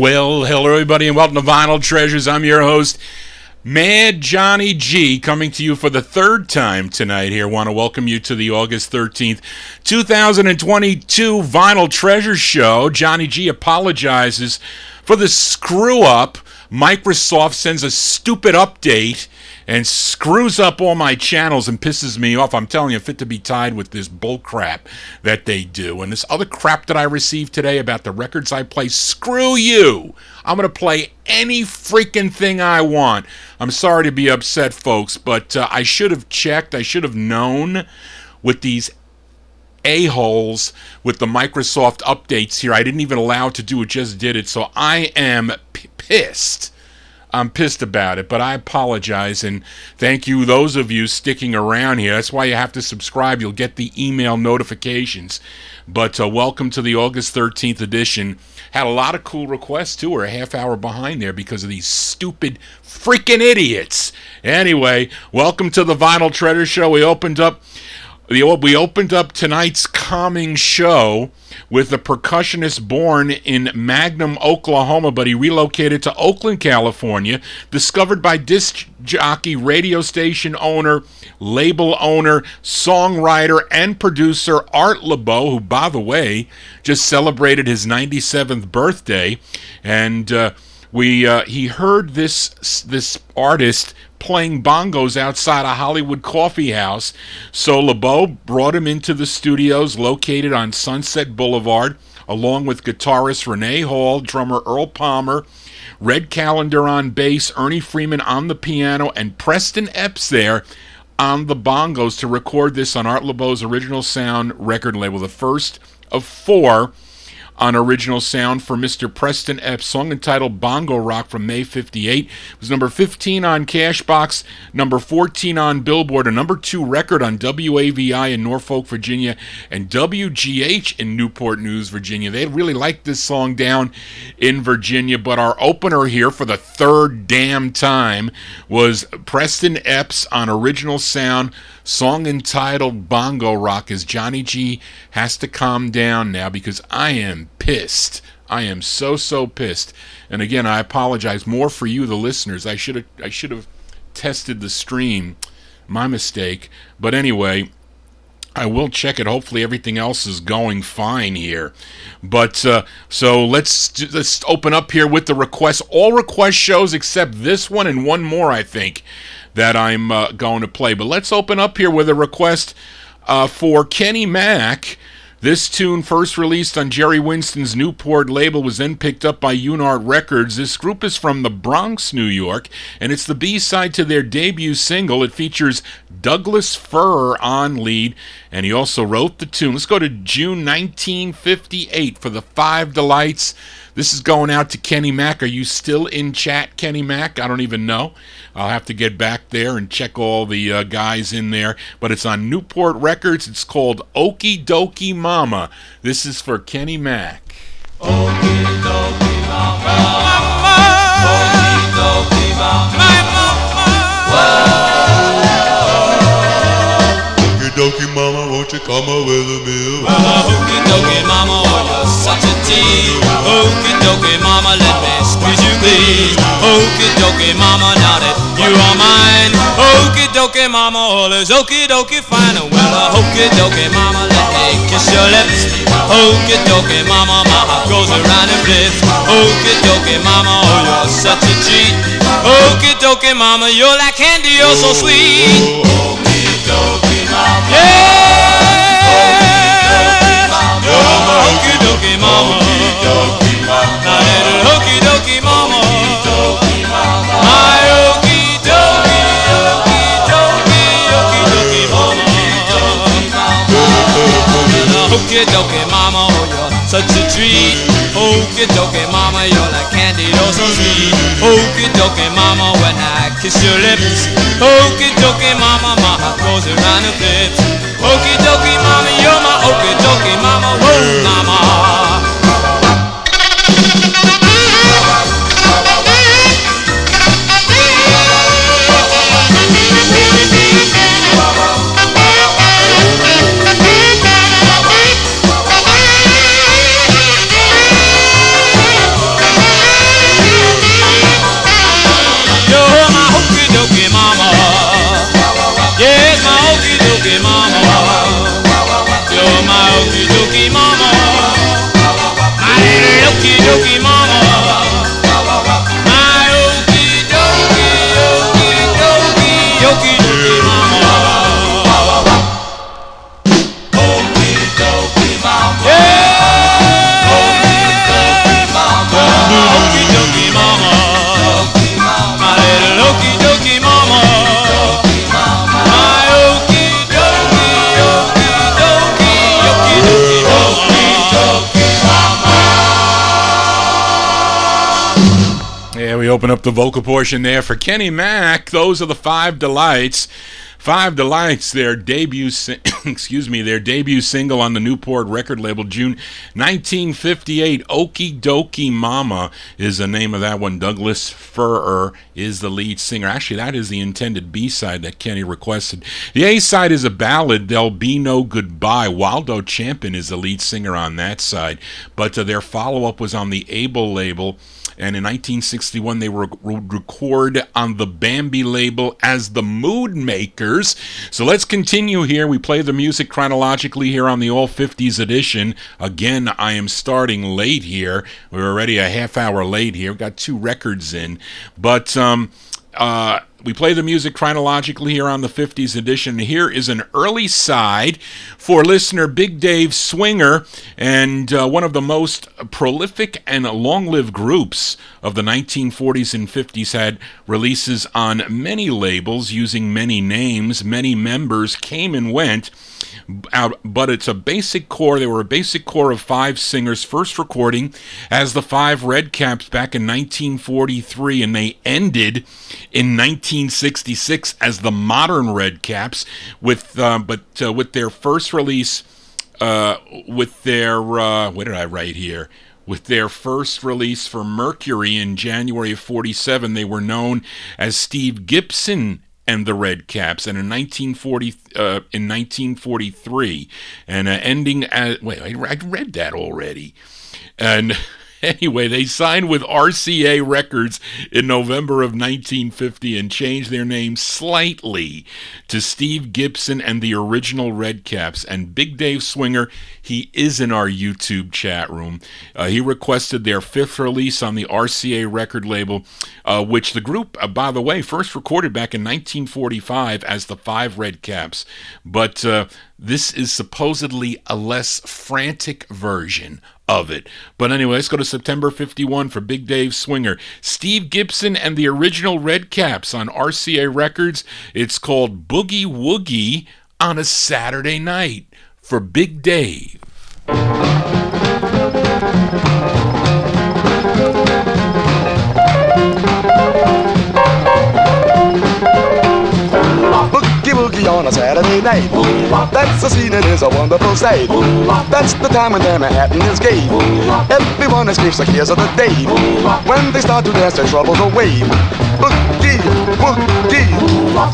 Well, hello everybody and welcome to Vinyl Treasures. I'm your host, Mad Johnny G, coming to you for the third time tonight here. Want to welcome you to the August 13th, 2022 Vinyl Treasures show. Johnny G apologizes for the screw-up. Microsoft sends a stupid update and screws up all my channels and pisses me off. I'm telling you, fit to be tied with this bull crap that they do. And this other crap that I received today about the records I play, screw you. I'm going to play any freaking thing I want. I'm sorry to be upset, folks, but I should have checked. I should have known with these a-holes with the Microsoft updates here. I didn't even allow it to do it, just did it. So I am pissed. I'm pissed about it, but I apologize, and thank you, those of you sticking around here. That's why you have to subscribe. You'll get the email notifications. But welcome to the August 13th edition. Had a lot of cool requests, too. We're a half hour behind there because of these stupid freaking idiots. Anyway, welcome to the Vinyl Treasure Show. We opened up tonight's calming show with a percussionist born in Magnum, Oklahoma, but he relocated to Oakland, California, discovered by disc jockey, radio station owner, label owner, songwriter, and producer Art LeBeau, who, by the way, just celebrated his 97th birthday. And he heard this artist playing bongos outside a Hollywood coffee house. So LeBeau brought him into the studios located on Sunset Boulevard, along with guitarist Renee Hall, drummer Earl Palmer, Red Callender on bass, Ernie Freeman on the piano, and Preston Epps there on the bongos to record this on Art LeBeau's Original Sound record label, the first of 4 on Original Sound for Mr. Preston Epps, song entitled Bongo Rock from May 58. It was number 15 on Cashbox, number 14 on Billboard, a number 2 record on WAVI in Norfolk, Virginia, and WGH in Newport News, Virginia. They really liked this song down in Virginia, but our opener here for the third damn time was Preston Epps on Original Sound, song entitled Bongo Rock, as Johnny G has to calm down now because I am pissed. I am so pissed. And again, I apologize more for you, the listeners. I should have tested the stream. My mistake. But anyway, I will check it. Hopefully everything else is going fine here. But so let's open up here with the requests. All request shows except this one and one more, I think, that I'm going to play. But let's open up here with a request for Kenny Mack. This tune, first released on Jerry Winston's Newport label, was then picked up by Unart Records. This group is from the Bronx, New York, and it's the B-side to their debut single. It features Douglas Furr on lead, and he also wrote the tune. Let's go to June 1958 for the 5 Delights. This is going out to Kenny Mack. Are you still in chat, Kenny Mack? I don't even know. I'll have to get back there and check all the guys in there. But it's on Newport Records. It's called Okie Dokie Mama. This is for Kenny Mack. Okie Dokie Mama. Mama. Okie Dokie Mama. My mama. Whoa. Okie Dokie Mama, won't you come over with me? Okie Dokie Mama, oh, you're such a tease. Okie Dokie Mama, let me squeeze you please. Okie Dokie Mama, now that you are mine. Okie Dokie Mama, all is okie dokie fine. Well, okie Dokie Mama, let me kiss your lips. Okie Dokie Mama, my heart goes around and flips. Okie Dokie Mama, oh, you're such a treat. Okie Dokie Mama, you're like candy, you're so sweet. Okie Dokie Mama, yeah. Okie Dokie Mama, okie Dokie Mama, now little okie Dokie Mama, my okie Dokie, okie Dokie, okie Dokie Mama, okie Dokie Mama, oh, you're such a treat. Okie Dokie Mama, you're like candy, you're so sweet. Okie Dokie Mama, when I kiss your lips. Okie Dokie Mama, my heart goes around the flips. Okie Dokie Mama, you're my okie Dokie Mama, whoa Mama. open up the vocal portion there for Kenny Mack. Those are the Five Delights. Five Delights, their debut, their debut single on the Newport record label, June 1958. Okie Dokie Mama is the name of that one. Douglas Furrer is the lead singer. Actually, that is the intended B-side that Kenny requested. The A-side is a ballad, There'll Be No Goodbye. Waldo Champion is the lead singer on that side, but their follow-up was on the Able label. And in 1961, they would record on the Bambi label as the Mood Makers. So let's continue here. We play the music chronologically here on the All 50's edition. Again, I am starting late here. We're already a half hour late here. We've got 2 records in. But we play the music chronologically here on the 50's edition. Here is an early side for listener Big Dave Swinger, and one of the most prolific and long-lived groups of the 1940s and 50s, had releases on many labels using many names. Many members came and went, but it's a basic core. They were a basic core of 5 singers, first recording as the 5 Redcaps back in 1943, and they ended in 1966 as the Modern Redcaps, with their first release, with their what did I write here? With their first release for Mercury in January of 47, they were known as Steve Gibson and the Redcaps, and in 1943, and ending at, wait, I read that already, and anyway, they signed with RCA Records in November of 1950 and changed their name slightly to Steve Gibson and the Original Redcaps. And Big Dave Swinger, he is in our YouTube chat room. He requested their 5th release on the RCA record label, which the group, by the way, first recorded back in 1945 as the 5 Redcaps. But this is supposedly a less frantic version of it. But anyway, let's go to September 51 for Big Dave Swinger. Steve Gibson and the Original Redcaps on RCA Records. It's called Boogie Woogie on a Saturday Night for Big Dave. Boogie woogie on a Saturday night. That's the scene, it is a wonderful sight. That's the time when Manhattan is gay. Everyone escapes the cares of the day. When they start to dance, their troubles away. Boogie woogie,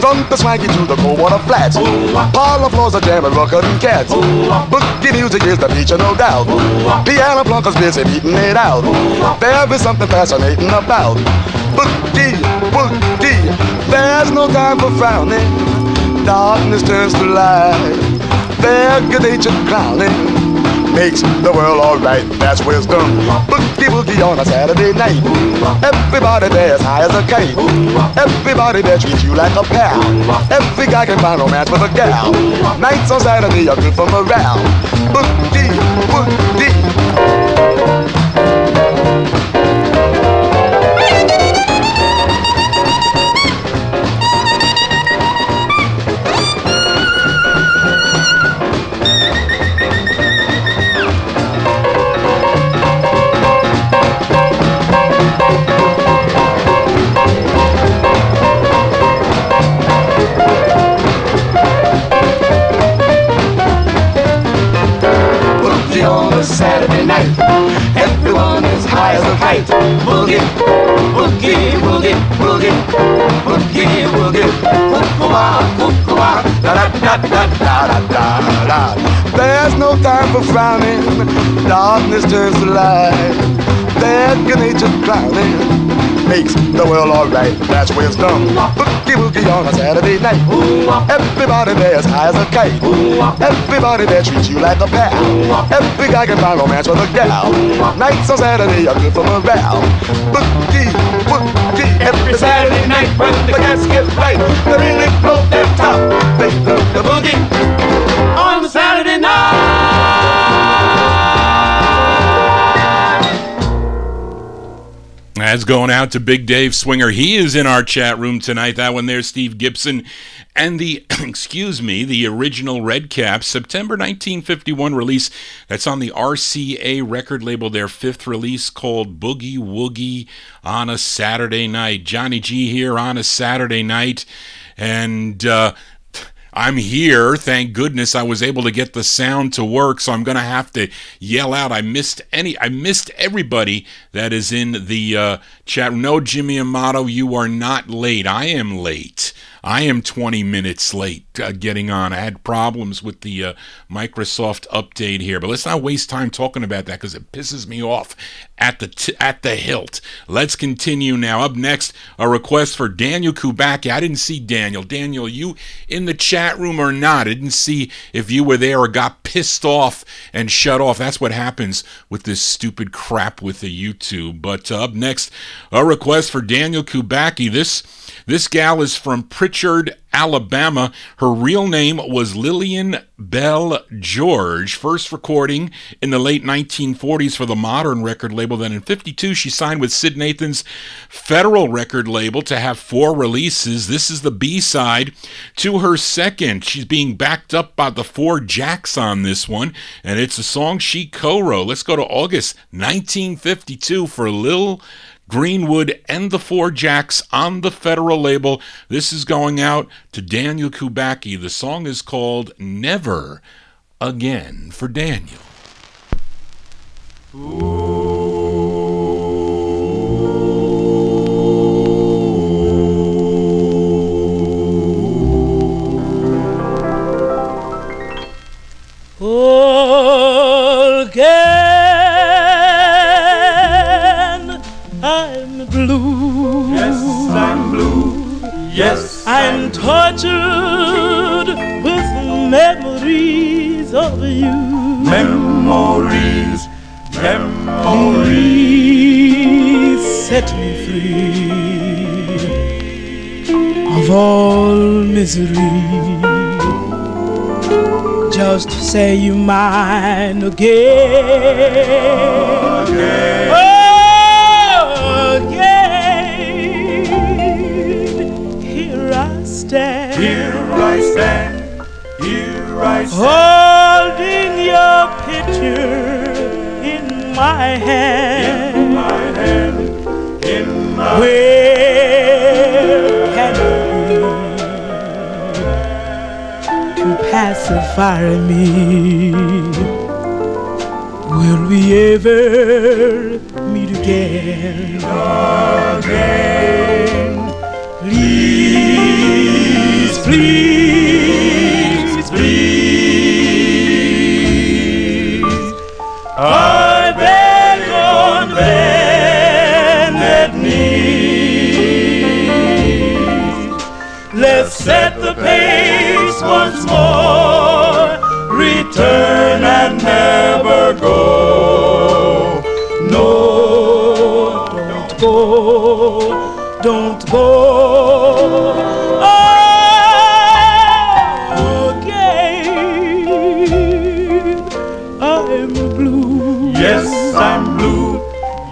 from the swaggy to the cold water flats. Parlor floors are jamming, rockin' cats. Boogie music is the feature, no doubt. Piano Blanca's busy beating it out. There is something fascinating about Boogie woogie. There's no time for frowning. Darkness turns to light. Their good nature clowning makes the world alright. That's wisdom. Boogie woogie on a Saturday night. Everybody there is high as a kite. Everybody there treats you like a pal. Every guy can find romance with a gal. Nights on Saturday are good for morale. Boogie woogie. Saturday night, everyone is high as a kite. Boogie, boogie, boogie, boogie, boogie, boogie, kooka-wah, da da da da da da da. There's no time for frowning. Darkness turns to light. Their good nature clowning makes the world alright. That's wisdom. Boogie woogie on a Saturday night. Everybody there is high as a kite. Everybody there treats you like a pal. Every guy can find romance with a gal. Nights on Saturday are good for morale. Boogie woogie. Every Saturday night when the gas gets right, they really blow their top. They love the boogie on the Saturday night. That's going out to Big Dave Swinger. He is in our chat room tonight. That one there, Steve Gibson And the, excuse me, the original Red Caps, September 1951 release, that's on the RCA record label, their fifth release called Boogie Woogie on a Saturday Night. Johnny G here on a Saturday night, and I'm here. Thank goodness I was able to get the sound to work, so I'm going to have to yell out. I missed everybody that is in the chat room. No, Jimmy Amato, you are not late. I am late. I am 20 minutes late getting on. I had problems with the Microsoft update here, but let's not waste time talking about that because it pisses me off at the hilt. Let's continue now. Up next, a request for Daniel Kubacki. I didn't see Daniel. Daniel, you in the chat room or not? I didn't see if you were there or got pissed off and shut off. That's what happens with this stupid crap with the YouTube. But up next, a request for Daniel Kubacki. This gal is from Pritchard, Alabama. Her real name was Lillian Bell George. First recording in the late 1940s for the Modern record label. Then in 52, she signed with Sid Nathan's Federal record label to have 4 releases. This is the B-side to her second. She's being backed up by the 4 Jacks on this one, and it's a song she co-wrote. Let's go to August 1952 for Lil Greenwood and the 4 Jacks on the Federal label. This is going out to Daniel Kubacki. The song is called Never Again for Daniel. Again, I'm blue. Yes, I'm blue. Yes, I'm tortured with memories of you. Memories, memories. Please set me free of all misery. Just say you're mine again. Again. Oh, again. Here I stand. Here I stand. Here I stand. Holding your picture in my hand. In my hand. In my Where can it be to pacify me? Will we ever meet again? again. Please, please, please. I beg on bended knees. Let's set the pace once more. Return and never go. No, don't go. Don't go. Again, I'm blue. Yes, I'm blue.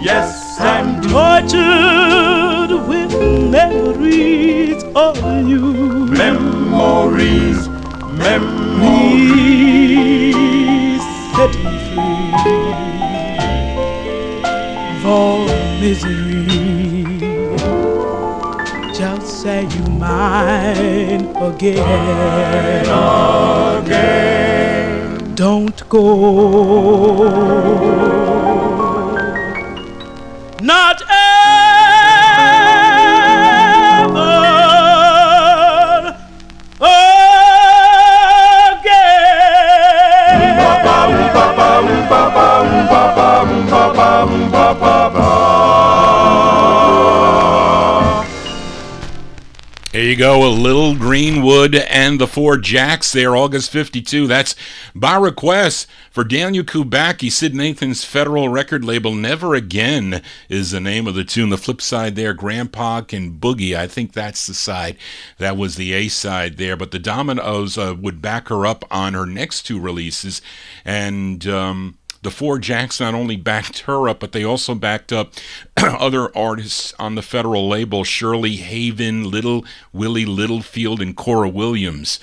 Yes, I'm blue. Tortured with memories of you. Memories, memories. Please set me free of all misery. Just say you mine again. Again. Don't go. Not ever There you go, a Little Greenwood and the 4 Jacks there, August 52. That's by request for Daniel Kubacki, Sid Nathan's Federal record label. Never Again is the name of the tune. The flip side there, Grandpa Can Boogie. I think that's the side. That was the A side there. But the Dominoes would back her up on her next 2 releases. And the Four Jacks not only backed her up, but they also backed up other artists on the federal label: Shirley Haven, Little Willie Littlefield, and Cora Williams.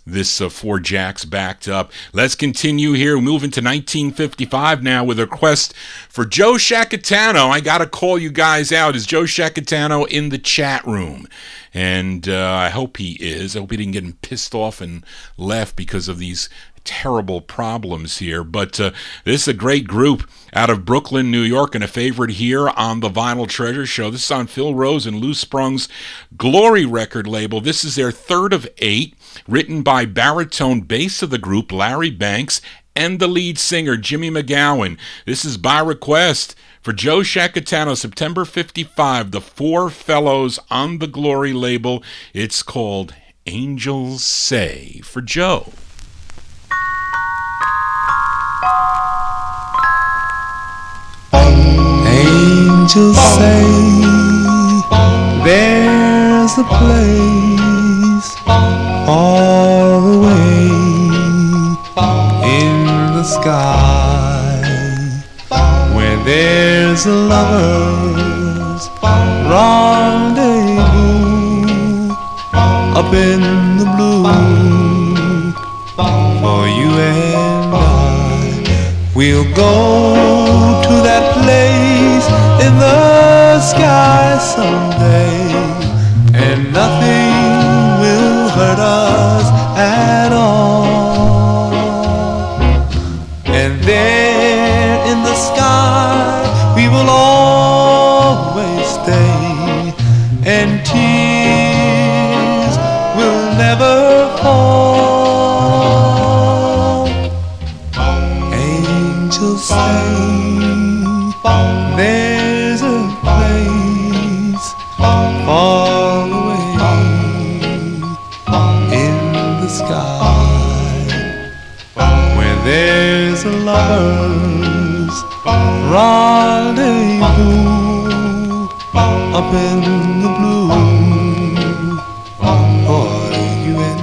This Four Jacks backed up. Let's continue here. Moving to 1955 now with a request for Joe Shacatano. I got to call you guys out. Is Joe Shacatano in the chat room? And I hope he is. I hope he didn't get pissed off and left because of these terrible problems here. But this is a great group out of Brooklyn, New York, and a favorite here on the Vinyltreasure show. This is on Phil Rose and Lou Sprung's Glory record label. This is their third of 8, written by baritone bass of the group Larry Banks and the lead singer Jimmy McGowan. This is by request for Joe Shacatano, September 55, the Four Fellows on the Glory label. It's called Angels Say, for Joe. Angels say there's a place far away in the sky where there's a lover's rendezvous up in the blue for you and I. We'll go to that place in the sky someday, and nothing will hurt us at all. And there in the sky we will always stay, and tears will never fall. Angels say there's a place far away in the sky where there's a lover's rendezvous up in the blue for you and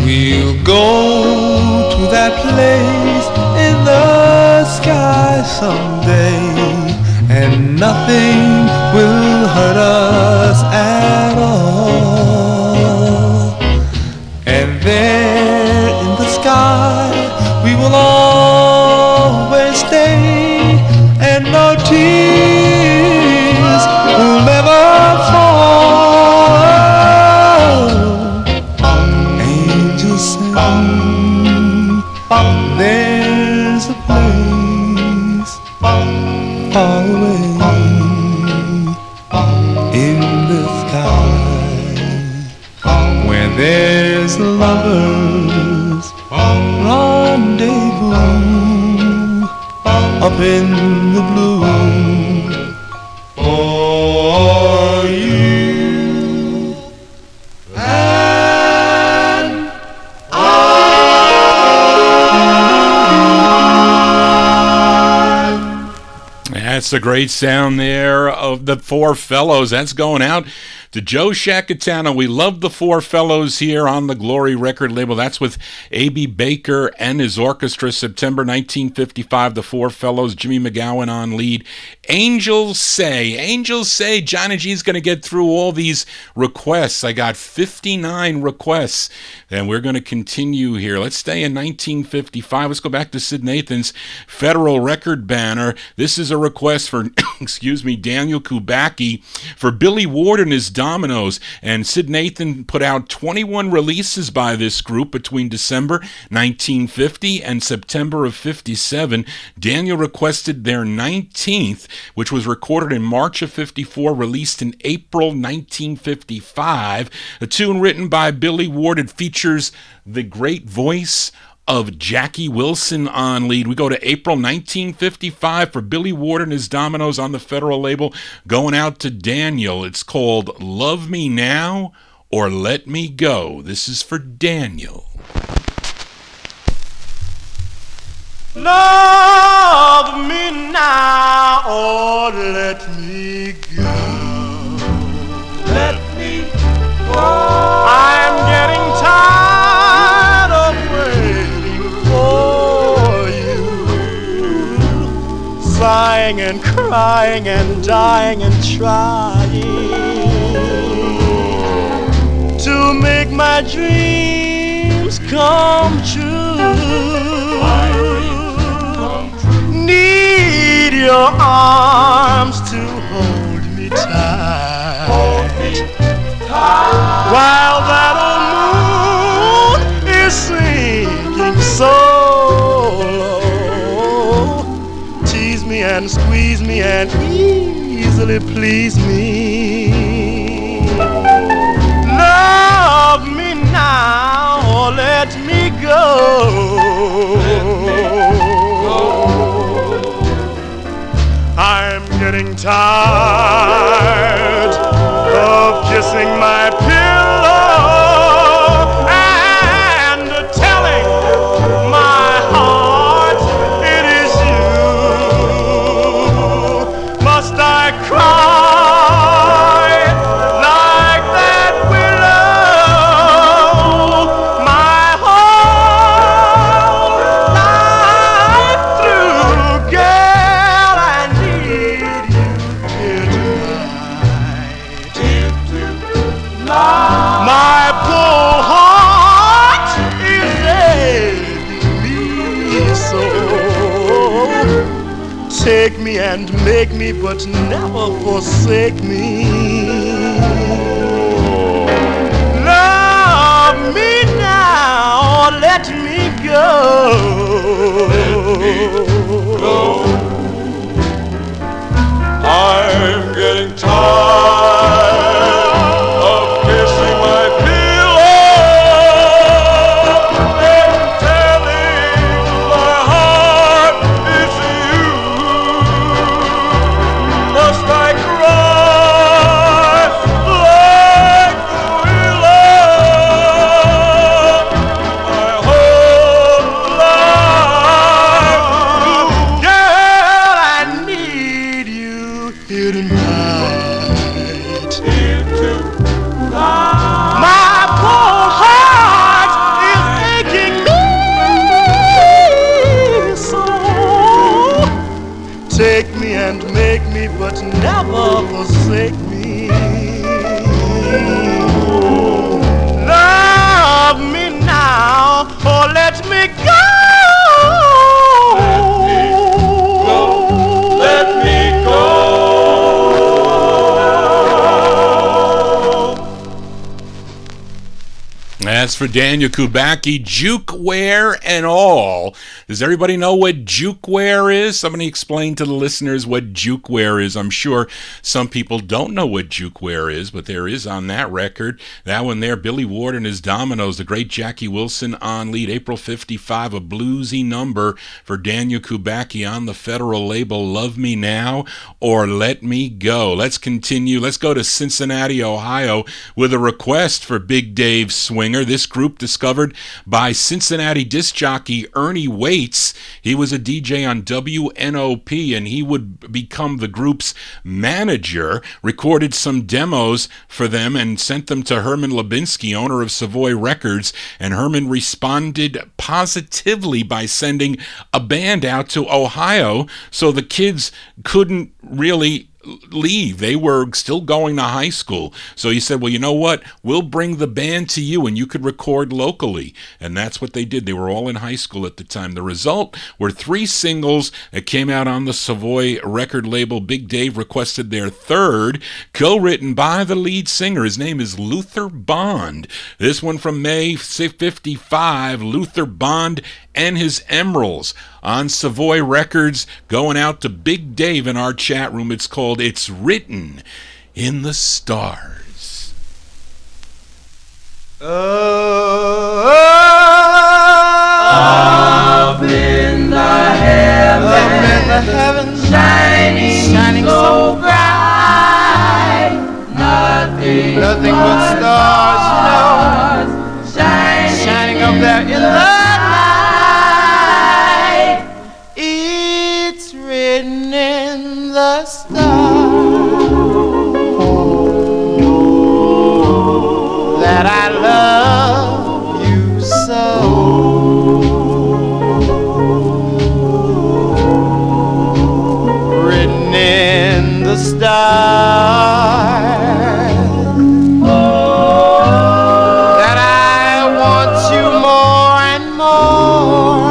we'll go to that place in the sky someday, and nothing will hurt us at all. And there in the sky we will always stay, and no tears will never fall. Angels say there's a place far away in the sky where there's a lover's rendezvous up in the blue for you and That's the great sound there of the Four Fellows. That's going out to Joe Shacatano. We love the Four Fellows here on the Glory record label. That's with A.B. Baker and his orchestra. September 1955, the Four Fellows, Jimmy McGowan on lead. Angels Say, Johnny G's going to get through all these requests. I got 59 requests, and we're going to continue here. Let's stay in 1955. Let's go back to Sid Nathan's Federal Record banner. This is a request for, Daniel Kubacki for Billy Ward and his Dominoes. And Sid Nathan put out 21 releases by this group between December 1950 and September of 57. Daniel requested their 19th, which was recorded in March of 54, released in April 1955. A tune written by Billy Ward. It features the great voice of Jackie Wilson on lead. We go to April 1955 for Billy Ward and his Dominoes on the Federal label, going out to Daniel. It's called Love Me Now or Let Me Go. This is for Daniel. Love me now or let me go. Let me go. I'm getting tired of waiting for you, sighing and crying and dying and trying to make my dreams come true. Need your arms to hold me tight, while that old moon is sinking so low. Tease me and squeeze me and easily please me. Love me now or let me go. I'm getting tired of kissing my pillow and telling my heart it is you. Must I cry like that willow my whole life through? Girl, I need you here tonight. My poor heart is aching me so. Take me and make me, but never forsake me. Love me now or let me go. I'm getting tired of kissing my pillow and telling my heart it's you. Must I cry like the willow my whole life? Girl, I need you here tonight. My poor heart is aching me so. Take me and make me, but never forsake me. Love me now or let me go. Let me go. As for Daniel Kubacki, jukeware and all. Does everybody know what jukeware is? Somebody explain to the listeners what jukeware is. I'm sure some people don't know what jukeware is, but there is on that record. That one there, Billy Ward and his Dominoes, the great Jackie Wilson on lead, April 55, a bluesy number for Daniel Kubacki on the Federal label, Love Me Now or Let Me Go. Let's continue. Let's go to Cincinnati, Ohio with a request for Big Dave Swinger. This group discovered by Cincinnati disc jockey Ernie Waits. He was a DJ on WNOP and he would become the group's manager, recorded some demos for them and sent them to Herman Lubinsky, owner of Savoy Records, and Herman responded positively by sending a band out to Ohio so the kids couldn't really leave. They were still going to high school. So he said, well, you know what? We'll bring the band to you and you could record locally. And that's what they did. They were all in high school at the time. The result were 3 singles that came out on the Savoy record label. Big Dave requested their third, co-written by the lead singer. His name is Luther Bond. This one from May 55, Luther Bond and his Emeralds on Savoy Records, going out to Big Dave in our chat room. It's called It's Written in the Stars. Oh, Up in the heavens, shining so bright. Nothing but stars, shining up there in the night. It's written in the stars that I love you so. Written in the stars that I want you more and more.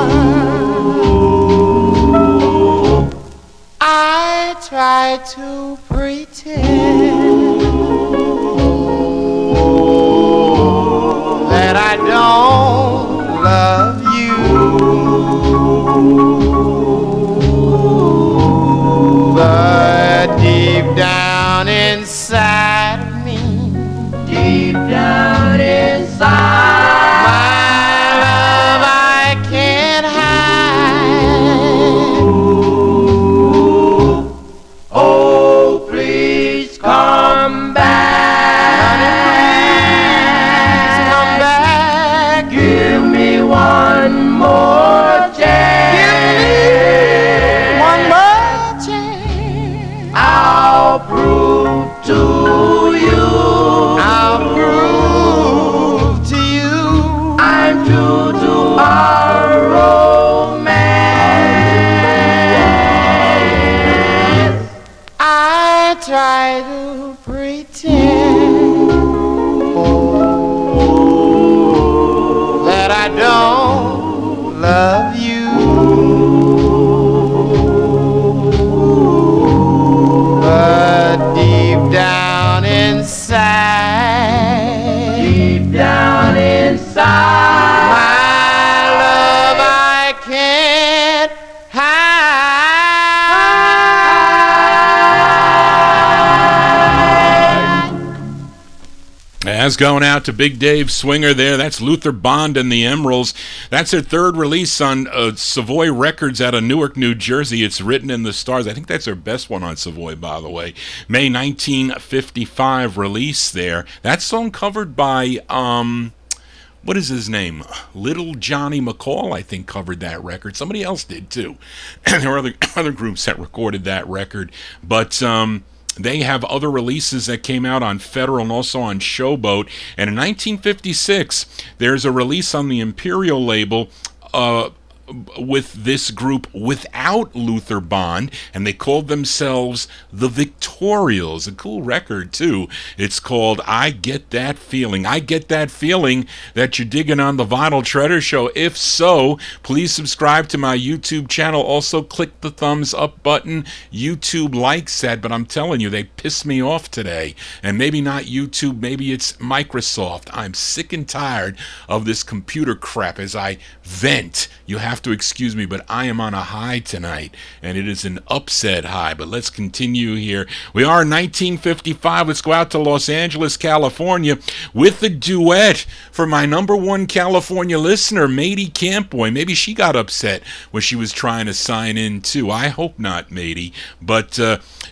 I try to pretend that I don't love you, but deep down inside of me, deep down inside, my love I can't hide. Oh, please come back. Give me one more chance. Give me one more chance. I'll prove to you. I'll prove to you. I'm true to our romance. I try to pretend that I don't love you, but deep down inside, my love I can't hide. As going out to Big Dave Swinger there, that's Luther Bond and the Emeralds. That's their third release on Savoy Records out of Newark, New Jersey. It's Written in the Stars. I think that's their best one on Savoy, by the way. May 1955 release there. That song covered by, what is his name? Little Johnny McCall, I think, covered that record. Somebody else did, too. There were other groups that recorded that record. But, they have other releases that came out on Federal and also on Showboat. And in 1956, there's a release on the Imperial label with this group without Luther Bond, and they called themselves the Victorials. A cool record, too. It's called I Get That Feeling. I get that feeling that you're digging on the Vinyl Treasure Show. If so, please subscribe to my YouTube channel. Also, click the thumbs up button. YouTube likes that, but I'm telling you, they piss me off today. And maybe not YouTube, maybe it's Microsoft. I'm sick and tired of this computer crap as I vent. You have to excuse me, but I am on a high tonight, and it is an upset high. But let's continue here. We are in 1955. Let's go out to Los Angeles, California, with a duet for my number one California listener, Matey Campboy. Maybe she got upset when she was trying to sign in, too. I hope not, Matey. But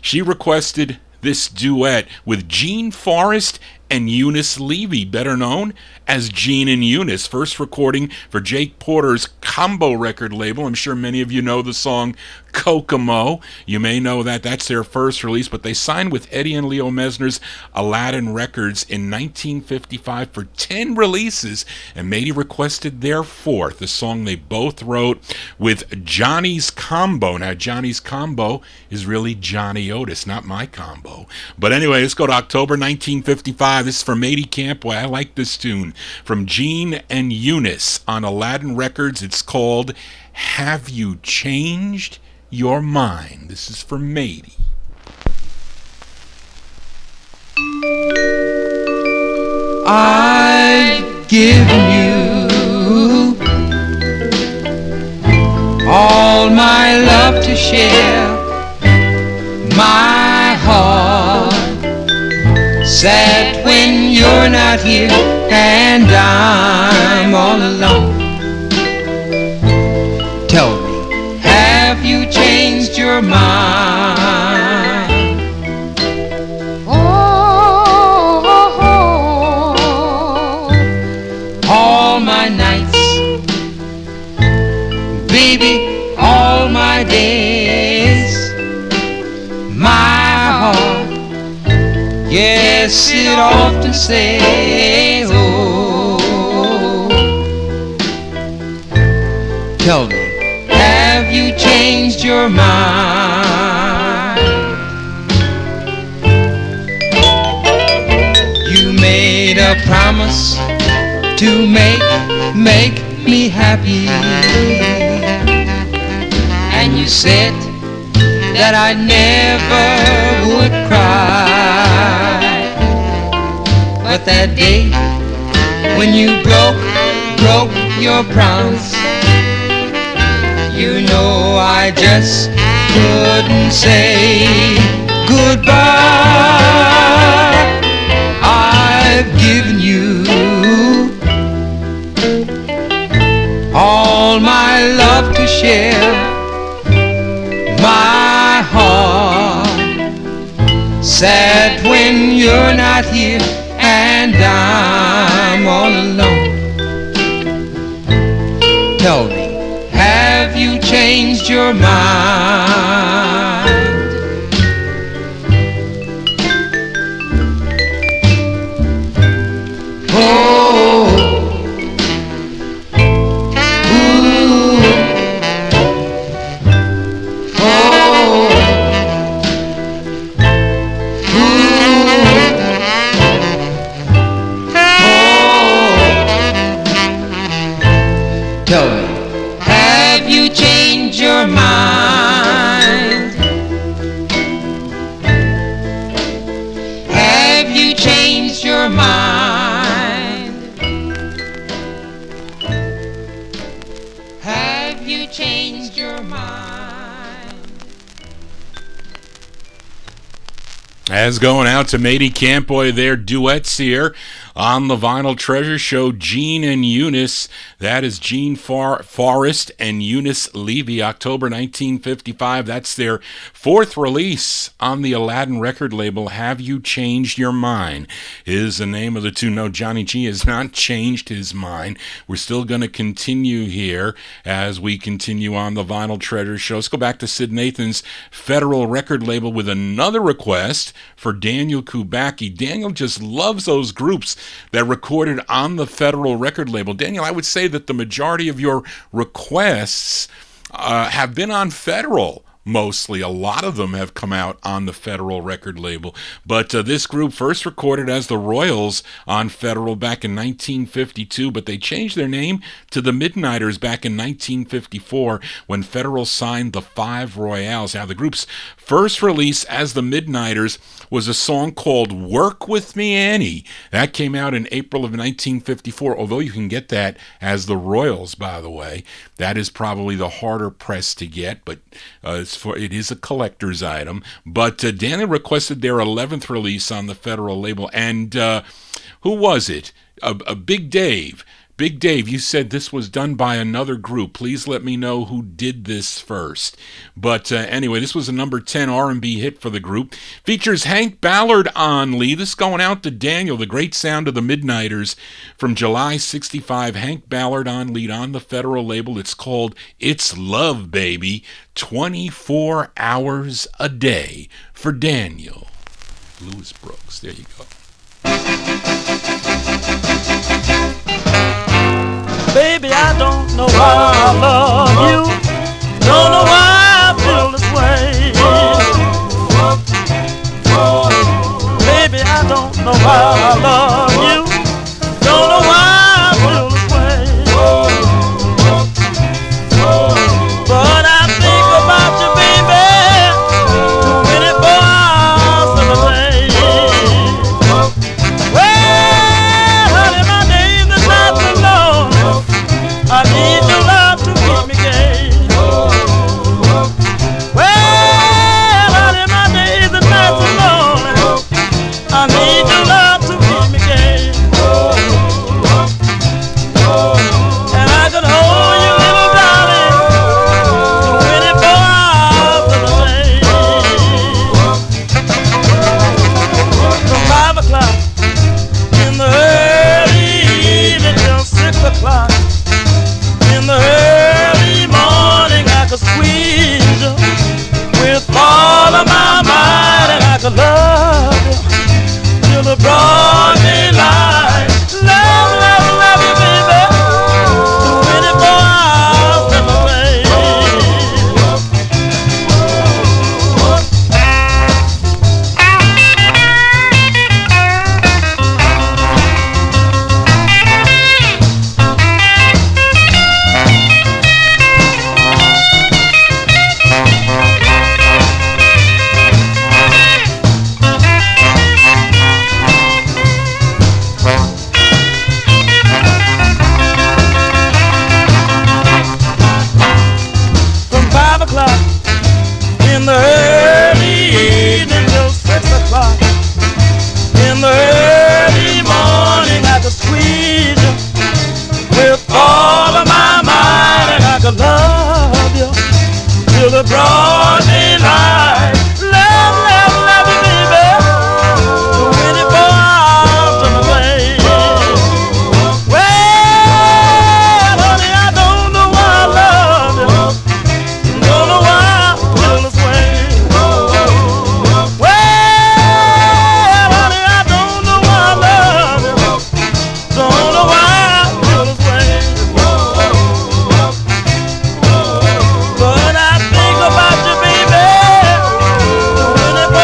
she requested this duet with Gene Forrest and Eunice Levy, better known as Gene and Eunice. First recording for Jake Porter's Combo record label. I'm sure many of you know the song Kokomo. You may know that. That's their first release, but they signed with Eddie and Leo Mesner's Aladdin Records in 1955 for 10 releases, and Matey requested their fourth, the song they both wrote with Johnny's Combo. Now, Johnny's Combo is really Johnny Otis, not my combo. But anyway, let's go to October 1955. This is for Matey Campboy. I like this tune from Gene and Eunice on Aladdin Records. It's called Have You Changed Your Mind? This is for Matey. I've given you all my love to share, my heart sad when you're not here and I'm all alone. have you changed your mind? All my nights, baby, all my days, my heart, yes, it often says, oh, tell me, have you changed your mind? You made a promise to make me happy, and you said that I never would cry. But that day when you broke your promise, you know I just couldn't say goodbye. I've given you all my love to share, my heart sad when you're not here and I'm all alone. Tell me, have you changed your mind? Oh, tell me, have you changed your mind? Have you changed your mind? Have you changed your mind? As going out to Matey Campoy, their duets here on the Vinyl Treasure Show, Gene and Eunice. That is Gene Forrest and Eunice Levy, October 1955. That's their fourth release on the Aladdin record label, Have You Changed Your Mind, is the name of the tune. No, Johnny G has not changed his mind. We're still going to continue here as we continue on the Vinyl Treasure Show. Let's go back to Sid Nathan's Federal record label with another request for Daniel Kubacki. Daniel just loves those groups that recorded on the Federal record label. Daniel, I would say that the majority of your requests have been on Federal. Mostly, a lot of them have come out on the Federal record label. But this group first recorded as the Royals on Federal back in 1952, but they changed their name to the Midnighters back in 1954 when Federal signed the Five Royales. Now, the group's first release as the Midnighters was a song called Work With Me Annie. That came out in April of 1954, although you can get that as the Royals, by the way. That is probably the harder press to get, but it is a collector's item. But Daniel requested their 11th release on the Federal label. And who was it? Big Dave. Big Dave, you said this was done by another group. Please let me know who did this first. But anyway, this was a number 10 R&B hit for the group. Features Hank Ballard on lead. This going out to Daniel, the great sound of the Midnighters from July 65. Hank Ballard on lead on the Federal label. It's called It's Love, Baby. 24 hours a day for Daniel. Louis Brooks. There you go. Baby, I don't know why I love you. Don't know why I feel this way. Baby, I don't know why I love you. Don't know why I feel this way. But I think about you, baby, 24 hours of the day. Well, honey, my days and nights alone, I need your love to keep me gay. Well, honey, my days and nights alone, I need your love to keep me gay. could love you till the broad daylight. Love, love, love you, baby. 24 hours of the day. In the early evening till 6 o'clock. In the early morning I could squeeze you with all of my might, and I could love you till the broad daylight. Love, love, love you, baby. 24 hours of the day. Well, honey, I don't know why I love you. Don't know why I feel this way. Well, honey, I don't know why I love you. Don't know why I feel this way. But I think about you, baby, 24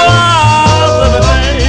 hours of the day.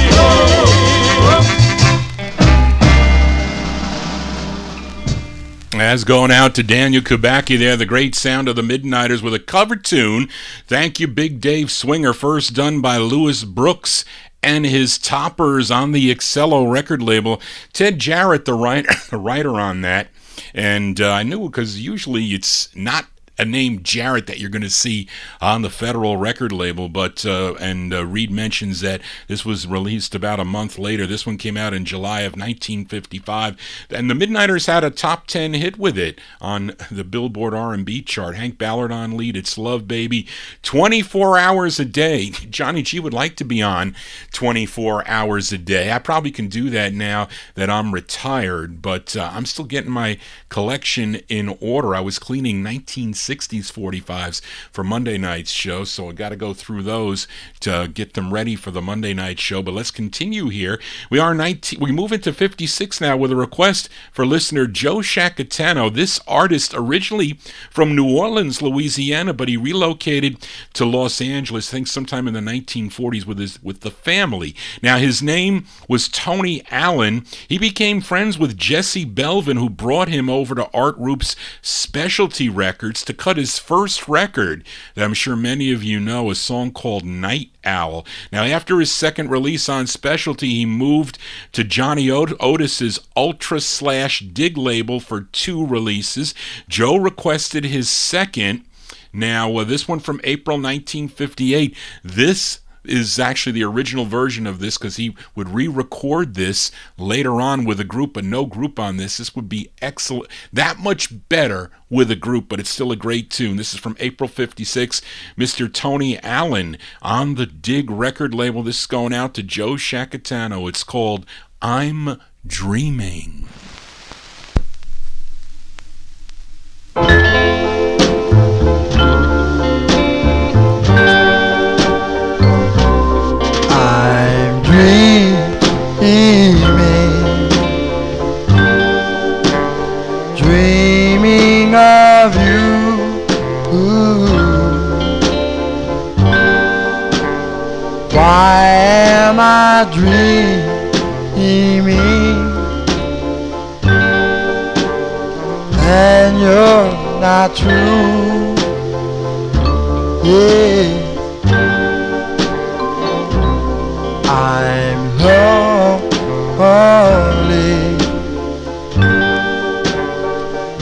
As going out to Daniel Kubacki there, the great sound of the Midnighters with a cover tune. Thank you, Big Dave Swinger, first done by Louis Brooks and his Toppers on the Excello record label. Ted Jarrett, the writer on that. And I knew because usually it's not a name Jarrett that you're going to see on the Federal record label, but Reed mentions that this was released about a month later. This one came out in July of 1955, and the Midnighters had a top 10 hit with it on the Billboard R&B chart. Hank Ballard on lead, It's Love Baby, 24 hours a day. Johnny G would like to be on 24 hours a day. I probably can do that now that I'm retired, but I'm still getting my collection in order. I was cleaning 1960s 45's for Monday night's show, so I got to go through those to get them ready for the Monday night show. But let's continue here. We move into 56 now with a request for listener Joe Shacatano. This artist originally from New Orleans, Louisiana, but he relocated to Los Angeles, I think sometime in the 1940s with the family. Now his name was Tony Allen. He became friends with Jesse Belvin, who brought him over to Art Roop's Specialty Records to cut his first record that I'm sure many of you know, a song called Night Owl. Now, after his second release on Specialty, he moved to Johnny Otis's Ultra/Dig label for 2 releases. Joe requested his second. Now, this one from April 1958. This is actually the original version of this because he would re-record this later on with a group, but no group on this. This would be excellent, that much better with a group, but it's still a great tune. This is from April 56, Mr. Tony Allen on the Dig record label. This is going out to Joe Shacatano. It's called I'm Dreaming. Dreaming of you. Why am I dreaming and you're not true? Yeah, I'm lonely.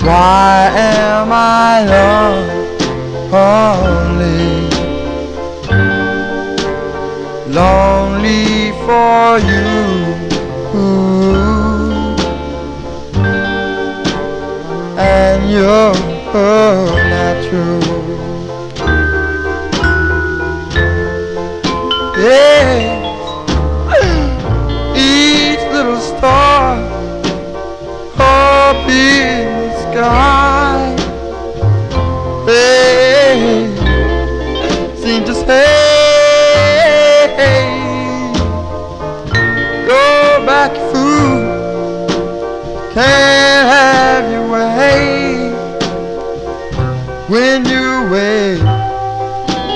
Why am I lonely? Lonely for you. And you're not true. Yeah, each little star up in the sky, hey, seem to say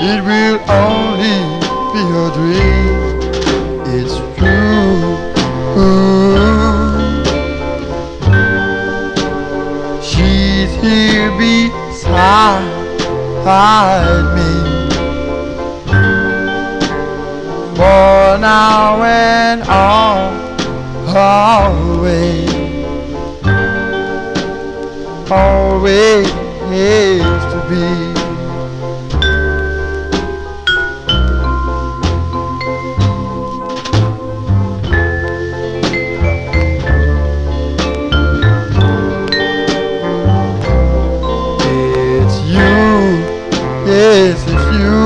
it will only be a dream. It's true. She's here beside me for now and always, always to be. Yes, it's you.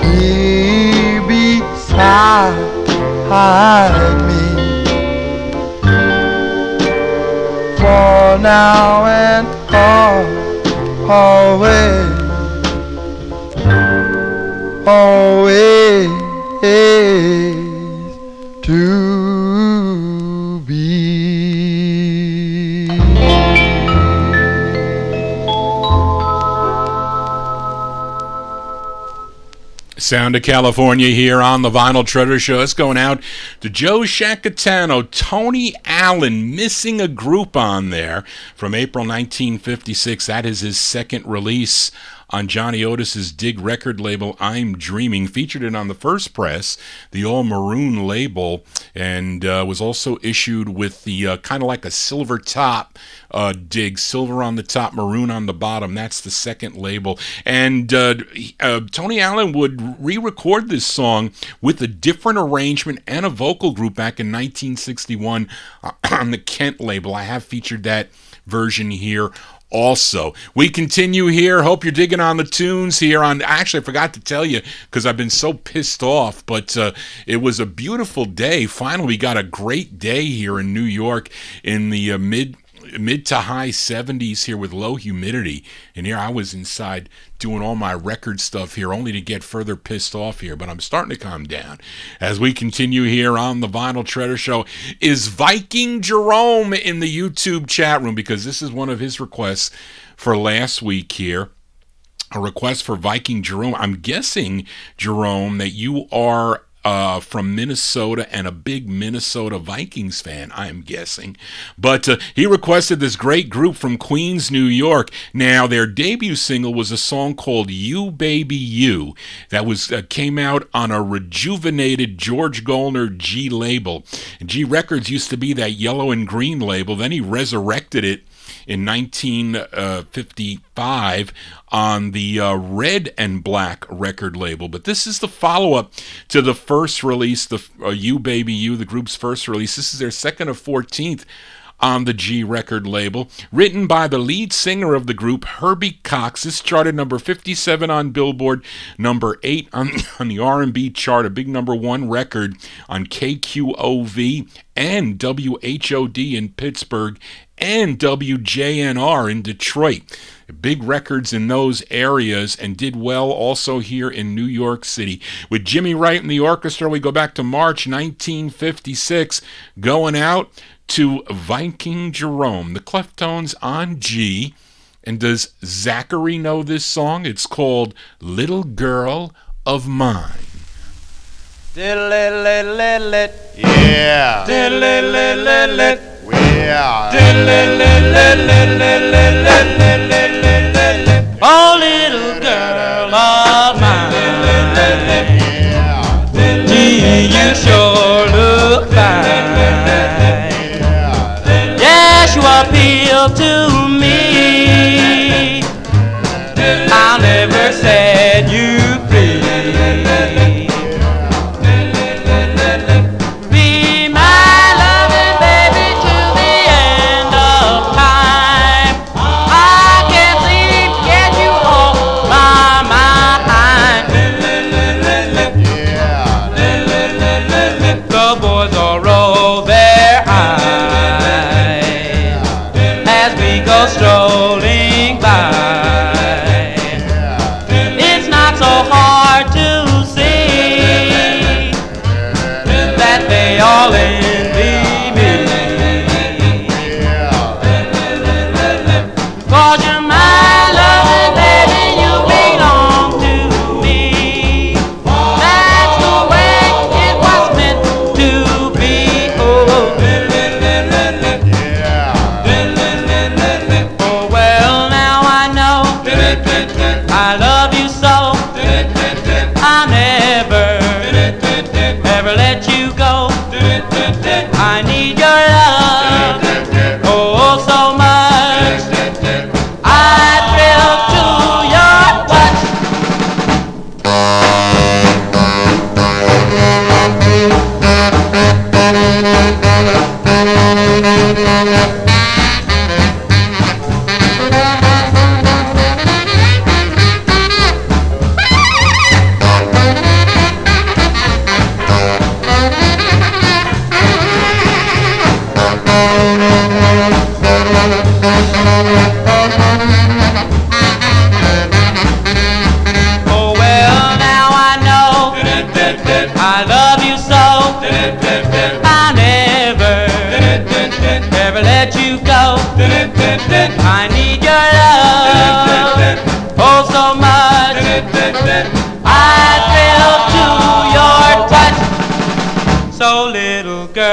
Here beside me for now and always, always to be. Sound of California here on the Vinyltreasure Show. It's going out to Joe Shacatano, Tony Allen, Missing a Group on there from April 1956. That is his second release on Johnny Otis's Dig record label, I'm Dreaming. Featured it on the First Press, the all maroon label, and was also issued with the kind of like a silver top Dig, silver on the top, maroon on the bottom. That's the second label. And Tony Allen would re-record this song with a different arrangement and a vocal group back in 1961 on the Kent label. I have featured that version here also. We continue here. Hope you're digging on the tunes here on. Actually, I forgot to tell you because I've been so pissed off, but it was a beautiful day. Finally, we got a great day here in New York in the mid to high 70s here with low humidity. And here I was inside doing all my record stuff here only to get further pissed off here, but I'm starting to calm down. As we continue here on the Vinyltreasure Show, is Viking Jerome in the YouTube chat room, because this is one of his requests for last week here. A request for Viking Jerome. I'm guessing, Jerome, that you are from Minnesota and a big Minnesota Vikings fan, I am guessing. But he requested this great group from Queens, New York. Now, their debut single was a song called You Baby You that was came out on a rejuvenated George Golner G label. And G Records used to be that yellow and green label. Then he resurrected it in 1955 on the red and black record label. But this is the follow-up to the first release, the You Baby You, the group's first release. This is their second of 14th on the G record label, written by the lead singer of the group, Herbie Cox. This charted number 57 on Billboard, number 8 on the R&B chart, a big number 1 record on KQOV and WHOD in Pittsburgh and WJNR in Detroit. Big records in those areas, and did well also here in New York City. With Jimmy Wright and the orchestra, we go back to March 1956, going out to Viking Jerome, the Cleftones on G. And does Zachary know this song? It's called Little Girl of Mine. Diddle-diddle-diddle-diddle-diddle. Yeah. Diddle-diddle-diddle-diddle-diddle. Yeah. Diddle-diddle-diddle-diddle-diddle-diddle. Oh, little girl of mine. Yeah. Gee, you sure look fine. Yes, you appeal to me. I'll never set you free. Be my loving baby till the end of time. I can't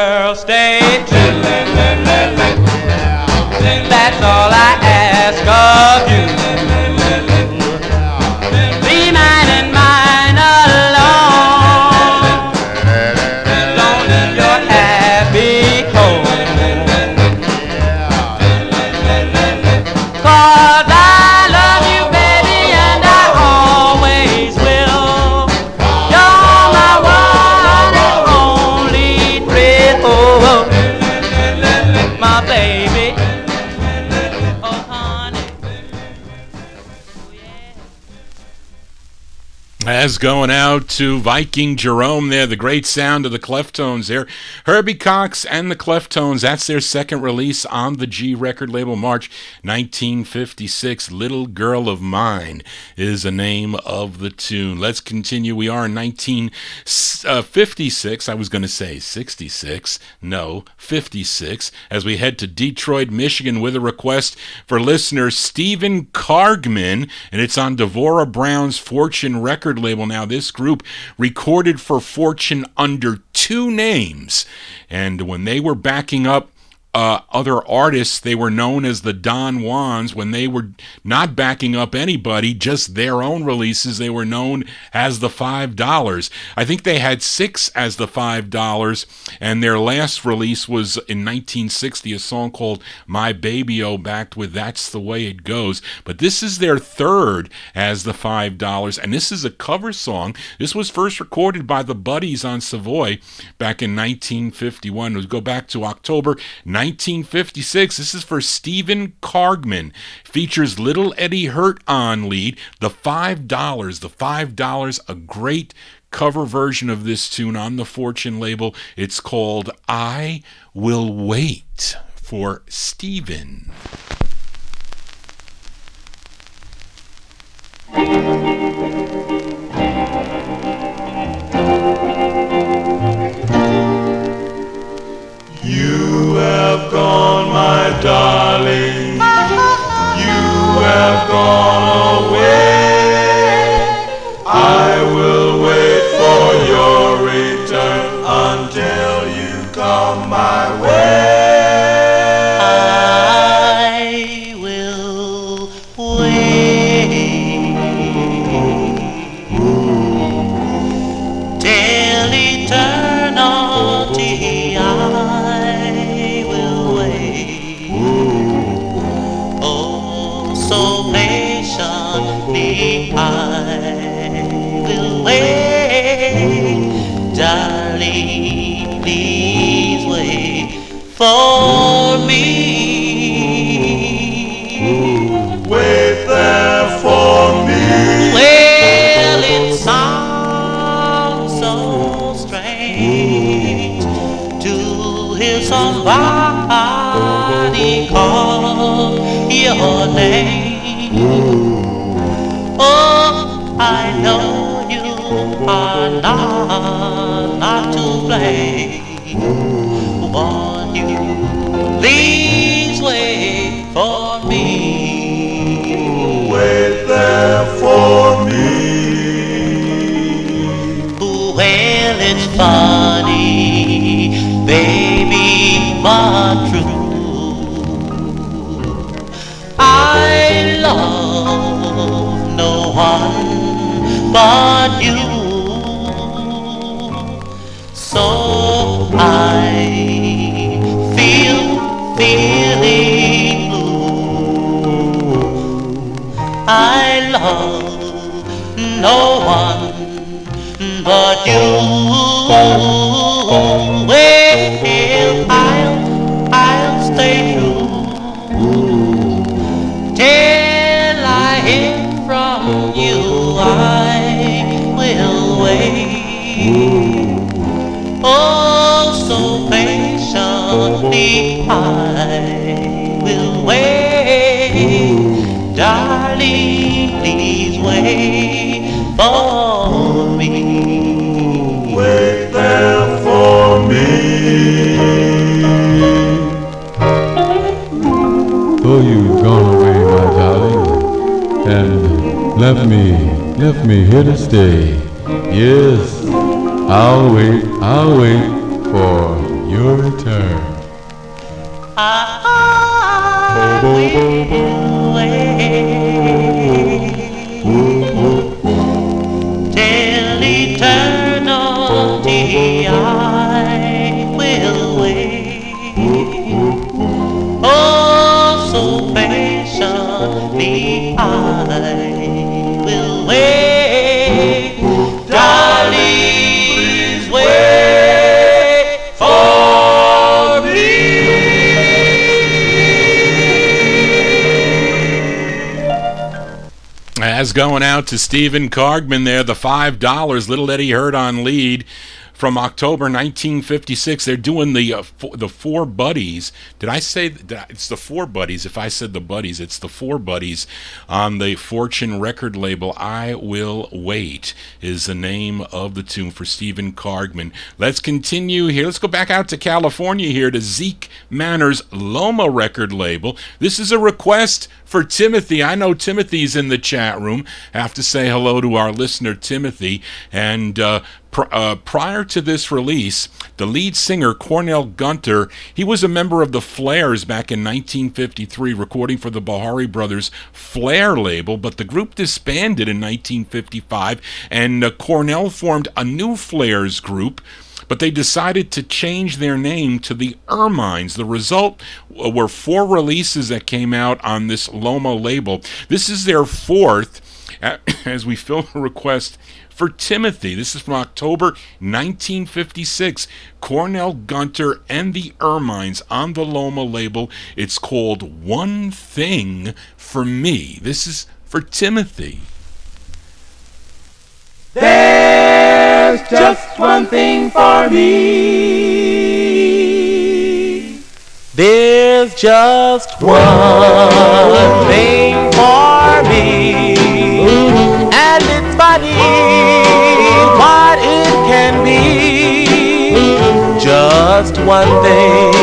girl, stay true. That's all I ask of you. Be mine and mine alone. Don't leave your happy home. 'Cause I love you, baby, and I always will. You're my one and only treasure, my baby. Oh, honey. As going out to Viking Jerome there, the great sound of the Cleftones there. Herbie Cox and the Cleftones, that's their second release on the G record label, March 1956. Little Girl of Mine is the name of the tune. Let's continue. We are in 1956. I was going to say 66. No, 56. As we head to Detroit, Michigan with a request for listener Stephen Cargman, and it's on Devorah Brown's Fortune record label. Now, this group recorded for Fortune under two names, and when they were backing up other artists, they were known as the Don Juans. When they were not backing up anybody, just their own releases, they were known as the $5. I think they had 6 as the $5, and their last release was in 1960, a song called My Baby-O, backed with That's the Way It Goes. But this is their third as the $5, and this is a cover song. This was first recorded by the Buddies on Savoy back in 1951. We'll go back to October 1956. This is for Stephen Cargman. Features Little Eddie Hurt on lead. The $5. The $5, a great cover version of this tune on the Fortune label. It's called I Will Wait for Stephen. You have gone, my darling. You have gone away. I will wait for your return until you come my way. I will wait till eternity. I will wait. Oh, so patiently I will wait. Darling, please wait for me. Wait there for me. Well, it sounds so strange to hear somebody call your name. Oh, I know you are not to blame. Won't you please wait for me? Wait there for me. Well, it's funny, baby, but true. I love no one but you. So I feeling blue. I love no one but you. Well, I'll stay true till I hear from you. I will wait. Oh, so patiently I will wait. Darling, please wait for me. Wait there for me. Oh, you've gone away, my darling, and left me here to stay. Yes, I'll wait for your return. I will wait till eternity. I will wait, oh, so patiently I will wait, darling, please wait for me. As going out to Stephen Cargman there, the $5, Little Eddie Heard on lead from October 1956. They're doing the Four Buddies. Did I say it's the Four Buddies? If I said the Buddies, it's the Four Buddies on the Fortune record label. I Will Wait is the name of the tune for Stephen Cargman. Let's continue here. Let's go back out to California here to Zeke Manor's Loma record label. This is a request for Timothy. I know Timothy's in the chat room. I have to say hello to our listener Timothy. And prior to this release, the lead singer Cornell Gunter, he was a member of the Flares back in 1953, recording for the Bahari Brothers Flare label, but the group disbanded in 1955, and Cornell formed a new Flares group, but they decided to change their name to the Ermines. The result were 4 releases that came out on this Loma label. This is their 4th, as we fill a request for Timothy. This is from October 1956. Cornell Gunter and the Ermines on the Loma label. It's called One Thing for Me. This is for Timothy. There's just one thing for me. There's just one thing for me, and it's funny what it can be. Just one thing,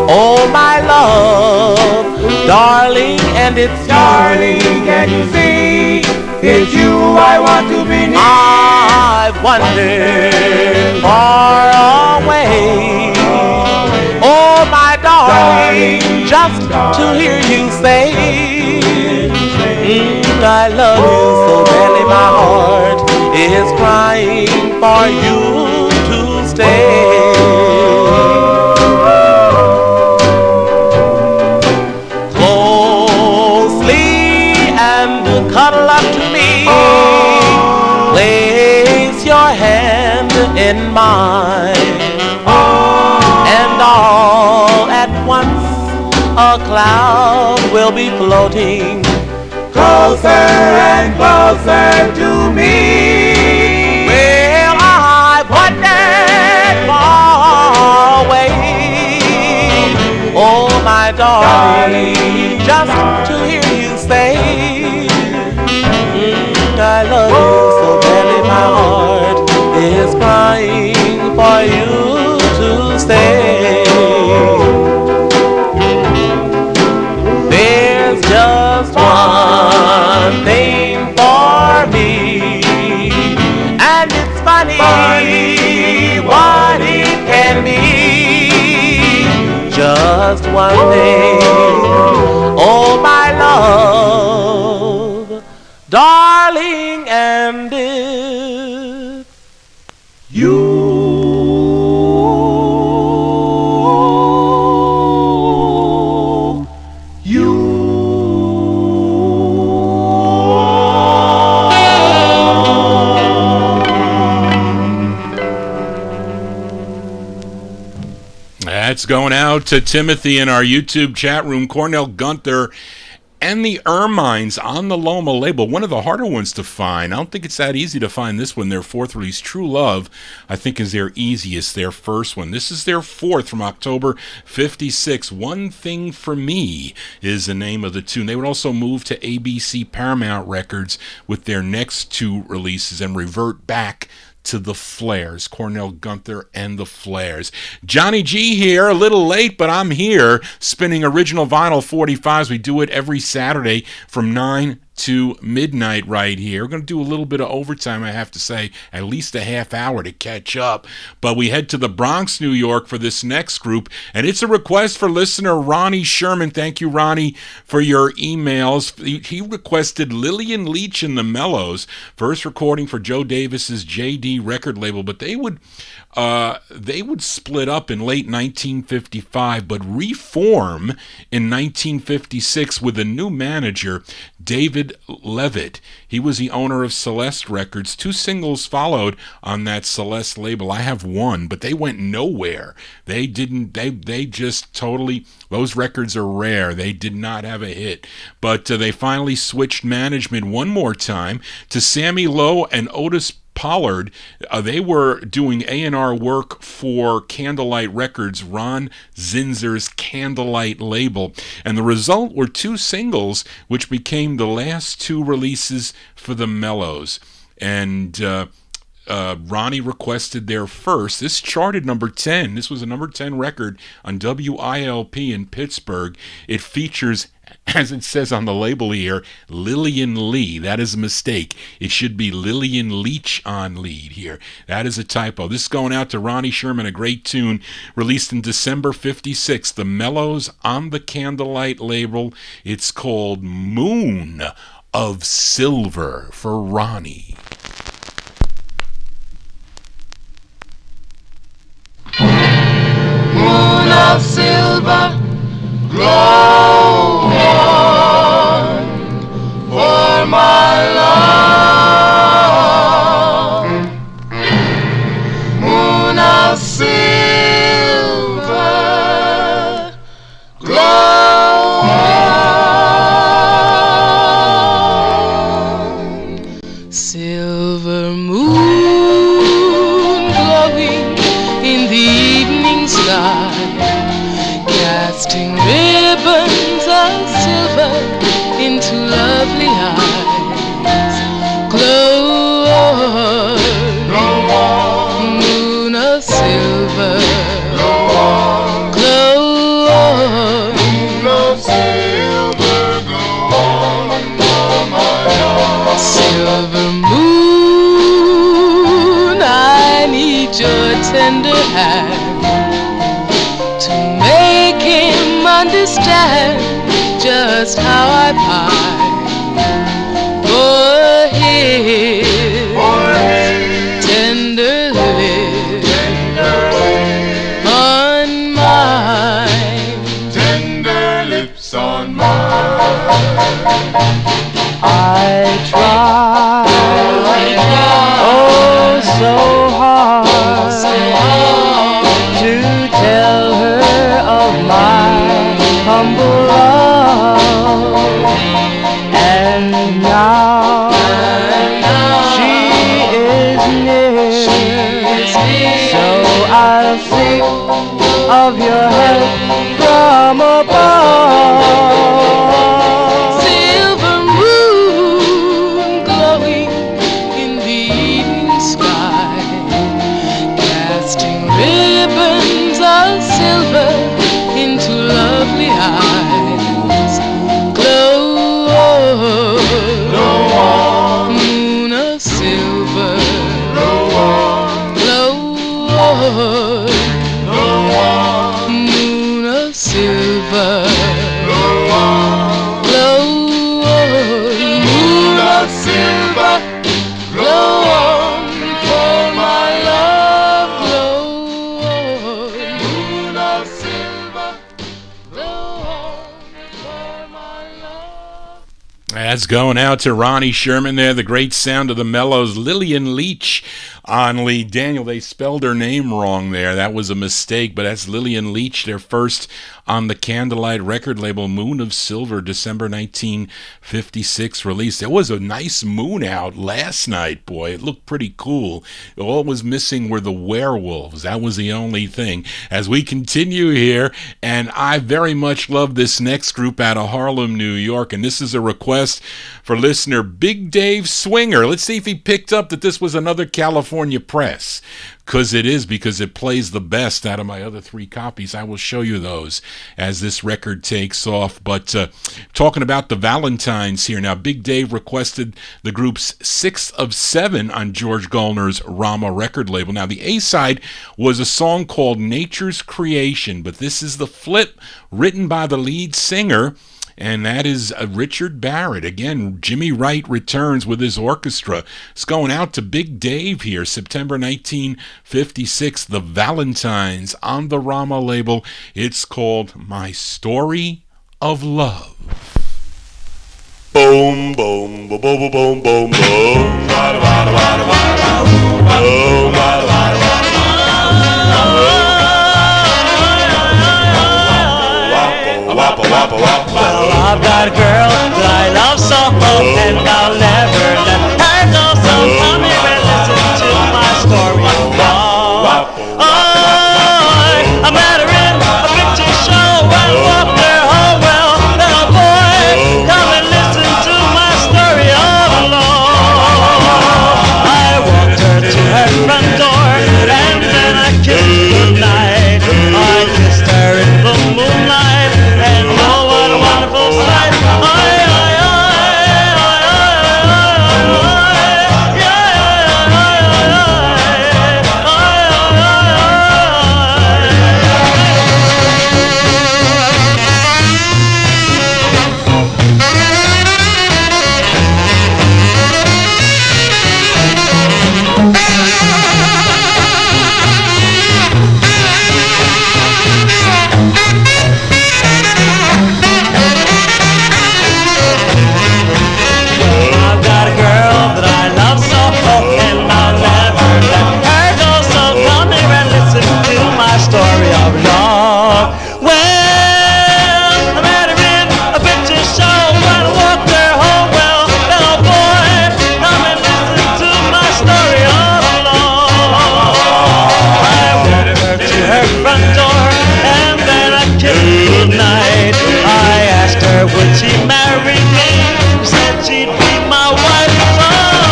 oh my love, darling, and it's Darling, can you see? It's you I want to be near. I've wandered far away, oh my darling, just to hear you say, I love you so badly, my heart is crying for you to stay. Closely and cuddle up to me, place your hand in mine, and all at once a cloud will be floating Closer and closer to me. Well, I've wandered far away, oh my darling, just to hear you say, I love you so badly, my heart is crying for you to stay. There's just one thing for me, and it's funny what it can be. Just one thing, oh my love, darling, and it's you. That's going out to Timothy in our YouTube chat room. Cornell Gunter and the Ermines on the Loma label. One of the harder ones to find. I don't think it's that easy to find this one. Their 4th release, True Love, I think is their easiest, their first one. This is their 4th from October 56. One Thing for Me is the name of the tune. They would also move to ABC Paramount Records with their next 2 releases and revert back to the Flares, Cornell Gunter and the Flares. Johnny G here, a little late, but I'm here spinning original vinyl 45's. We do it every Saturday from 9 to midnight right here. We're going to do a little bit of overtime, I have to say, at least a half hour to catch up. But we head to the Bronx, New York for this next group, and it's a request for listener Ronnie Sherman. Thank you, Ronnie, for your emails. He requested Lillian Leach and the Mellows, first recording for Joe Davis's JD record label, but they would split up in late 1955, but reform in 1956 with a new manager, David Levitt. He was the owner of Celeste Records. 2 singles followed on that Celeste label. I have one, but they went nowhere. They just totally, those records are rare. They did not have a hit. But they finally switched management one more time to Sammy Lowe and Otis Pollard. They were doing A&R work for Candlelight Records, Ron Zinzer's Candlelight label, and the result were 2 singles which became the last 2 releases for the Mellows. And Ronnie requested their first. This charted number 10. This was a number 10 record on WILP in Pittsburgh. It features, as it says on the label here, Lillian Lee. That is a mistake. It should be Lillian Leach on lead here. That is a typo. This is going out to Ronnie Sherman, a great tune, released in December 56. The Mellows on the Candlelight label. It's called Moon of Silver for Ronnie. Moon of silver, glow on for my love. Moon of silver, glow on. Silver moon glowing in the evening sky, casting ribbons of silver into lovely eyes. Glow on, moon of silver. Glow on, moon of silver. Glow on, silver moon, I need your tender hand to make him understand just how I pine for his tender lips on mine. Tender lips on mine. I try, oh so hard, to tell her of my humble love, and now she is near, so I'll think of your help from above. Silver moon glowing in the evening sky, casting ribbons of silver into lovely eyes. Glow on, moon of silver. Glow on, moon of silver. Glow on, moon of silver. Glow on for my love. Glow on, moon of silver. Glow on for my love. That's going out to Ronnie Sherman there, the great sound of the Mellows. Lillian Leach on lead. Daniel, they spelled her name wrong there. That was a mistake, but that's Lillian Leach, their first on the Candlelight record label, Moon of Silver, December 1956 release. There was a nice moon out last night, boy. It looked pretty cool. All it was missing were the werewolves. That was the only thing. As we continue here, and I very much love this next group out of Harlem, New York, and this is a request for listener Big Dave Swinger. Let's see if he picked up that this was another California California press, because it plays the best out of my other 3 copies. I will show you those as this record takes off. But talking about the Valentines here now, Big Dave requested the group's 6th of 7 on George Gallner's Rama record label. Now, the A-side was a song called Nature's Creation, but this is the flip written by the lead singer, and that is Richard Barrett. Again, Jimmy Wright returns with his orchestra. It's going out to Big Dave here, September 1956, the Valentines on the Rama label. It's called My Story of Love. Boom, boom, boom, boom, boom, boom, boom. Wada, wada, wada, wada, boom, wada, wada, wada. Well, I've got a girl that I love so, and I'll never let her go. So come here and listen to my story of love. I met her in a picture show and walked her home. Well, little boy, come and listen to my story of love. I walked her to her front door, and then I kissed her goodnight. I kissed her in the moonlight, and oh, what a wonderful sight. Would she marry me? She said she'd be my wife. Oh,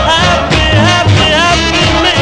happy, happy, happy me.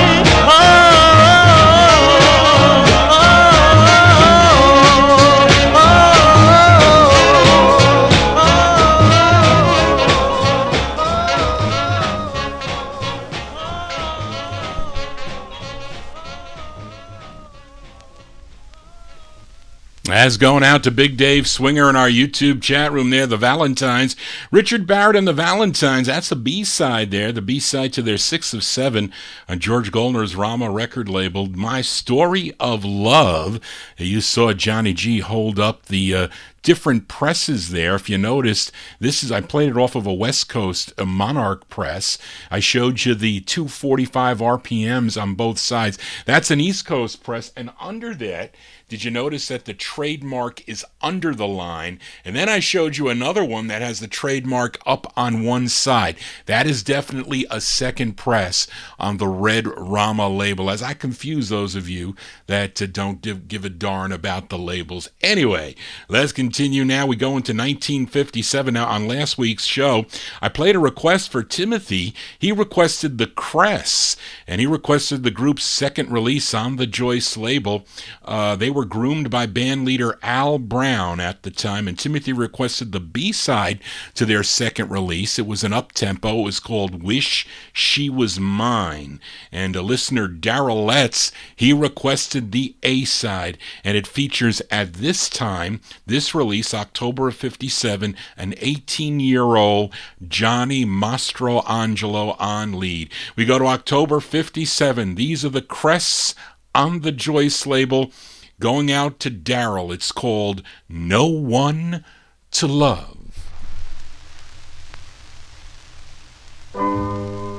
As going out to Big Dave Swinger in our YouTube chat room there, the Valentines. Richard Barrett and the Valentines, that's the B-side there, the B-side to their 6th of 7 on George Gallner's Rama record label, My Story of Love. You saw Johnny G hold up the different presses there. If you noticed, I played it off of a West Coast Monarch press. I showed you the 245 RPMs on both sides. That's an East Coast press, and under that, did you notice that the trademark is under the line? And then I showed you another one that has the trademark up on one side. That is definitely a second press on the Red Rama label, as I confuse those of you that don't give a darn about the labels. Anyway, let's continue now. We go into 1957. Now, on last week's show, I played a request for Timothy. He requested the Cress, and he requested the group's second release on the Joyce label. They were groomed by band leader Al Brown at the time, and Timothy requested the B-side to their second release. It was an up-tempo. It was called Wish She Was Mine. And a listener, Darrell Letts, he requested the A-side, and it features at this time, this release, October of 57, an 18-year-old Johnny Mastroangelo on lead. We go to October 57. These are the Crests on the Joyce label. Going out to Darrell, it's called No One to Love. Oh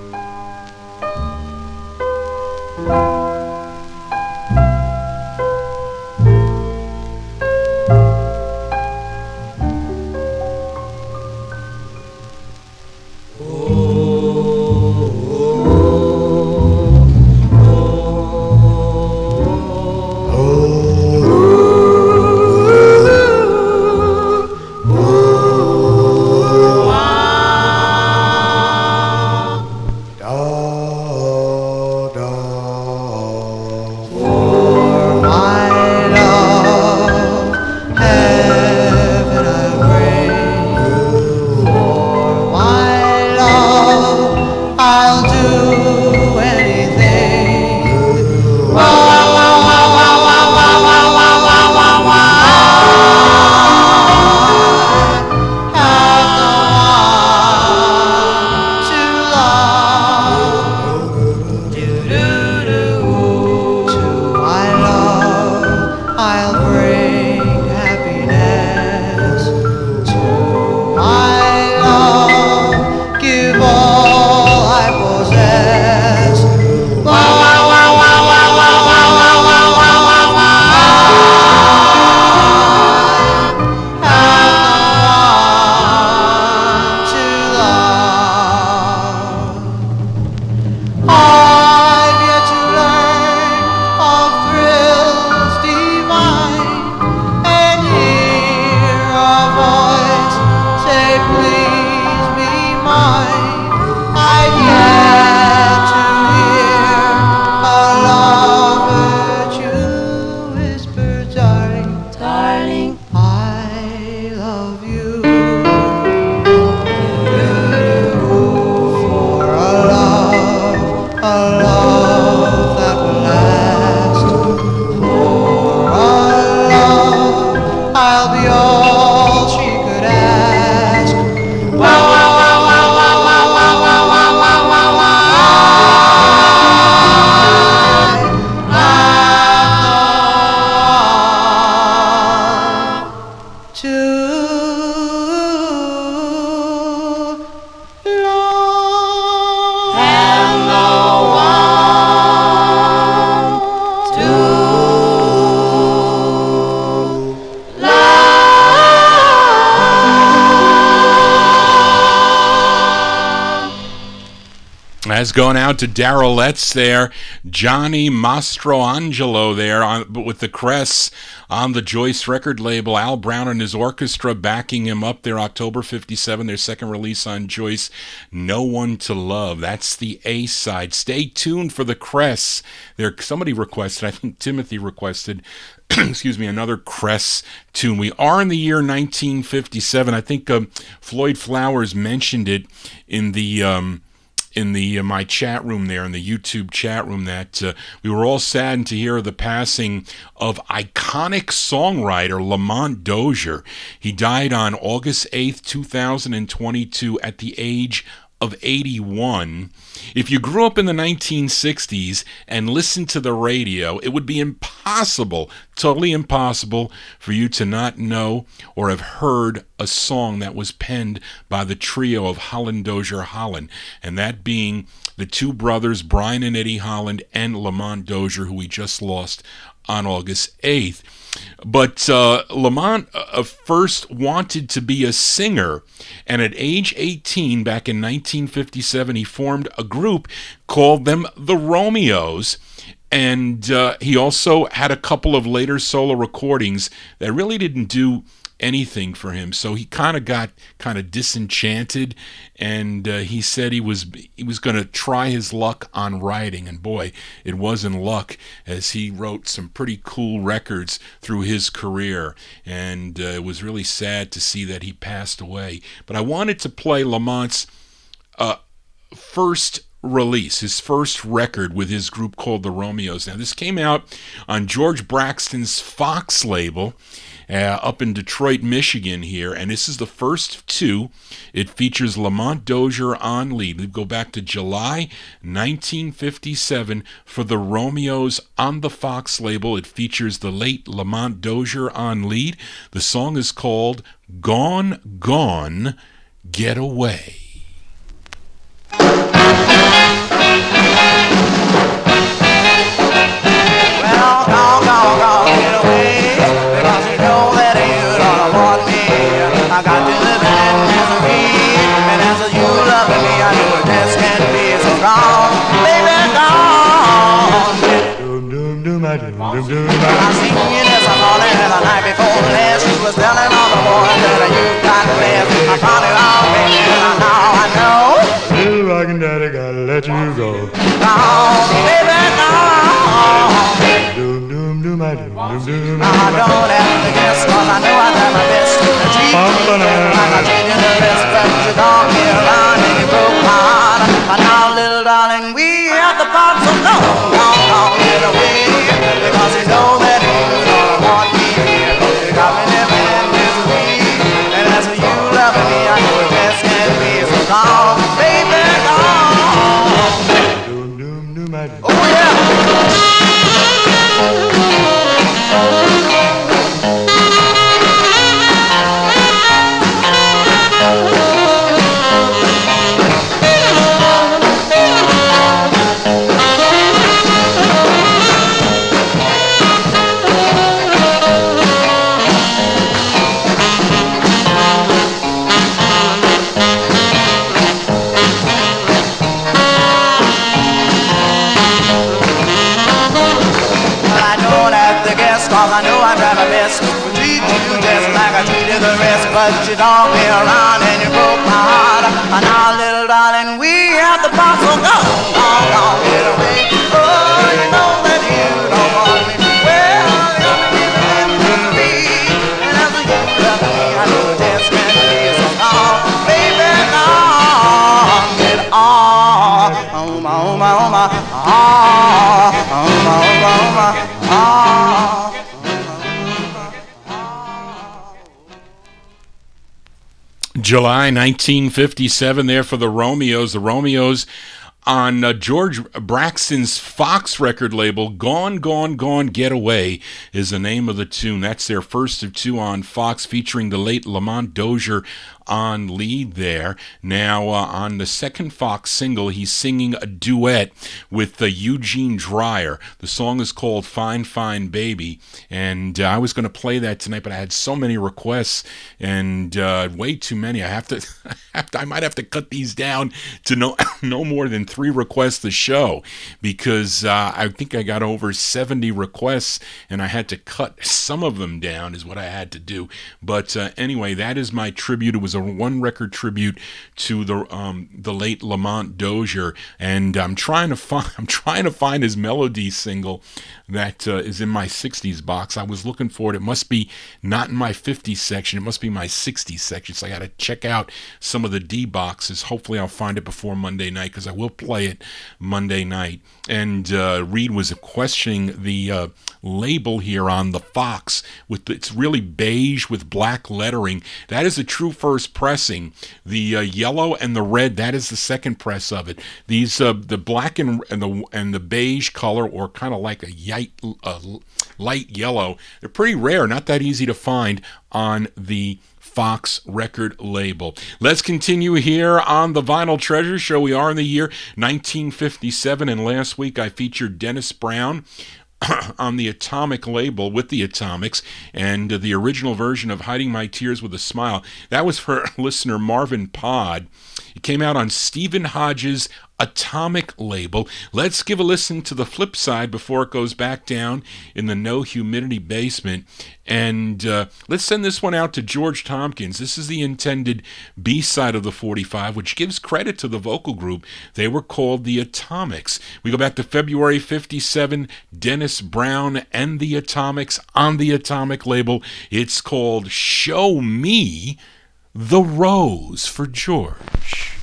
That's going out to Daryletts there, Johnny Mastroangelo there with the Cress on the Joyce record label. Al Brown and his orchestra backing him up there, October 57, their second release on Joyce, No One to Love. That's the A side. Stay tuned for the Cress. Somebody requested, I think Timothy requested, excuse me, another Cress tune. We are in the year 1957. I think Floyd Flowers mentioned it in the my chat room there, in the YouTube chat room, that we were all saddened to hear of the passing of iconic songwriter Lamont Dozier. He died on August 8th, 2022 at the age of 81. If you grew up in the 1960s and listened to the radio, it would be impossible, totally impossible, for you to not know or have heard a song that was penned by the trio of Holland Dozier Holland, and that being the two brothers, Brian and Eddie Holland, and Lamont Dozier, who we just lost on August 8th. But Lamont first wanted to be a singer, and at age 18, back in 1957, he formed a group called them the Romeos, and he also had a couple of later solo recordings that really didn't do anything for him, so he kind of got disenchanted, and he said he was going to try his luck on writing, and boy, it wasn't luck, as he wrote some pretty cool records through his career, and it was really sad to see that he passed away. But I wanted to play Lamont's first release, his first record with his group called the Romeos. Now, this came out on George Braxton's Fox label, up in Detroit, Michigan here, and this is the first of two. It features Lamont Dozier on lead. We go back to July 1957 for the Romeos on the Fox label. It features the late Lamont Dozier on lead. The song is called Gone, Gone, Get Away. Well, gone, gone, gone, get away, because you know that you don't want me. I got to live in misery, and as you love me, I know it just can't be. So gone, baby, gone. I seen you this morning and the night before last. You was telling all the boys that you got left. I found it out, baby, and now I know. Little rockin' daddy gotta let you go. Gone, baby, gone. I don't have to guess, cause I know I try my best to treat you like I treated the rest, but you don't get around and you broke my heart. And now, little darling, we have the part, so no, don't get away, because you know that you don't want me here. You got me living in misery, and as you love me, I know it best can be. So gone, baby, gone. Oh yeah. Cause I know I try my best to treat you just like I treated the rest, but you don't be around and you broke my heart. And now, little darling, we have the part, so gone, get away. Oh, you know that you don't want me. Well, you're living in me, and as you love me, I know it just can't be. So gone, baby, gone, get on. Oh my, oh my, oh my, oh my, oh my, oh my, oh. July 1957 there for the Romeos. The Romeos on George Braxton's Fox record label. Gone, Gone, Gone, Get Away is the name of the tune. That's their first of two on Fox, featuring the late Lamont Dozier on lead there. Now, on the second Fox single, he's singing a duet with Eugene Dreyer. The song is called Fine Fine Baby, and I was going to play that tonight, but I had so many requests, and way too many. I might have to cut these down to no more than 3 requests a show, because I think I got over 70 requests, and I had to cut some of them down is what I had to do. But anyway, that is my tribute. It was a one-record tribute to the late Lamont Dozier, and I'm trying to find his melody single that is in my 60s box. I was looking for it. It must be not in my 50s section. It must be my 60s section. So I got to check out some of the D boxes. Hopefully I'll find it before Monday night, because I will play it Monday night. And Reed was questioning the label here on the Fox. It's really beige with black lettering. That is a true first pressing. The yellow and the red, that is the second press of it. These the black and the beige color, or kind of like a light yellow, they're pretty rare, not that easy to find on the Fox record label. Let's continue here on the Vinyl Treasure Show. We are in the year 1957, and last week I featured Dennis Brown on the Atomic label with the Atomics, and the original version of Hiding My Tears with a Smile. That was for listener Marvin Pod. It came out on Stephen Hodges' Atomic label. Let's give a listen to the flip side before it goes back down in the no humidity basement. And let's send this one out to George Tompkins. This is the intended B-side of the 45, which gives credit to the vocal group. They were called the Atomics. We go back to February 57, Dennis Brown and the Atomics on the Atomic label. It's called Show Me the Rose for George.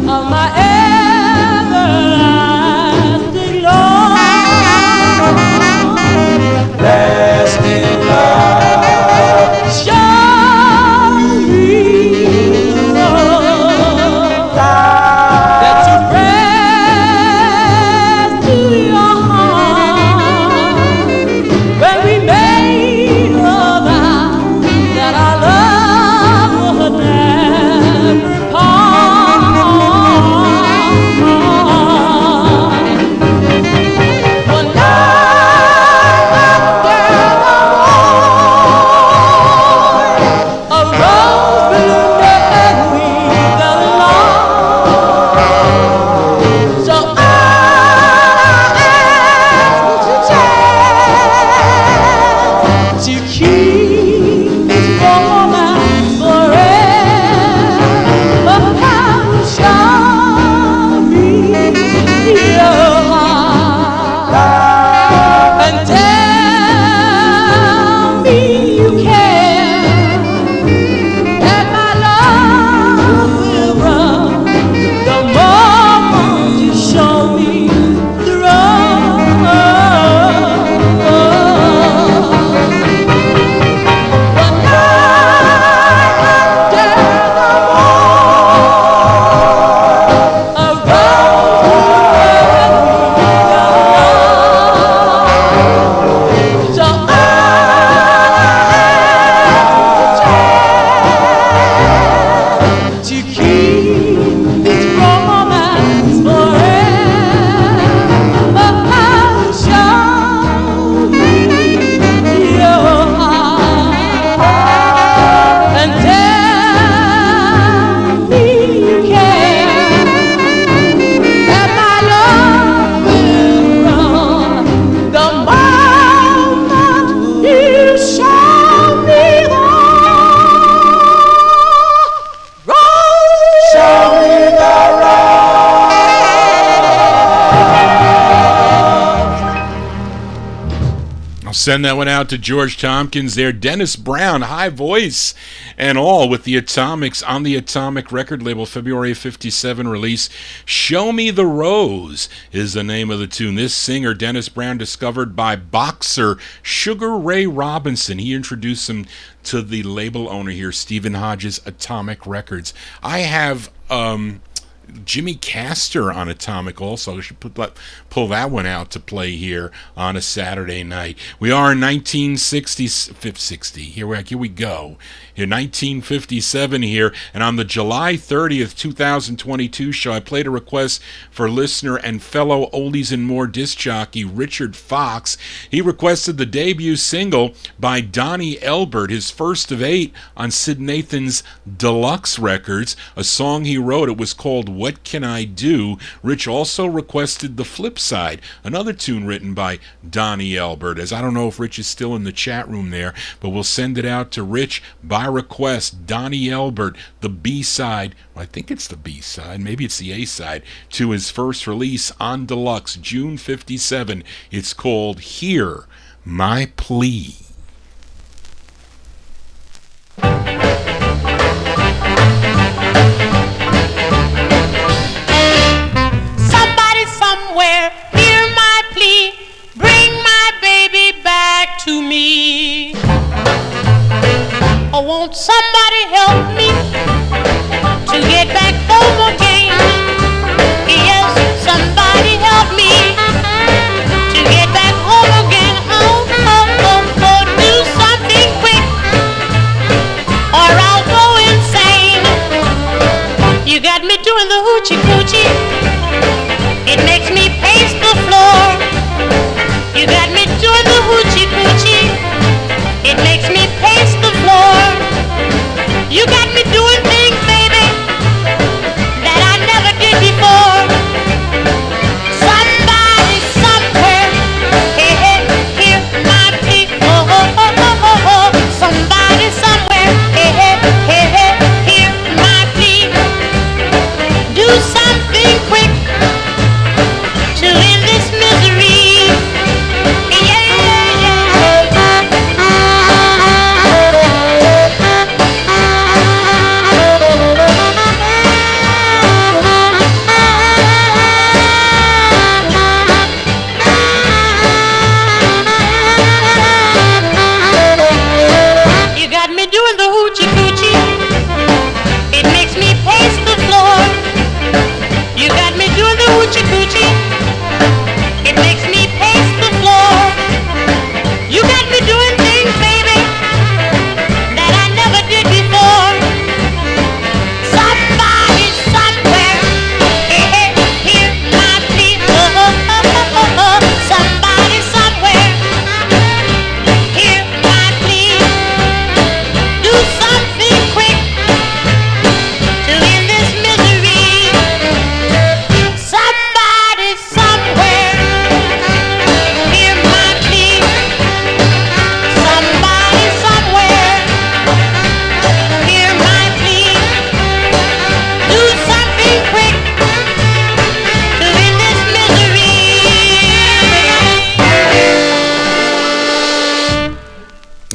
Of my everlasting love. Send that one out to George Tompkins there. Dennis Brown, high voice and all, with the Atomics on the Atomic record label, February 57 release. Show Me the Rose is the name of the tune. This singer, Dennis Brown, discovered by boxer Sugar Ray Robinson. He introduced him to the label owner here, Stephen Hodges, Atomic Records. I have Jimmy Castor on Atomic also. I should pull that one out to play here on a Saturday night. We are in 1960. Here we go. In 1957 here, and on the July 30th, 2022 show, I played a request for listener and fellow Oldies and More disc jockey Richard Fox. He requested the debut single by Donnie Elbert, his first of 8 on Sid Nathan's Deluxe Records, a song he wrote. It was called What Can I Do? Rich also requested the flip side, another tune written by Donnie Elbert. As I don't know if Rich is still in the chat room there, but we'll send it out to Rich by request. Donnie Elbert, the B-side, I think it's the B-side, maybe it's the A-side, to his first release on Deluxe, June 57. It's called Hear My Plea. Somebody somewhere, hear my plea, bring my baby back to me. Oh, won't somebody help me to get back home again? Yes, somebody help me to get back home again. Oh, do something quick or I'll go insane. You got me doing the hoochie coochie. It makes me pace the floor. You got me doing the hoochie coochie. It makes me pace the floor. You got me doing things, baby, that I never did before. Somebody somewhere, hey, hey, hear my plea. Oh, oh, oh, oh, oh, oh. Somebody somewhere, hey, hey, hey, hey, hear my plea. Do something quick to end this misery. Yeah, yeah, yeah. You got me doing the hoochie coochie. It makes me pace the floor. You got me doing the hoochie coochie. It makes me pace the floor. You got me doing things, baby, that I never did before. Somebody somewhere, hey, hey, hear my plea. Oh, oh, oh, oh, oh, oh. Somebody somewhere, hear my plea. Do something quick to end this misery. Somebody somewhere, hear my plea. Somebody somewhere, hear my plea. Do something quick to end this misery.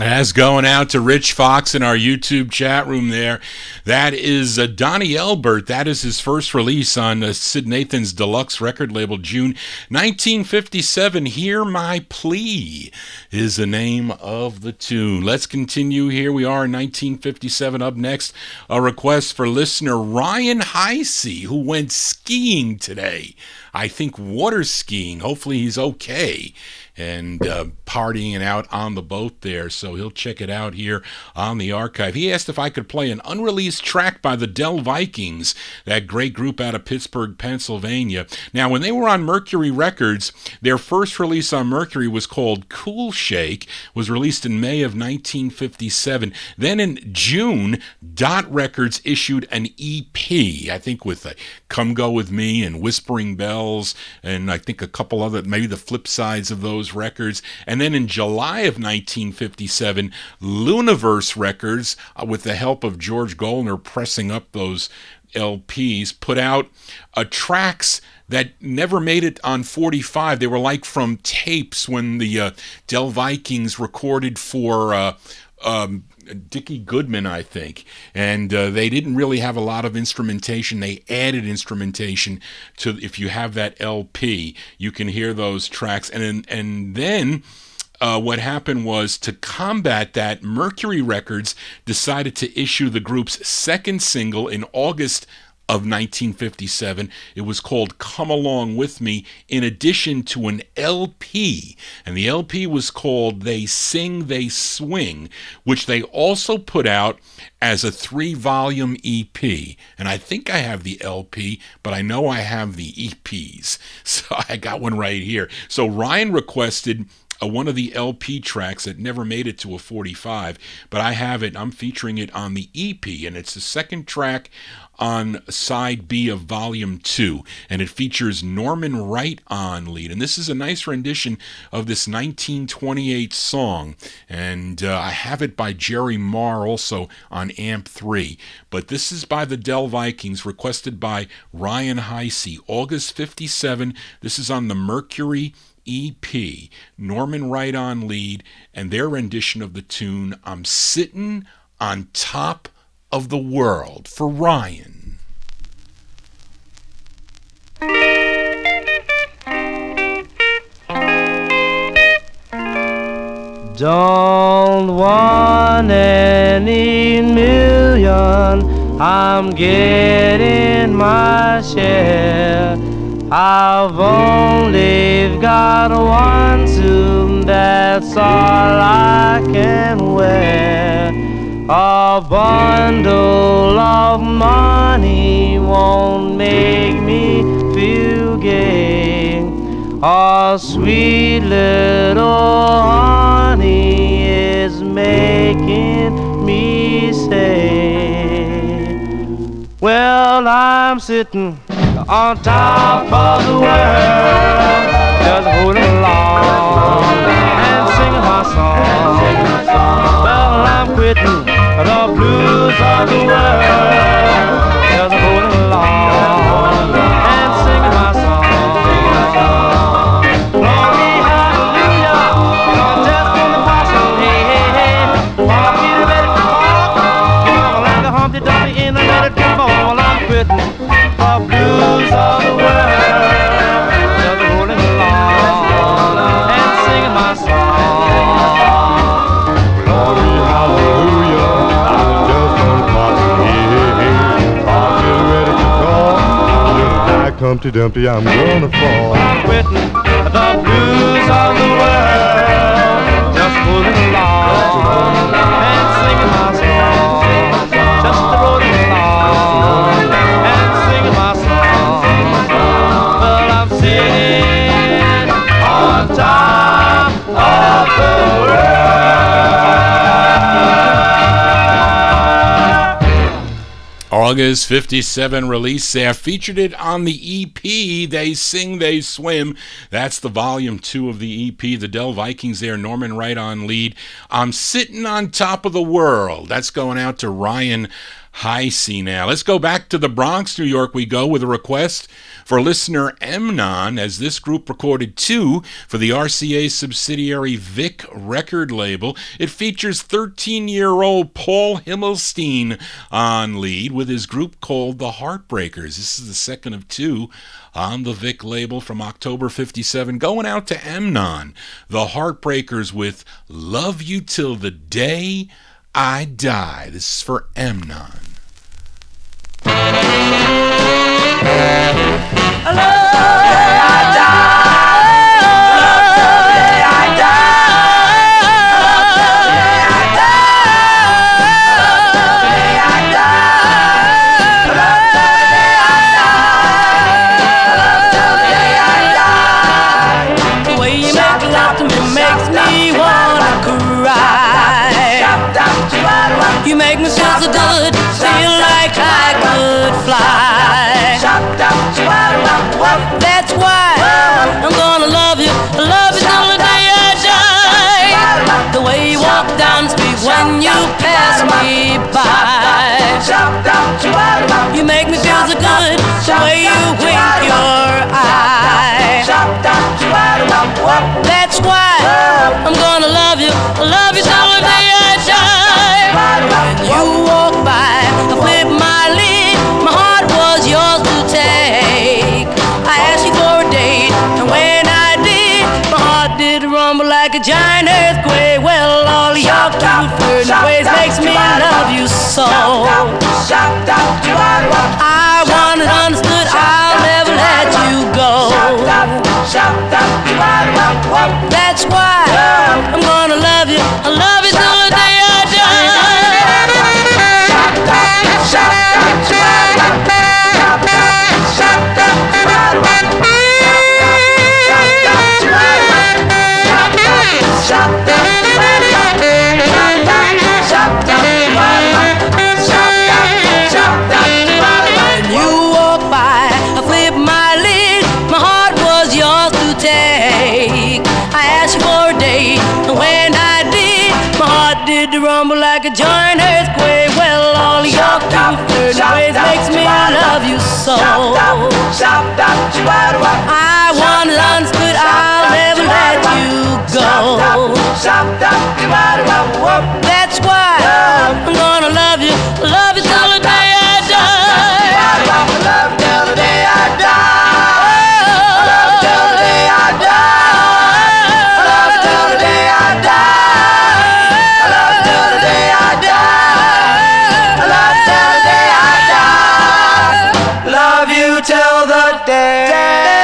As going out to Rich Fox in our YouTube chat room there. That is Donnie Elbert. That is his first release on Sid Nathan's Deluxe record label, June 1957. Hear My Plea is the name of the tune. Let's continue here. We are in 1957. Up next, a request for listener Ryan Heisey, who went skiing today. I think water skiing. Hopefully he's okay and partying out on the boat there, so he'll check it out here on the archive. He asked if I could play an unreleased track by the Del Vikings, that great group out of Pittsburgh, Pennsylvania. Now, when they were on Mercury Records, their first release on Mercury was called Cool Shake, was released in May of 1957. Then in June, Dot Records issued an EP, I think with Come Go With Me and Whispering Bell Bells, and I think a couple other, maybe the flip sides of those records. And then in July of 1957, Luniverse Records, with the help of George Goldner pressing up those LPs, put out tracks that never made it on 45. They were like from tapes when the Del Vikings recorded for Dickie Goodman, I think. And they didn't really have a lot of instrumentation. They added instrumentation to, if you have that LP, you can hear those tracks. And then what happened was, to combat that, Mercury Records decided to issue the group's second single in August of 1957. It was called Come Along With Me, in addition to an LP. And the LP was called They Sing, They Swing, which they also put out as a 3-volume EP. And I think I have the LP, but I know I have the EPs. So I got one right here. So Ryan requested one of the LP tracks that never made it to a 45, but I have it. I'm featuring it on the EP, and it's the second track on side B of volume 2, and it features Norman Wright on lead. And this is a nice rendition of this 1928 song, and I have it by Jerry Marr also on amp 3. But this is by the Del Vikings, requested by Ryan Heisey, August 57. This is on the Mercury EP, Norman Wright on lead, and their rendition of the tune I'm Sittin' on Top of the World, for Ryan. Don't want any million, I'm getting my share. I've only got one suit, that's all I can wear. A bundle of money won't make me feel gay. A sweet little honey is making me say, well, I'm sitting on top of the world, just holding along and singing my song. Well, I'm quitting the blues of the world, just holding along and singing my song. Glory, hallelujah, you're just on the blossom, hey, hey, hey. While I'm getting ready to walk, you're gonna like a Humpty Dumpty in a minute to fall. Well, I'm quitting the blues of the world, just rolling along and singing my song. Glory, hallelujah, I'm just on party, hey, I'm getting ready to call. Just like Humpty Dumpty, I'm gonna fall. I'm quitting the blues of the world, just rolling along and singing my song. Just rolling along and singing my song. Well, I'm sitting on top of the world. August 57 release there. Featured it on the EP, They Sing, They Swim. That's the volume 2 of the EP. The Del Vikings there, Norman Wright on lead. I'm Sitting on Top of the World. That's going out to Ryan Heisey now. Let's go back to the Bronx, New York we go, with a request for listener Emnon, as this group recorded 2 for the RCA subsidiary Vic record label. It features 13-year-old Paul Himmelstein on lead with his group called the Heartbreakers. This is the second of 2 on the Vic label from October 57. Going out to Emnon, the Heartbreakers with Love You Till the Day I Die. This is for Emnon. The way you make love to me makes me wanna cry. You make me feel so good, feel like I could fly. rumble like a giant earthquake. Well, all your cute flirting ways makes me love you so. I want it understood, I'll never let you go. That's why I'm gonna love you. I love you till the day I die. When you walk by, I flip my lid. My heart was yours to take. I asked you for a date, and when I did, my heart did rumble like a giant earthquake. Well, all your cute flirting ways makes me love you so. I want it understood, I'll never let you go. That's why I'm gonna love you till the day I die. Love till the day I die. Love till the day I die. Love till the day I die. Love till the day I die. Love till the day I die. Love you till the day I die.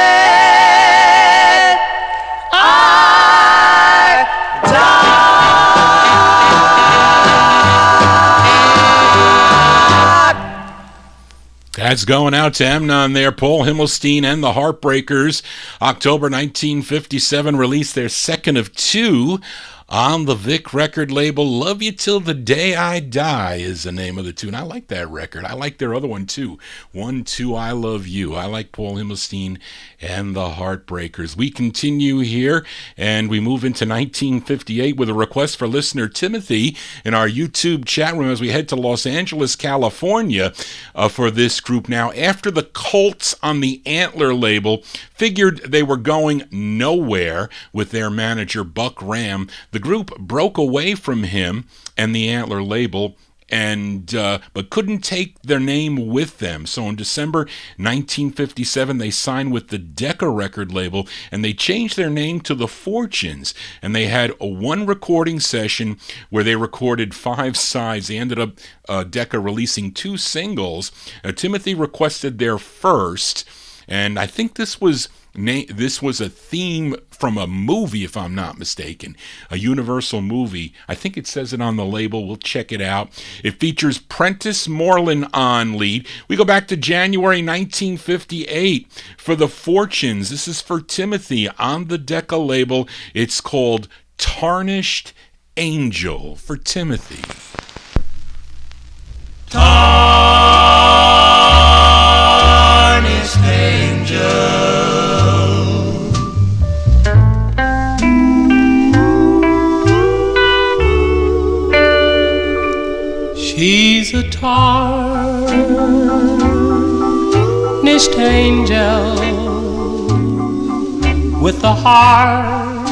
That's going out to Amnon there. Paul Himmelstein and the Heartbreakers. October 1957 released their second of two on the Vic record label. Love You Till the Day I Die is the name of the tune. I like that record. I like their other one too. 1, 2, I Love You. I like Paul Himmelstein and the Heartbreakers. We continue here and we move into 1958 with a request for listener Timothy in our YouTube chat room as we head to Los Angeles, California for this group. Now, after the Colts on the Antler label figured they were going nowhere with their manager Buck Ram, the group broke away from him and the Antler label, and but couldn't take their name with them. So in December 1957, they signed with the Decca record label, and they changed their name to the Fortunes. And they had one recording session where they recorded 5 sides. They ended up Decca releasing 2 singles. Timothy requested their first, and I think this was a theme from a movie, if I'm not mistaken, a Universal movie. I think it says it on the label. We'll check it out. It features Prentice Moreland on lead. We go back to January 1958 for the Fortunes. This is for Timothy on the Decca label. It's called Tarnished Angel for Timothy. Tarnished Angel. She's a tarnished angel with a heart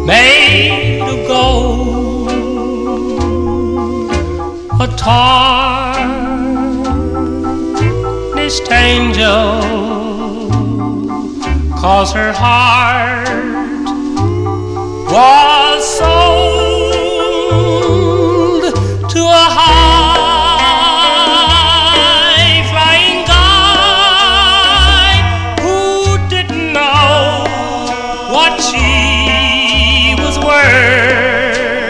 made of gold, a tarnished angel, 'cause her heart was sold to a high-flying guy who didn't know what she was worth,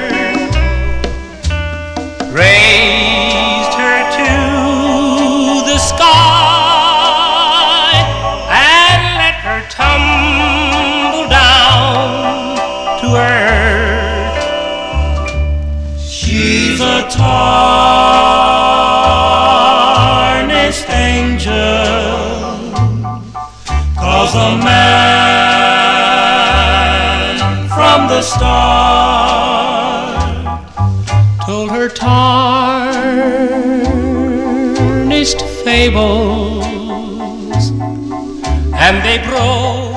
raised her to the sky and let her tumble down to earth. She's a tarnished angel, 'cause a man from the start told her tarnished fables, and they broke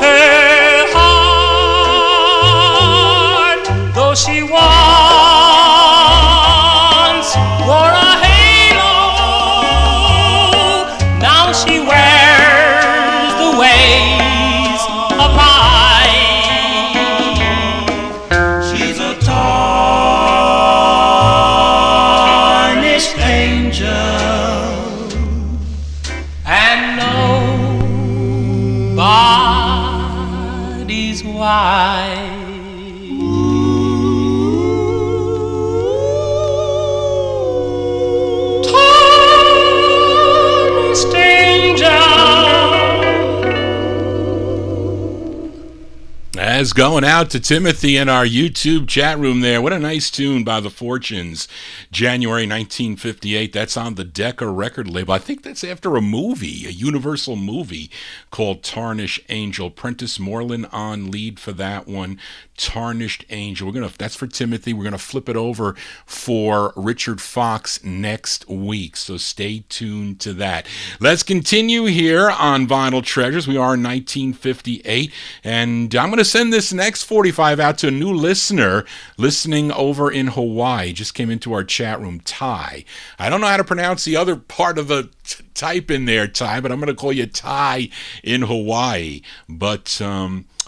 her heart, though she once wore a halo. Now she wears the ways of oldies wide. As going out to Timothy in our YouTube chat room there. What a nice tune by the Fortunes. January 1958. That's on the Decca record label. I think that's after a movie, a Universal movie called Tarnished Angel. Prentice Moreland on lead for that one. Tarnished Angel. That's for Timothy. We're gonna flip it over for Richard Fox next week. So stay tuned to that. Let's continue here on Vinyl Treasures. We are in 1958, and I'm gonna send this next 45 out to a new listener listening over in Hawaii. Just came into our chat room, Ty. I don't know how to pronounce the other part of the type in there, Ty, but I'm gonna call you Ty in Hawaii. But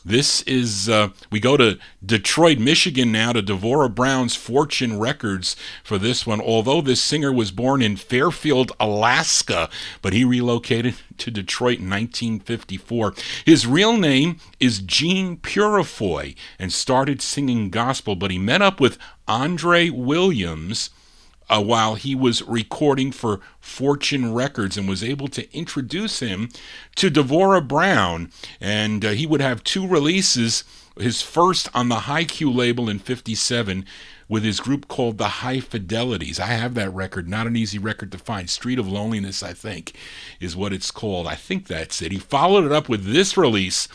this is, we go to Detroit, Michigan now, to Devorah Brown's Fortune Records for this one. Although this singer was born in Fairfield, Alaska, but he relocated to Detroit in 1954. His real name is Gene Purifoy and started singing gospel, but he met up with Andre Williams while he was recording for Fortune Records and was able to introduce him to Devorah Brown. And he would have two releases, his first on the High Q label in 57 with his group called the High Fidelities. I have that record, not an easy record to find. Street of Loneliness, I think, is what it's called. I think that's it. He followed it up with this release.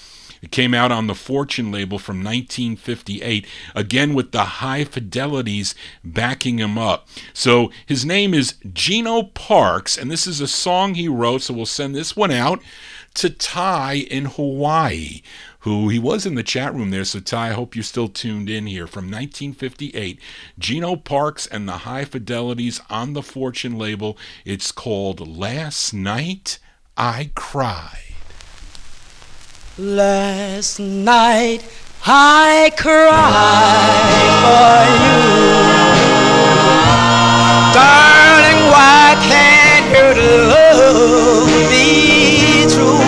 It came out on the Fortune label from 1958, again with the High Fidelities backing him up. So his name is Gino Parks, and this is a song he wrote, so we'll send this one out to Ty in Hawaii, who he was in the chat room there. So Ty, I hope you're still tuned in here. From 1958, Gino Parks and the High Fidelities on the Fortune label. It's called Last Night I Cried. Last night I cried for you, darling. Why can't your love be true?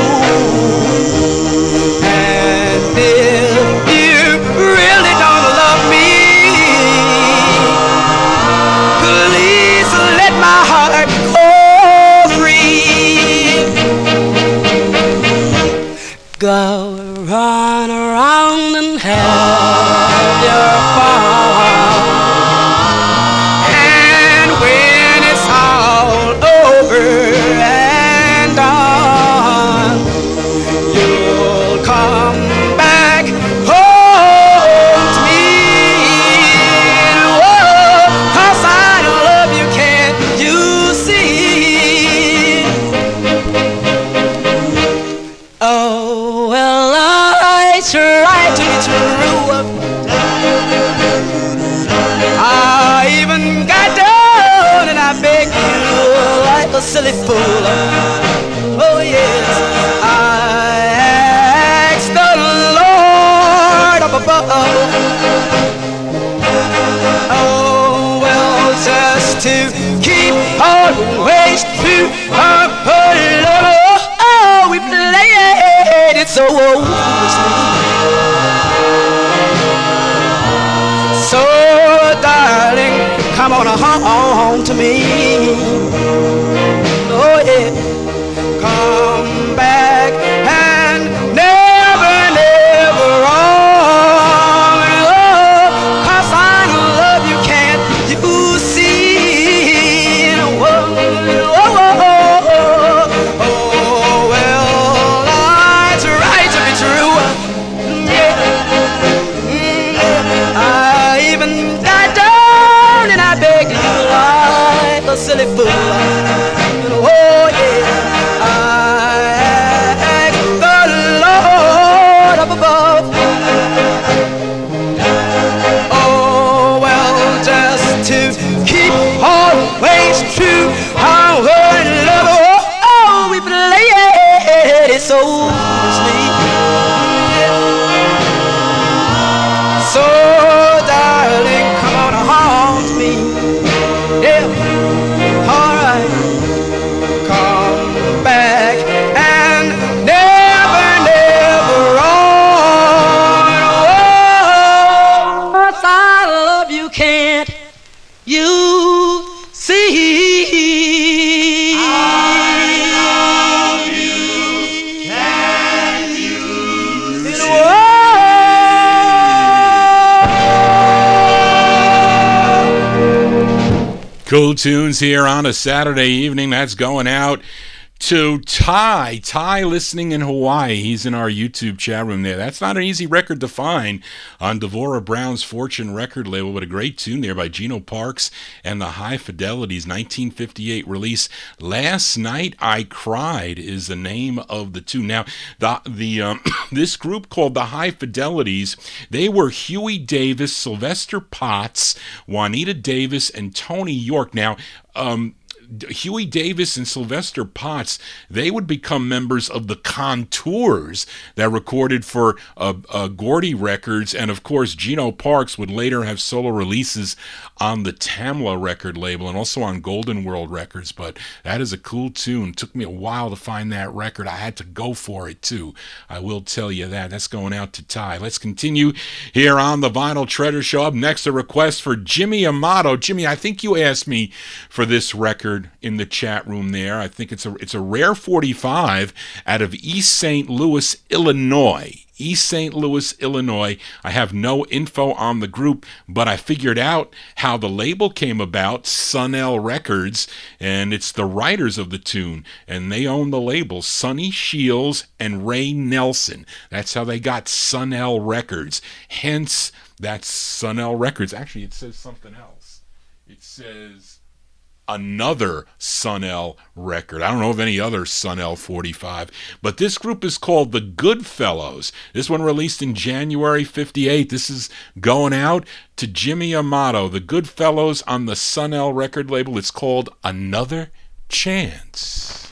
And if you really don't love me, please let my heart go free. Go run around and have your fun, and when it's all over and done, you'll come back home to me. Oh, 'cause I love you, can't you see? Oh, well, I try to be true. I even got down and I begged you like a silly fool. Oh, yes, I asked the Lord up above. Oh, well, just to keep always true. Oh, we played it so foolishly. So, darling, come on home to me. Oh, yeah. Come back and never, never wrong. Oh, 'cause I love you, can't you see? Whoa, whoa, whoa, whoa. Oh, well, I try to be true. Yeah. I even got down and I begged you like a silly fool. Oh, yeah. I asked the Lord up above. Oh, well, just to keep always true. Our love, oh, we played it so sweet. So, darling, come on home to me. Yeah, alright. Come back and never, never wrong. Cool tunes here on a Saturday evening. That's going out to Ty. Ty listening in Hawaii. He's in our YouTube chat room there. That's not an easy record to find on Devorah Brown's Fortune record label, but a great tune there by Geno Parks and the High Fidelities, 1958 release. Last Night I Cried is the name of the tune. Now, this group called the High Fidelities, they were Huey Davis, Sylvester Potts, Juanita Davis, and Tony York. Now, Huey Davis and Sylvester Potts, they would become members of the Contours that recorded for Gordy Records, and of course Geno Parks would later have solo releases on the Tamla record label and also on Golden World Records. But that is a cool tune. Took me a while to find that record. I had to go for it too, I will tell you that. That's going out to Ty. Let's continue here on the Vinyl Treasure Show. Up next, a request for Jimmy Amato. Jimmy, I think you asked me for this record in the chat room there. I think it's a rare 45 out of East St. Louis, Illinois. East St. Louis, Illinois. I have no info on the group, but I figured out how the label came about, Sun-El Records, and it's the writers of the tune, and they own the label, Sonny Shields and Ray Nelson. That's how they got Sun-El Records. Hence, that's Sun-El Records. Actually, it says something else. It says another Sun-El record. I don't know of any other Sun-El 45, but this group is called the Goodfellows. This one released in January 58. This is going out to Jimmy Amato. The Goodfellows on the Sun-El record label. It's called Another Chance.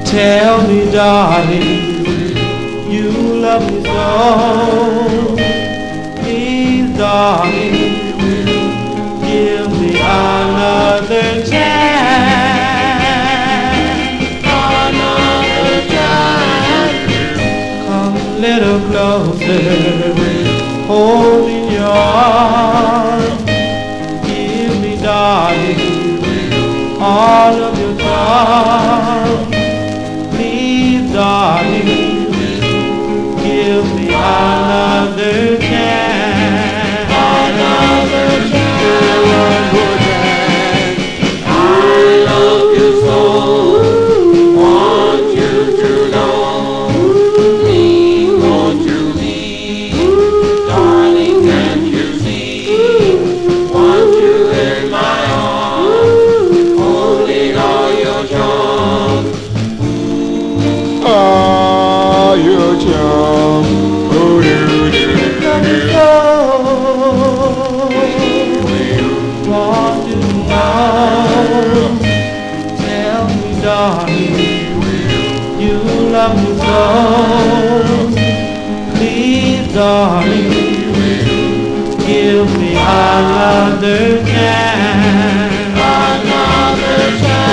Tell me, darling, you love me so. Please, darling, give me another chance. Another chance. Come a little closer, hold in your arms. Give me, darling, all of your charms. Darling, give me another chance. Another chance. I love you so. Want you to know. Mean what you mean. Darling, can't you see? Want you in my arms. Holding all your charms. Ah, your charm. Oh, you want to know. Tell me, darling, you love me so. Please, darling, give me another chance. Another chance.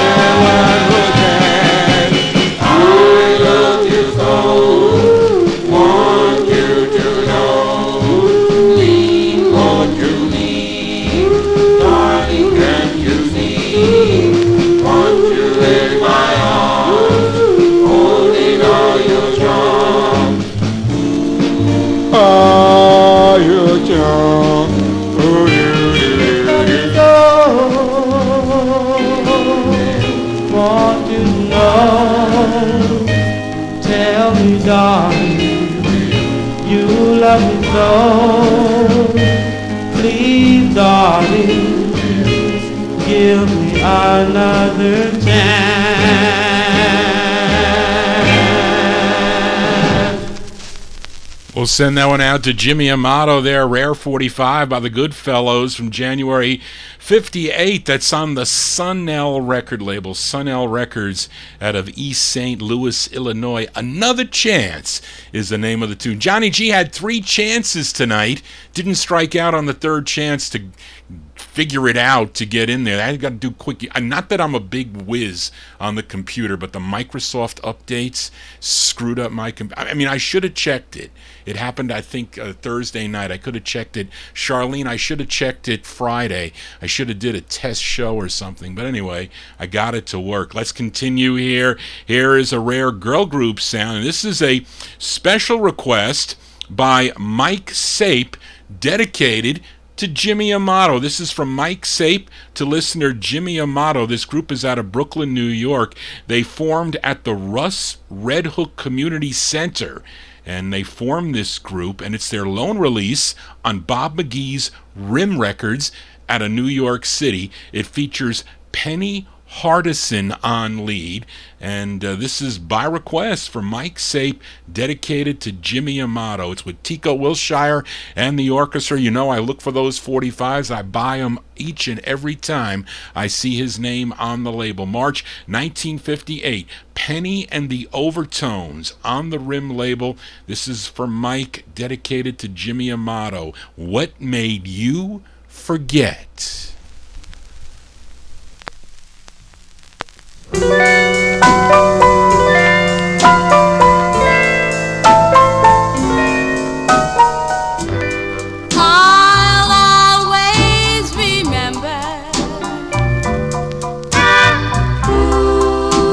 Want you to know, mean what you mean. Darling, can't you see? Want you in my arms, holding all your charms. Ah, your charms. Oh, you want to know. Tell me, darling, you love me so. Please, darling, give me another chance. We'll send that one out to Jimmy Amato there, Rare 45 by the Goodfellows from January 58. That's on the Sun-El record label, Sun-El Records out of East St. Louis, Illinois. Another Chance is the name of the tune. Johnny G had 3 chances tonight. Didn't strike out on the third chance to figure it out to get in there. I got to do quick. Not that I'm a big whiz on the computer, but the Microsoft updates screwed up my computer. I mean, I should have checked it. It happened, I think, Thursday night. I could have checked it. Charlene, I should have checked it Friday. I should have did a test show or something. But anyway, I got it to work. Let's continue here. Here is a rare girl group sound. And this is a special request by Mike Sape, dedicated to Jimmy Amato. This is from Mike Sape to listener Jimmy Amato. This group is out of Brooklyn, New York. They formed at the Russ Red Hook Community Center. And they formed this group, and it's their lone release on Bob McGee's Rim Records out of New York City. It features Penny Hardison on lead, and this is by request from Mike Sape, dedicated to Jimmy Amato. It's with Tico Wilshire and the orchestra. You know I look for those 45's. I buy them each and every time I see his name on the label. March 1958, Penny and the Overtones on the Rim label. This is for Mike, dedicated to Jimmy Amato. What Made You Forget? I'll always remember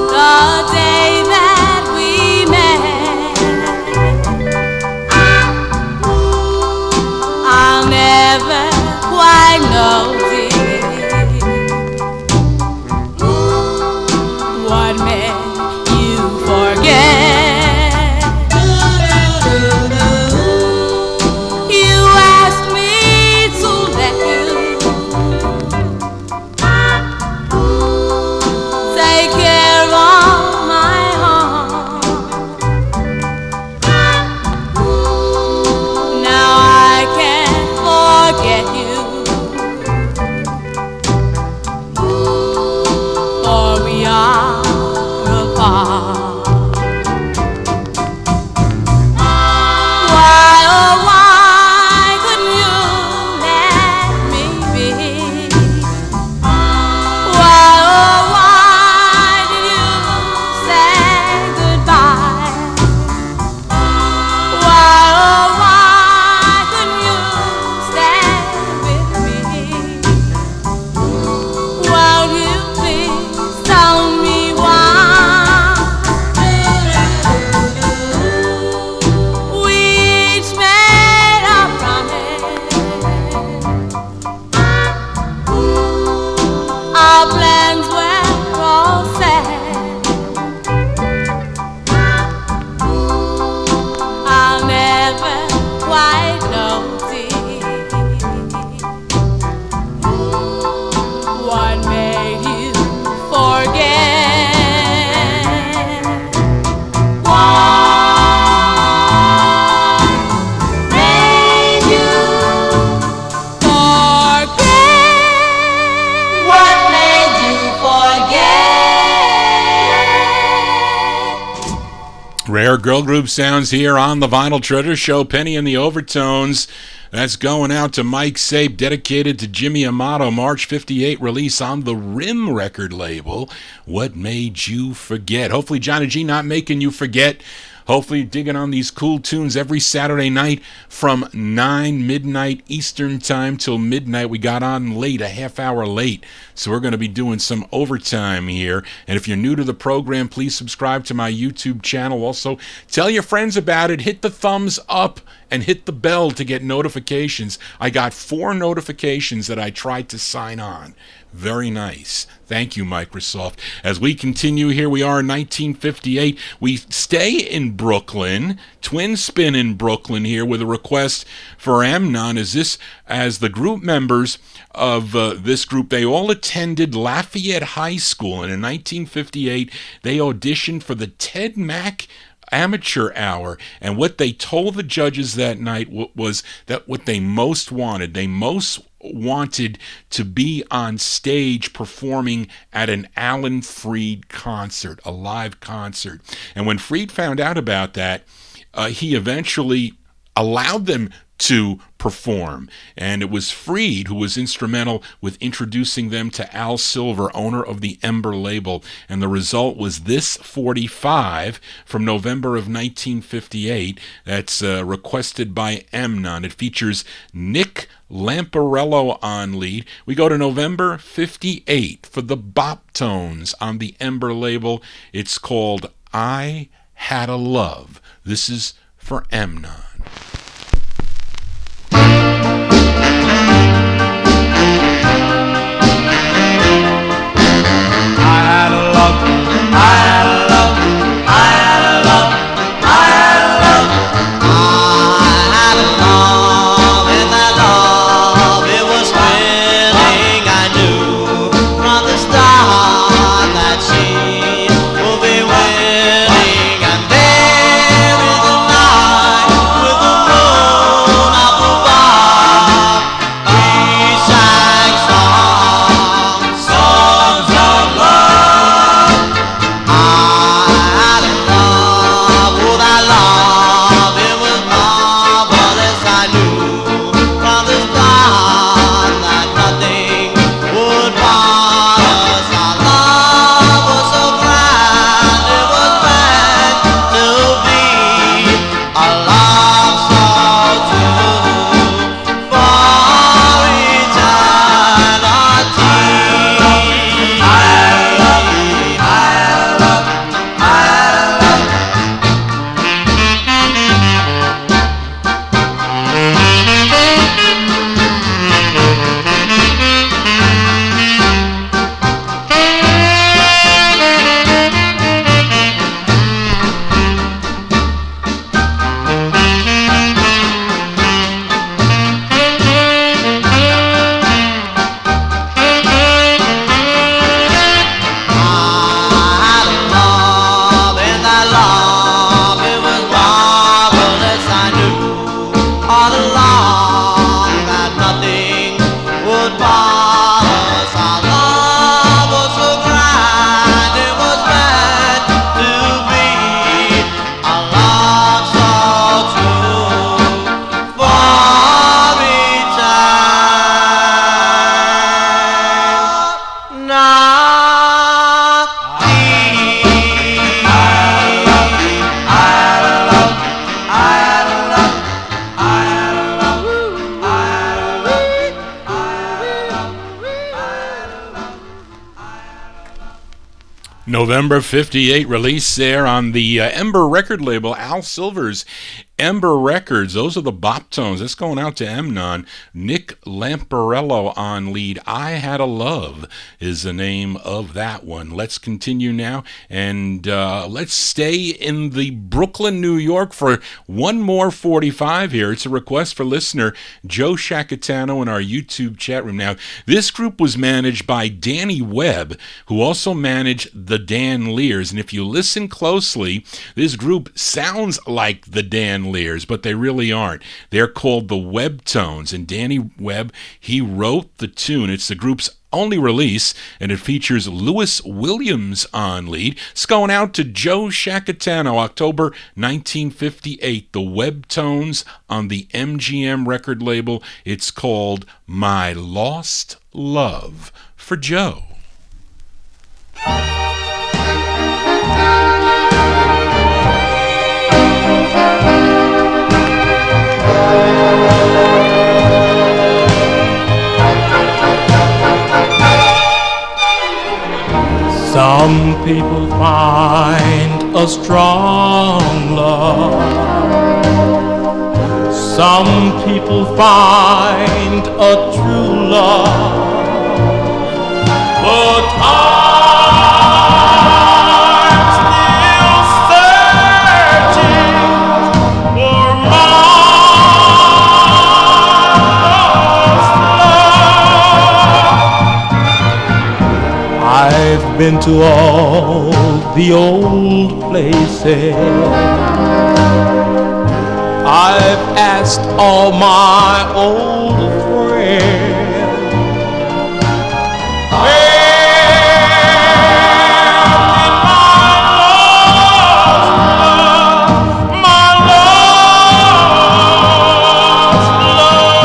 the day that we met. I'll never quite know, what made you forget? You asked me to let you take care of my heart. Now I can't forget you, for we are apart. Why, oh why couldn't you let me be? Why, oh why did you say goodbye? Why, oh why couldn't you stand with me? Won't you please tell me why? We each made a promise. Our plans were all set. I'll never quite know, dear, what made you forget? What made you forget? What made you forget? Rare girl group sounds here on the Vinyltreasure Show. Penny and the Overtones. That's going out to Mike Sape, dedicated to Jimmy Amato. March 58 release on the Rim record label. What Made You Forget? Hopefully Johnny G not making you forget. Hopefully digging on these cool tunes every Saturday night from 9 midnight Eastern time till midnight. We got on late, a half hour late, so we're going to be doing some overtime here. And if you're new to the program, please subscribe to my YouTube channel. Also, tell your friends about it. Hit the thumbs up and hit the bell to get notifications. I got 4 notifications that I tried to sign on. Very nice. Thank you, Microsoft. As we continue here, we are in 1958. We stay in Brooklyn, Twin Spin in Brooklyn here, with a request for Amnon. As the group members of this group, they all attended Lafayette High School, and in 1958, they auditioned for the Ted Mack Amateur Hour, and what they told the judges that night was that what they most wanted to be on stage performing at an Alan Freed concert, a live concert. And when Freed found out about that, he eventually allowed them to perform. And it was Freed who was instrumental with introducing them to Al Silver, owner of the Ember label. And the result was this 45 from November of 1958 that's requested by Amnon. It features Nick Lamparello on lead. We go to November 58 for the Bop Tones on the Ember label. It's called I Had a Love. This is for Amnon. November 58 release there on the Ember record label, Al Silver's Ember Records. Those are the Bop Tones. That's going out to Amnon. Nick Lamparello on lead. I Had a Love is the name of that one. Let's continue now, and let's stay in the Brooklyn, New York for one more 45 here. It's a request for listener Joe Shacatano in our YouTube chat room. Now, this group was managed by Danny Webb, who also managed the Dan Lears, and if you listen closely, this group sounds like the Dan Lears, but they really aren't. They're called the Webb Tones, and Danny Webb, he wrote the tune. It's the group's only release, and it features Lewis Williams on lead. It's going out to Joe Shacatano, October 1958. The Webb Tones on the MGM record label. It's called My Lost Love for Joe. Some people find a strong love. Some people find a true love. But I'm still searching for my lost love. I've been to all the old places. I've asked all my old friends, where did my lost love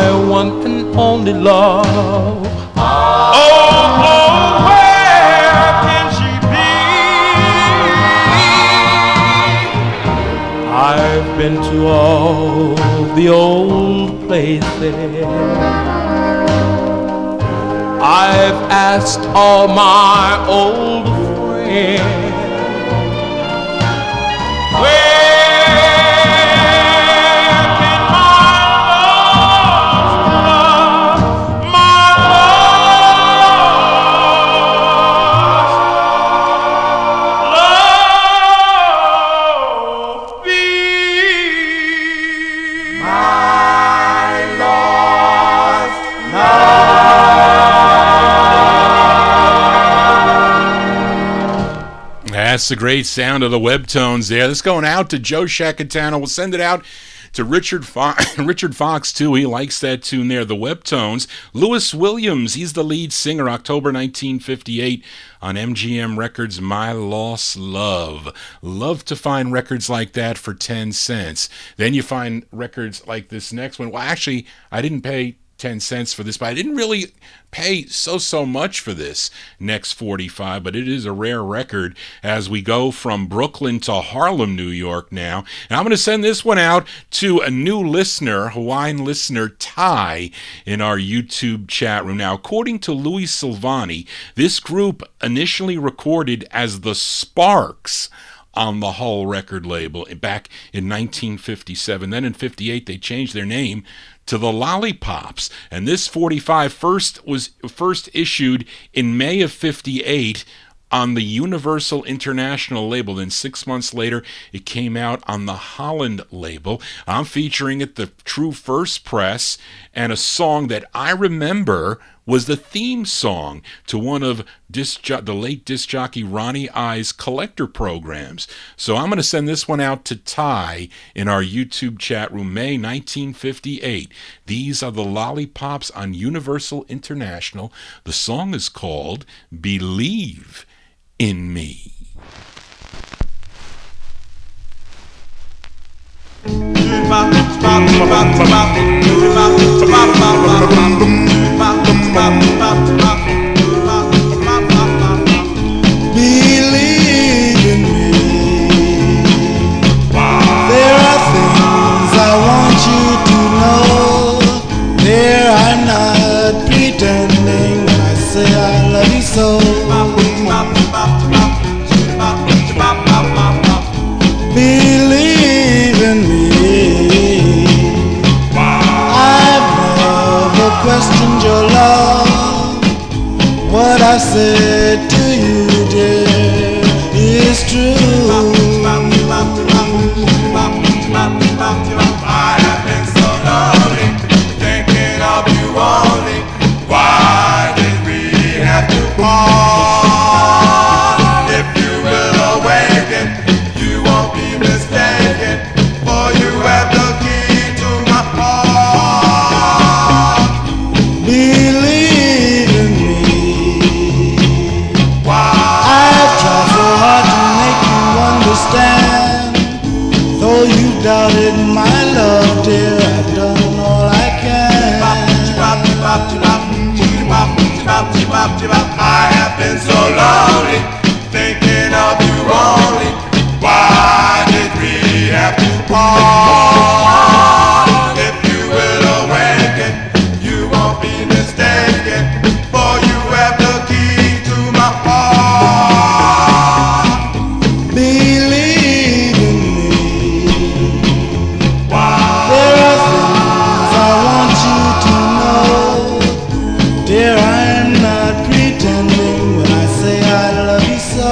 my one and only love. Oh, where can she be? I've been to all the old places. I've asked all my old friends. That's the great sound of the Webtones there. That's going out to Joe Shacatano. We'll send it out to Richard Fox, too. He likes that tune there, the Webtones. Louis Williams, he's the lead singer, October 1958 on MGM Records, My Lost Love. Love to find records like that for 10 cents. Then you find records like this next one. Well, actually, I didn't pay 10 cents for this, but I didn't really pay so much for this next 45, but it is a rare record as we go from Brooklyn to Harlem, New York now. And I'm going to send this one out to a new listener, Hawaiian listener, Ty, in our YouTube chat room. Now, according to Louis Silvani, this group initially recorded as the Sparks on the Hull record label back in 1957. Then in 58, they changed their name to the Lollipops, and this 45 was first issued in May of 58 on the Universal International label. Then 6 months later, it came out on the Holland label. I'm featuring it, the true first press, and a song that I remember was the theme song to one of the late disc jockey Ronnie I's collector programs. So I'm going to send this one out to Ty in our YouTube chat room, May 1958. These are the Lollipops on Universal International. The song is called Believe in Me. Believe in me. There are things I want you to know. There I'm not pretending when I say I love you so. Believe in me. I've never questioned your love. What I said to you, dear, is true. I have been so lonely, thinking of you only. Why did we have to part? If you will awaken, you won't be mistaken, for you have the key to my heart. Believe in me. I've tried so hard to make you understand. Though you doubted my love, dear, I've done all I can. I have been so lonely, thinking of you only. Why did we have to part? If you will awaken, you won't be mistaken, for you have the key to my heart. Believe in me. There are things I want you to know. Dear, I'm not pretending when I say I love you so.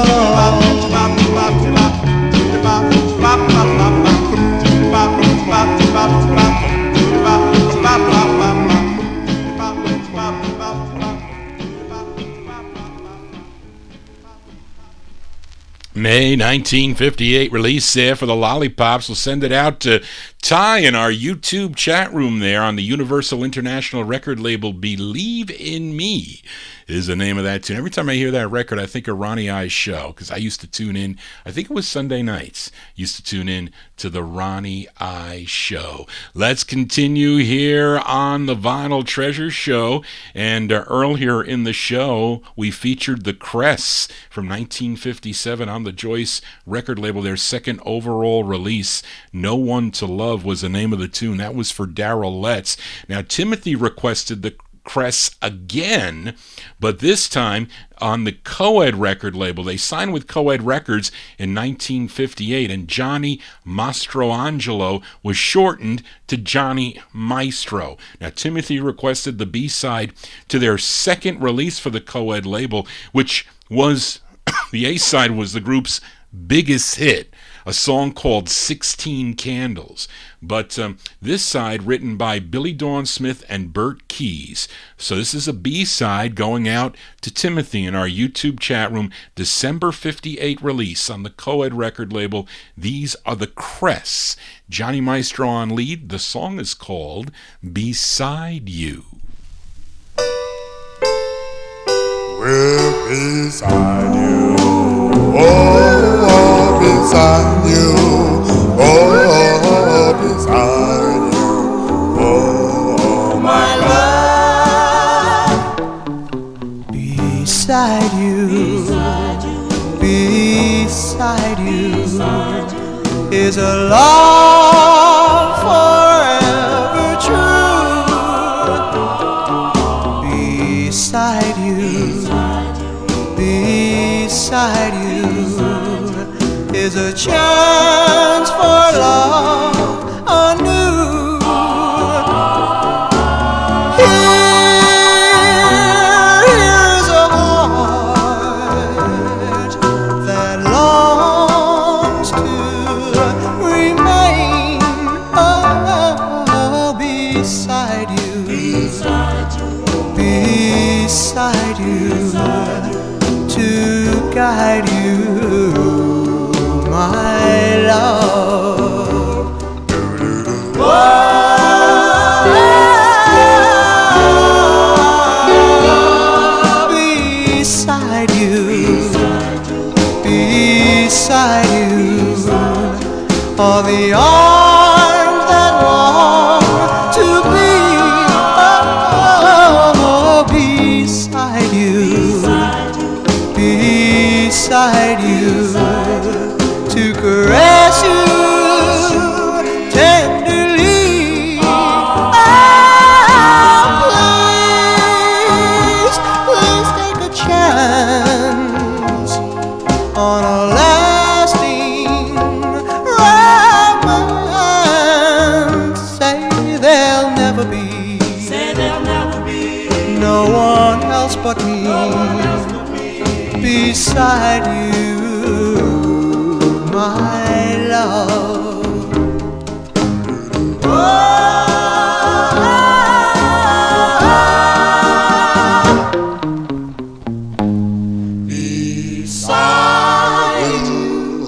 May 1958 release there for the Lollipops. We'll send it out to Ty in our YouTube chat room there on the Universal International record label Believe in Me is the name of that tune. Every time I hear that record, I think of Ronnie I's show, because I used to tune in, I think it was Sunday nights, used to tune in to the Ronnie I show. Let's continue here on the Vinyltreasure show. And earlier in the show, we featured the Cress from 1957 on the Joyce record label. Their second overall release, No One to Love, was the name of the tune. That was for Darrell Letts. Now, Timothy requested the Cress again, but this time on the Coed record label. They signed with Coed Records in 1958, and Johnny Mastroangelo was shortened to Johnny Maestro. Now, Timothy requested the B-side to their second release for the Coed label, which was, the A-side was the group's biggest hit, a song called 16 Candles. But this side written by Billy Dawn Smith and Bert Keys. So this is a B-side going out to Timothy in our YouTube chat room. December 58 release on the Coed record label. These are the Cress. Johnny Maestro on lead. The song is called Beside You. We're beside you. Oh, beside you. Oh, beside you. Oh, my love. Beside you. Beside you. Is a love forever true. Beside you. Beside you is a chance for love anew. Here's a heart that longs to remain beside you, beside you. To guide you, my love. Beside you, beside you, are the arms that long to be. Beside you. Beside you, to caress you tenderly. Please take a chance on a lasting romance. Say there'll never be no one else but me. Beside you, my love. Beside you.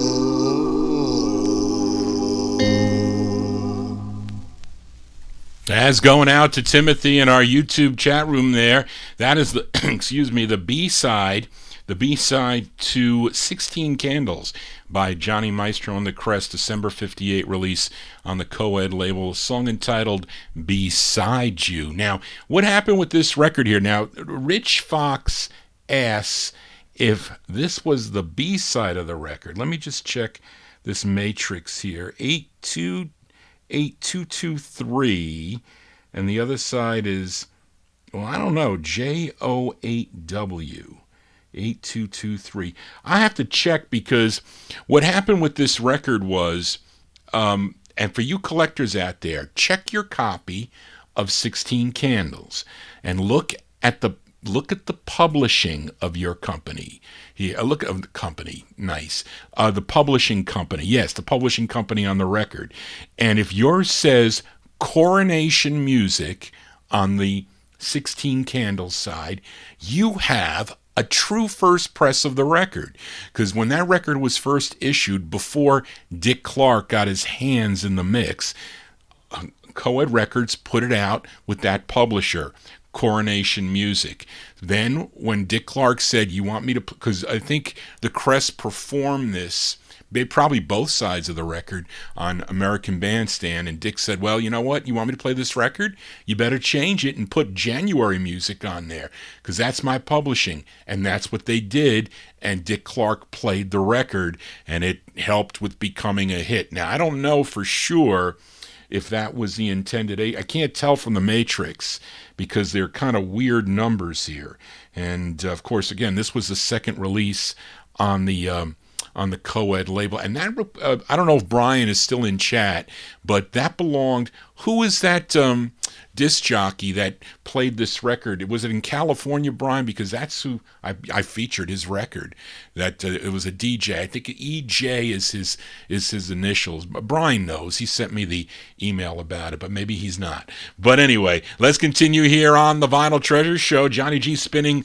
That's going out to Timothy in our YouTube chat room there. That is the, excuse me, the B-side. The B-side to 16 Candles by Johnny Maestro and the Cress, December 58 release on the Coed label, a song entitled Beside You. Now, what happened with this record here? Now, Rich Fox asks if this was the B-side of the record. Let me just check this matrix here. 8223, and the other side is, well, I don't know, JO8W. 8223. I have to check, because what happened with this record was, and for you collectors out there, check your copy of 16 Candles and look at the publishing of your company. Here, look at the company. Nice. The publishing company. Yes, the publishing company on the record. And if yours says Coronation Music on the 16 Candles side, you have a true first press of the record, because when that record was first issued, before Dick Clark got his hands in the mix, Co-Ed Records put it out with that publisher, Coronation Music. Then when Dick Clark said, you want me to, because I think the Crest performed this, probably both sides of the record on American Bandstand, and Dick said, well, you know what, you want me to play this record? You better change it and put January Music on there, because that's my publishing. And that's what they did, and Dick Clark played the record, and it helped with becoming a hit. Now, I don't know for sure if that was the intended. I can't tell from the Matrix because they're kind of weird numbers here. And of course, again, this was the second release on the Co-Ed label. And that I don't know if Brian is still in chat, but that belonged. Who is that disc jockey that played this record? Was it in California, Brian? Because that's who I featured his record. That it was a DJ. I think EJ is his initials. Brian knows. He sent me the email about it, but maybe he's not. But anyway, let's continue here on the Vinyl Treasure Show. Johnny G spinning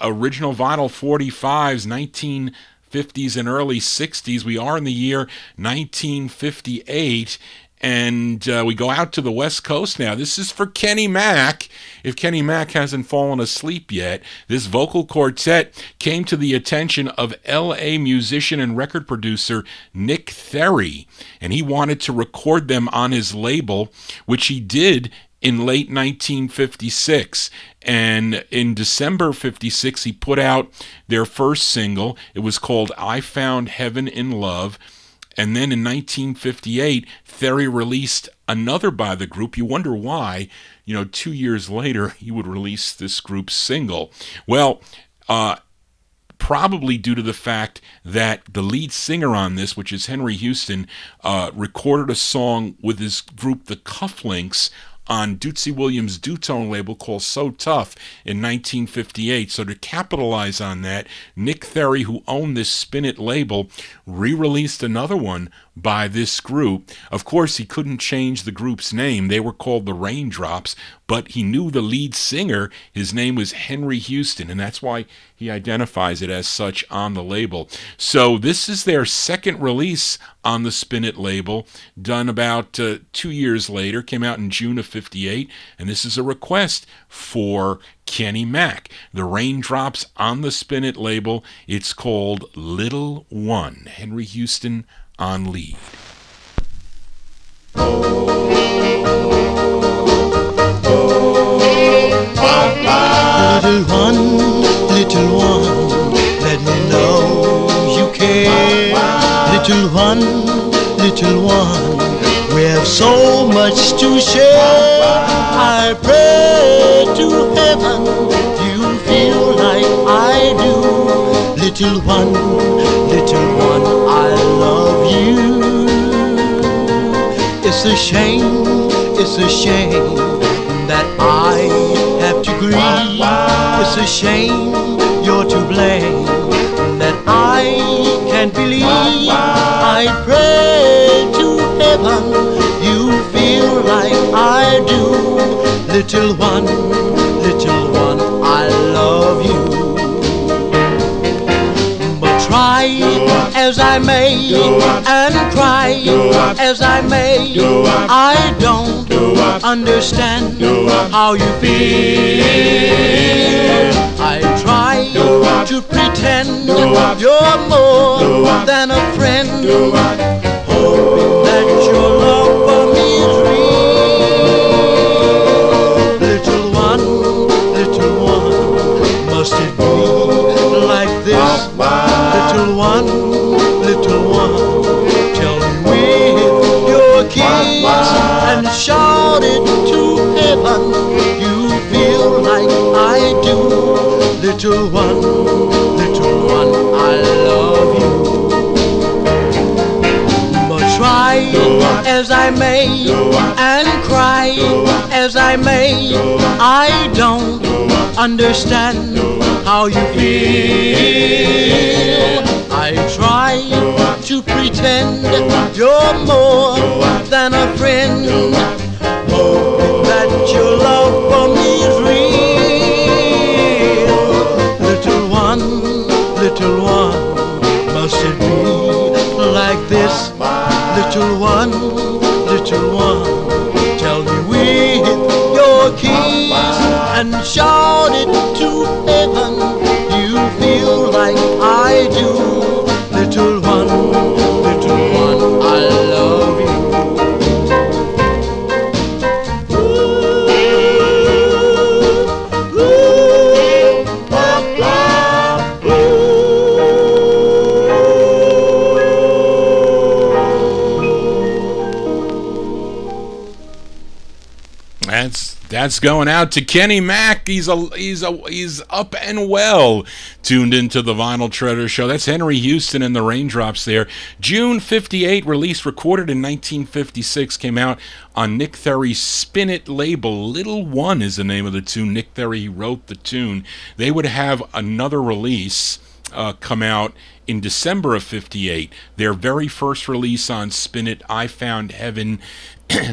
original vinyl 45's 1950s and early 60s. We are in the year 1958. And we go out to the West Coast now. This is for Kenny Mack. If Kenny Mack hasn't fallen asleep yet, this vocal quartet came to the attention of L.A. musician and record producer Nick Therry, and he wanted to record them on his label, which he did in late 1956. And in December 56, he put out their first single. It was called I Found Heaven in Love. And then in 1958, Therry released another by the group. You wonder why, 2 years later, he would release this group's single. Well, probably due to the fact that the lead singer on this, which is Henry Houston, recorded a song with his group, the Cufflinks, on Dootsy Williams' Dutone label called So Tough in 1958. So to capitalize on that, Nick Therry, who owned this Spin It label, re-released another one by this group. Of course, he couldn't change the group's name. They were called the Raindrops, but he knew the lead singer. His name was Henry Houston, and that's why he identifies it as such on the label. So this is their second release on the Spin It label, done about 2 years later, came out in June of 58, and this is a request for Kenny Mack. The Raindrops on the Spin It label. It's called Little One. Henry Houston on lead. Little one, let me know you care. Little one, we have so much to share. I pray to heaven you feel like I do. Little one, I love you. It's a shame that I have to grieve. It's a shame you're to blame that I can't believe. I pray to heaven you feel like I do. Little one, I love you. But try as I may and cry as I may, I don't understand how you feel. I try to pretend you're more than a friend, hoping that your love for me is real. Little one, must it be like this? Little one, tell me with your kiss and shout it to heaven. You feel like I do. Little one, I love you. But try as I may and cry as I may, I don't understand how you feel. I try to pretend you're more than a friend, hoping that your love for me is real. Little one, must it be like this? Little one, That's going out to Kenny Mack. He's up and well tuned into the Vinyltreasure show. That's Henry Houston and the Raindrops there. June 58, released, recorded in 1956, came out on Nick Therry's Spin It label. Little One is the name of the tune. Nick Therry wrote the tune. They would have another release come out in December of 58. Their very first release on Spin It, I Found Heaven,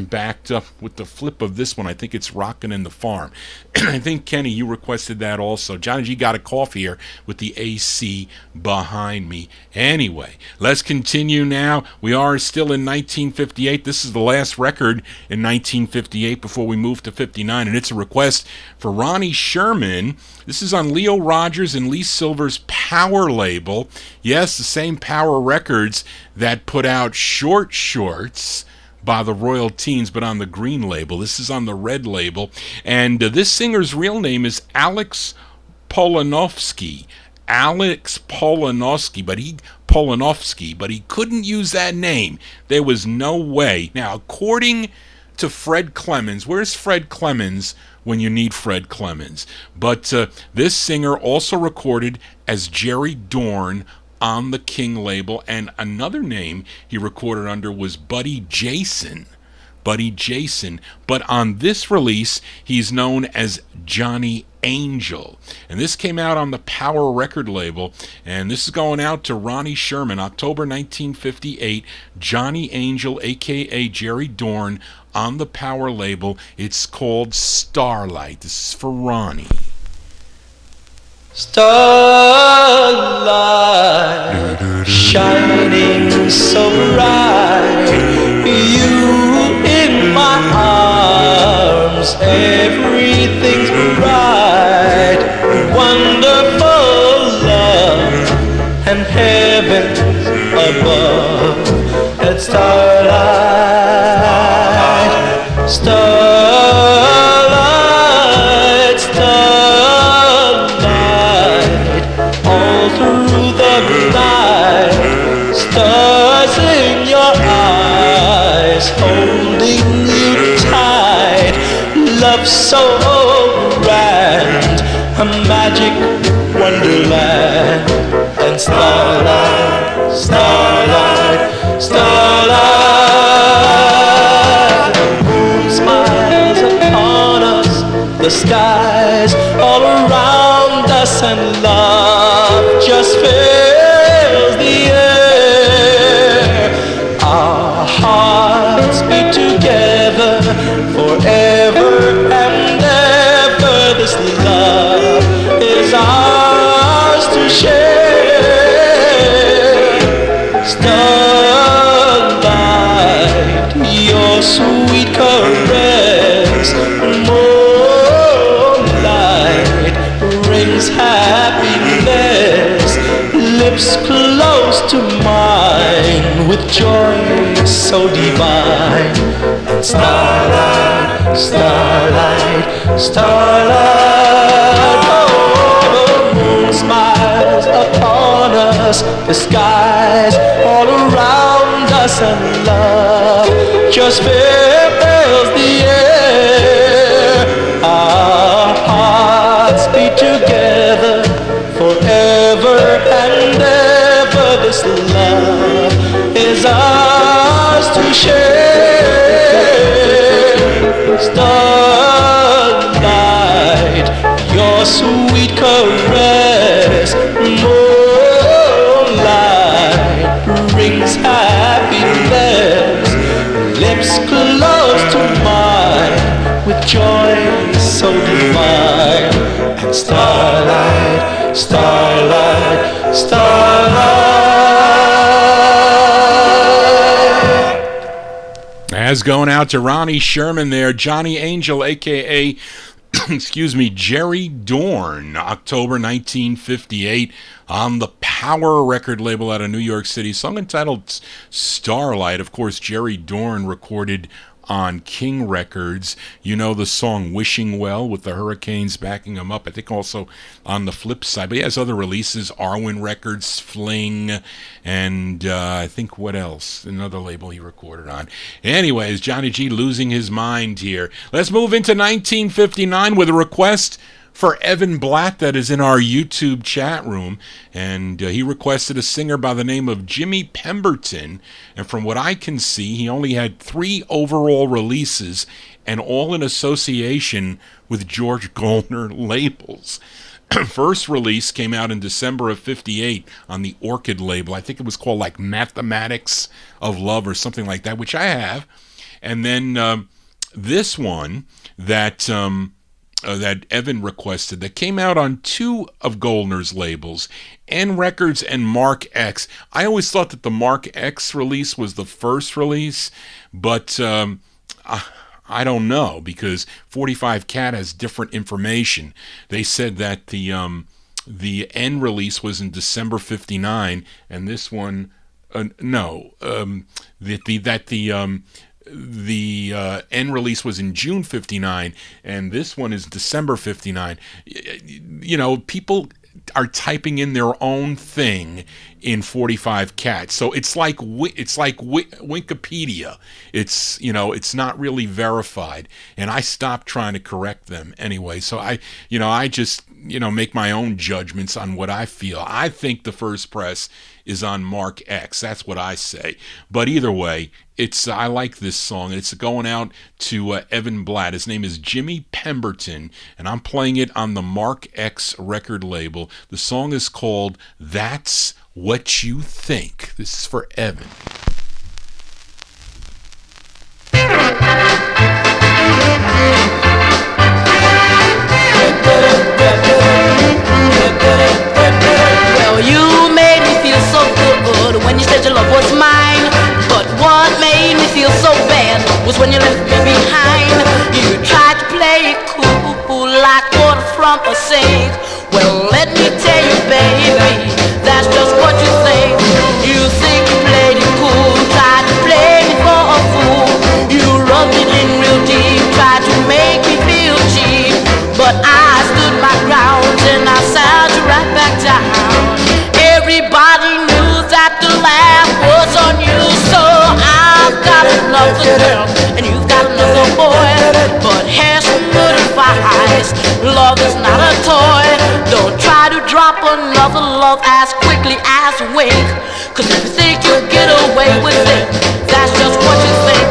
backed up with the flip of this one. I think it's Rockin' in the Farm. I think, Kenny, you requested that also. Johnny G got a cough here with the AC behind me. Anyway, let's continue now. We are still in 1958. This is the last record in 1958 before we move to 59, and it's a request for Ronnie Sherman. This is on Leo Rogers and Lee Silver's Power label. Yes, the same Power Records that put out Short Shorts by the Royal Teens, but on the green label. This is on the red label. And this singer's real name is Alex Polanovsky. Alex Polanovsky, but he couldn't use that name. There was no way. Now, according to Fred Clemens, where's Fred Clemens when you need Fred Clemens? But this singer also recorded as Jerry Dorn on the King label, and another name he recorded under was Buddy Jason. But on this release, he's known as Johnny Angel. And this came out on the Power record label, and this is going out to Ronnie Sherman, October 1958, Johnny Angel, a.k.a. Jerry Dorn, on the Power label. It's called Starlight. This is for Ronnie. Starlight, shining so bright, you in my arms, everything's bright, wonderful love, and heaven's above, at starlight, starlight, starlight, all through the night, stars in your eyes, holding you tight, love so grand, a magic wonderland, and starlight, starlight, starlight, the moon smiles upon us, the skies all around us, and love just fills the air. Our hearts beat together forever and ever. This love is ours to share. Starlight, your sweet caress, moonlight brings happiness, lips close to mine with joy so divine. And starlight, starlight, starlight, oh, the moon smiles upon us, the skies all around us, and love just fills the air. Our hearts beat together forever and ever. This love is ours to share. Starlight, your sweet caress, moonlight brings happiness, lips close to mine with joy so divine. And starlight, starlight, starlight. As going out to Ronnie Sherman there, Johnny Angel, a.k.a. excuse me, Jerry Dorn, October 1958, on the Power record label out of New York City, song entitled Starlight. Of course, Jerry Dorn recorded on King Records. You know the song Wishing Well with the Hurricanes backing him up. I think also on the flip side. But he has other releases, Arwen Records, Fling, and I think what else? Another label he recorded on. Anyways, Johnny G losing his mind here. Let's move into 1959 with a request for Evan Blatt that is in our YouTube chat room, and he requested a singer by the name of Jimmy Pemberton, and from what I can see, he only had 3 overall releases, and all in association with George Goldner labels. First release came out in December of 58 on the Orchid label. I think it was called like Mathematics of Love or something like that, which I have. And then this one that Evan requested that came out on 2 of Goldner's labels, N Records and Mark X. I always thought that the Mark X release was the first release, but I don't know, because 45 Cat has different information. They said that the N release was in December 59, and this one the N release was in June 59, and this one is December 59. You know, people are typing in their own thing in 45 Cat, so it's like Wikipedia. It's, you know, it's not really verified, and I stopped trying to correct them anyway. So I just make my own judgments on what I feel. I think the first press is on Mark X. That's what I say. But either way, I like this song. It's going out to Evan Blatt. His name is Jimmy Pemberton, and I'm playing it on the Mark X record label. The song is called That's What You Think. This is for Evan. Well, you made me feel so good when you said your love was mine. But what made me feel so bad was when you left me behind. You tried to play it cool like water from a sink. Well, let me tell you, baby, that's just what you think. You think you played it cool, tried to play me for a fool. You rubbed it in real deep, tried to make me feel cheap. But I stood my ground and I sat you right back down. Everybody knew that the laugh was on you, so I've got another girl and you've got another boy. But hair's good advice, love is not a toy. Don't try to drop another love as quickly as a wink, 'cause if you think you'll get away with it, that's just what you think.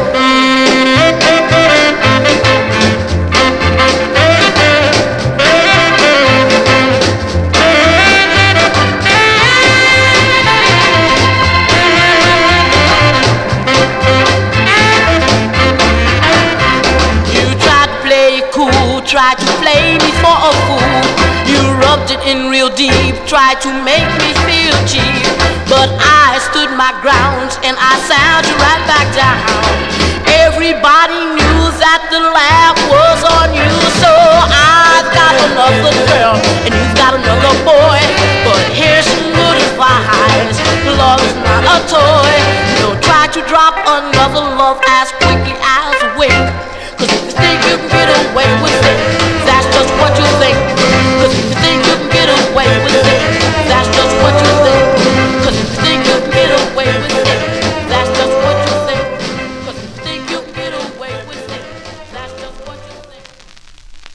Tried to play me for a fool. You rubbed it in real deep, tried to make me feel cheap. But I stood my ground and I sat you right back down. Everybody knew that the laugh was on you, so I've got another girl and you've got another boy. But here's some good advice, love is not a toy. Don't try to drop another love as quickly as a wink, 'cause if you think you can get away with it, that's just what you think. 'Cause if you think you can get away with it, that's just what you think. 'Cause if you think you can get away with it, that's just what you think. 'Cause if you think you can get away with it, that's just what you think.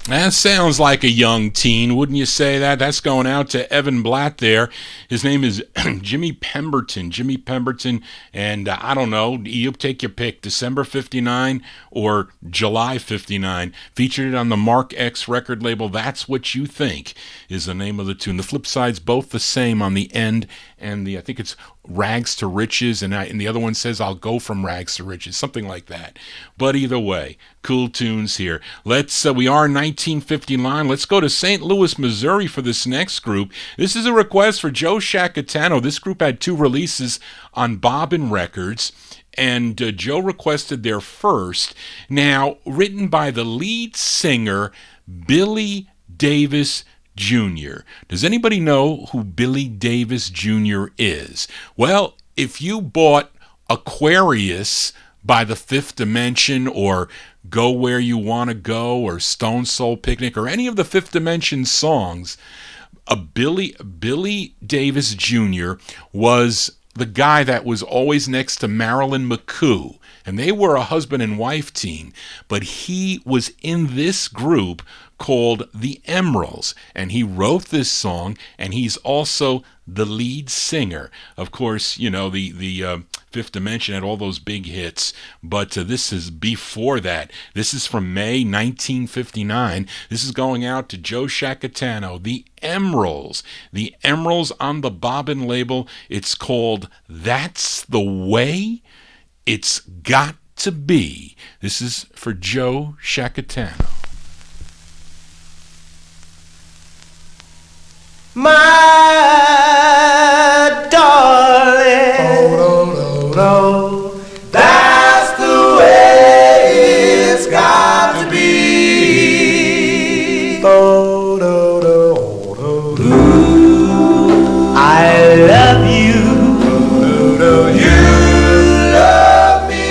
That sounds like a young teen, wouldn't you say that? That's going out to Evan Blatt there. His name is Jimmy Pemberton. Jimmy Pemberton, and I don't know, you take your pick, December 59 or July 59. Featured it on the Mark X record label. That's What You Think is the name of the tune. The flip side's both the same on the end, and I think it's Rags to Riches, and the other one says I'll go from rags to riches, something like that. But either way, cool tunes here. We are in 1959. Let's go to St. Louis, Missouri for this next group. This is a request for Joe Shacatano. This group had 2 releases on Bobbin Records, and Joe requested their first. Now, written by the lead singer, Billy Davis Jr. Does anybody know who Billy Davis Jr. is? Well, if you bought Aquarius by the Fifth Dimension, or Go Where You Want to Go, or Stone Soul Picnic, or any of the Fifth Dimension songs, Billy Davis Jr. was the guy that was always next to Marilyn McCoo, and they were a husband and wife team, but he was in this group called the Emeralds, and he wrote this song, and he's also the lead singer. Of course, you know, the Fifth Dimension had all those big hits, but this is before that. This is from May 1959. This is going out to Joe Shacatano, the Emeralds. The Emeralds on the Bobbin label. It's called That's the Way It's Got to Be. This is for Joe Shacatano. My darling, that's the way it's got to be. I love you, you love me,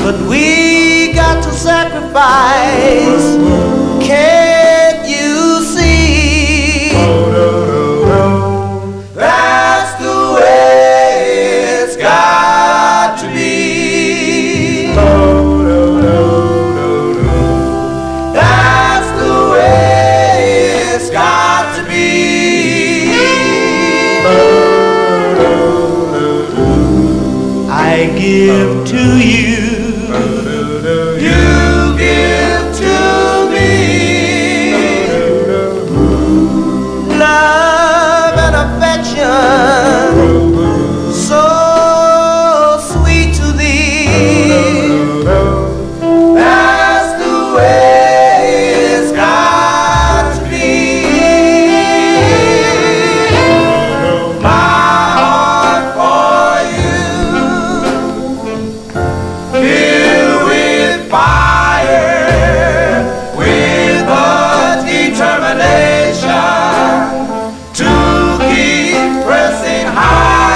but we got to sacrifice. Can't you see? That's the way it's got to be. That's the way it's got to be. I give to you, you give to me. Love and affection, so sweet to thee. That's the way it's got to be. My heart for you, filled with fire, with a determination to keep pressing higher.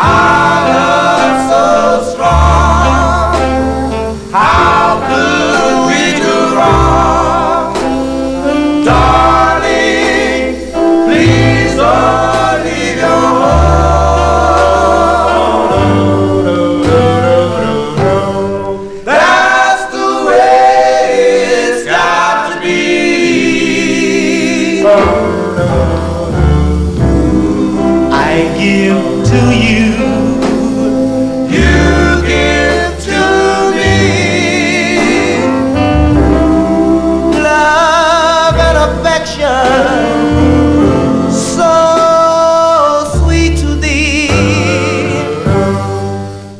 Our love so strong, how could we do wrong? Darling, please don't leave your home. That's the way it's got to be. I give to you, you give to me. Love and affection, so sweet to thee.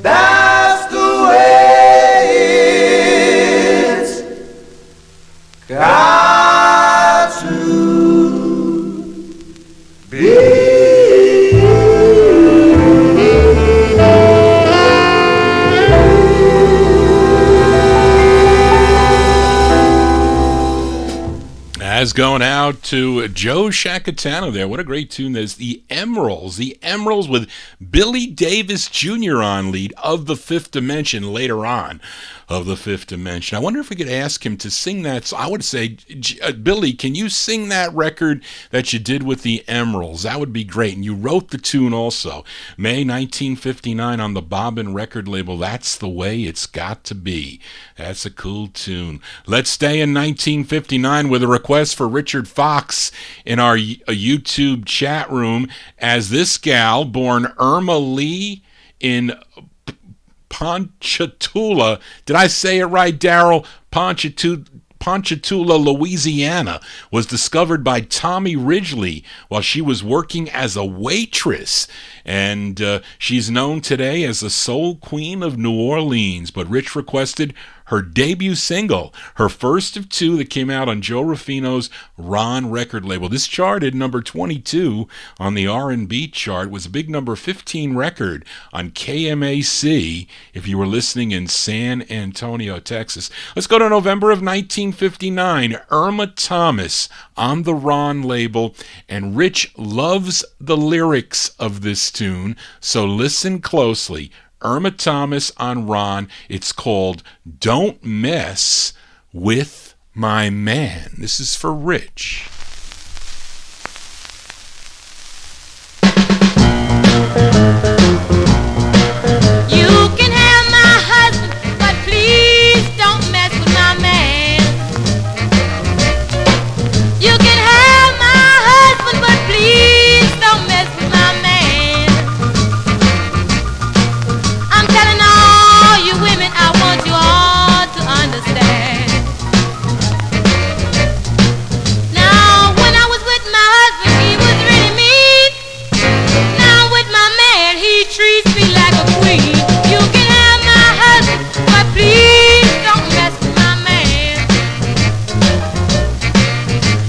That's the way it's got to be. As going out to Joe Shacatano there. What a great tune. There's the Emeralds. The Emeralds with Billy Davis Jr. on lead of the Fifth Dimension later on. Of the Fifth Dimension. I wonder if we could ask him to sing that. So I would say, Billy, can you sing that record that you did with the Emeralds? That would be great. And you wrote the tune also. May 1959 on the Bobbin record label. That's the way it's got to be. That's a cool tune. Let's stay in 1959 with a request for Richard Fox in our YouTube chat room, as this gal, born Irma Lee in Ponchatoula. Did I say it right, Daryl? Ponchatoula, Louisiana, was discovered by Tommy Ridgely while she was working as a waitress. And she's known today as the Soul Queen of New Orleans. But Rich requested her debut single, her first of two that came out on Joe Rufino's Ron record label. This charted number 22 on the R&B chart, was a big number 15 record on KMAC if you were listening in San Antonio, Texas. Let's go to November of 1959. Irma Thomas on the Ron label, and Rich loves the lyrics of this tune, so listen closely. Irma Thomas on Ron. It's called Don't Mess With My Man. This is for Rich. You can have my husband, but please don't mess with my man. You can have my husband, but please don't mess with my man. I'm telling all you women, I want you all to understand. Now, when I was with my husband, he was really mean. Now with my man, he treats me like a queen. You can have my husband, but please don't mess with my man.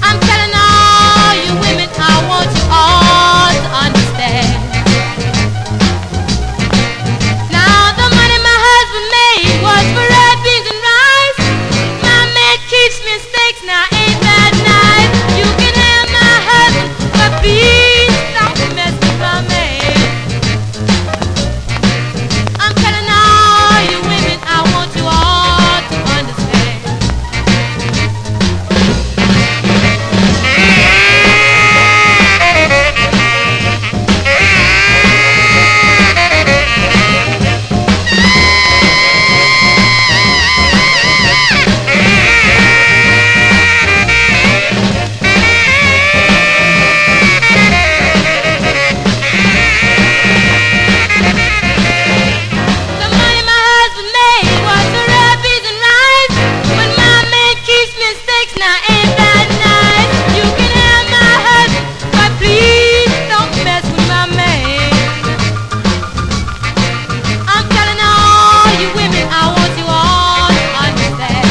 I'm telling all you women, I want you all to understand. Now the money my husband made was for red beans and rice. My man keeps me in steaks, now ain't that nice? You can have my husband, but please don't mess with my man. I'm telling all you women, I want you all to understand. The money my husband made was for red beans and rice. When my man keeps me in steaks, now ain't that nice? You can have my husband, but please don't mess with my man. I'm telling all you women, I want you all to understand.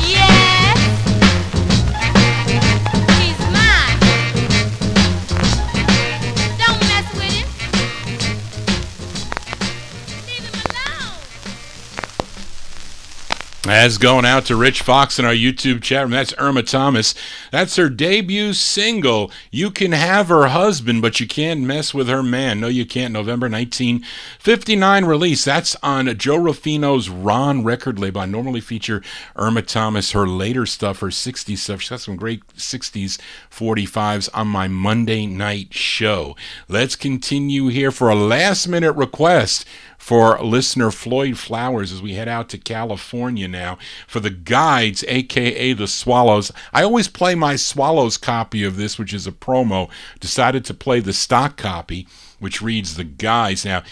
Yes, he's mine. Don't mess with him. Leave him alone. That's going out to Rich Fox in our YouTube chat room. That's Irma Thomas. That's her debut single. You can have her husband, but you can't mess with her man. No, you can't. November 1959 release. That's on Joe Rufino's Ron record label. I normally feature Irma Thomas, her later stuff, her 60s stuff. She's got some great 60s 45s on my Monday night show. Let's continue here for a last-minute request for listener Floyd Flowers as we head out to California now for the Guides, a.k.a. the Swallows. I always play my Swallows copy of this, which is a promo. Decided to play the stock copy, which reads the Guides. Now,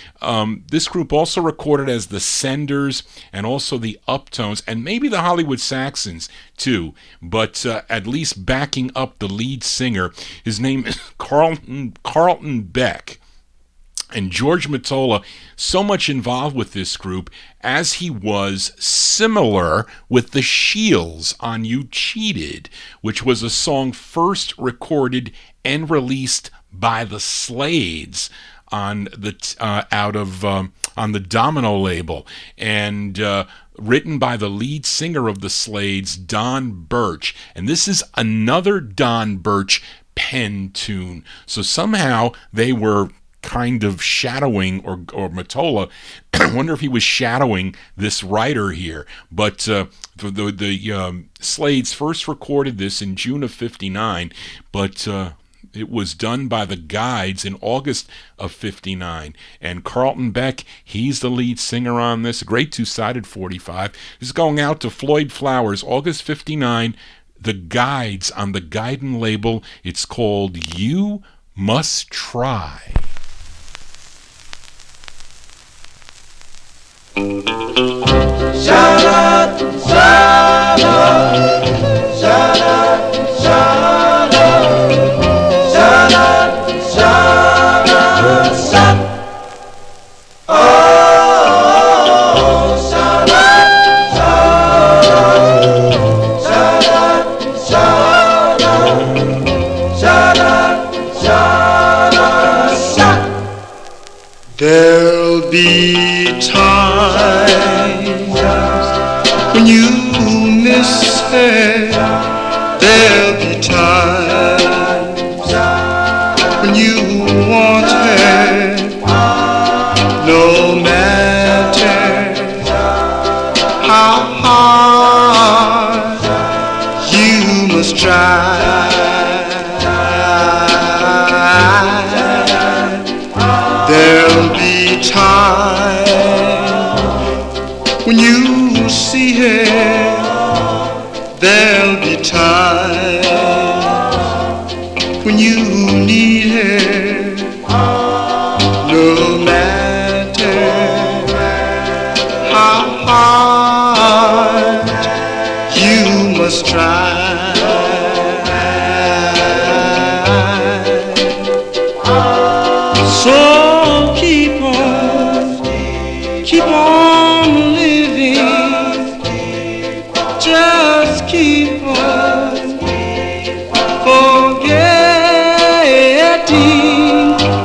this group also recorded as the Senders and also the Uptones and maybe the Hollywood Saxons too, but at least backing up the lead singer. His name is Carlton Beck. And George Mottola, so much involved with this group as he was similar with the Shields on You Cheated, which was a song first recorded and released by the Slades on the on the Domino label, and written by the lead singer of the Slades, Don Birch. And this is another Don Birch pen tune. So somehow they were kind of shadowing, or Mottola, I wonder if he was shadowing this writer here. But the Slades first recorded this in June of 59, but it was done by the Guides in August of 59. And Carlton Beck, he's the lead singer on this. A great two-sided 45. This is going out to Floyd Flowers, August 59. The Guides on the Guidin label. It's called You Must Try. Shut up, shut up, shut up, shut up, shut up, shut up, shut up. when you miss her, there'll be times when you want her, no matter how hard you must try. There'll be time when you see her, there'll be time when you need her, no matter how hard you must try. So keep on living, just keep on forgetting,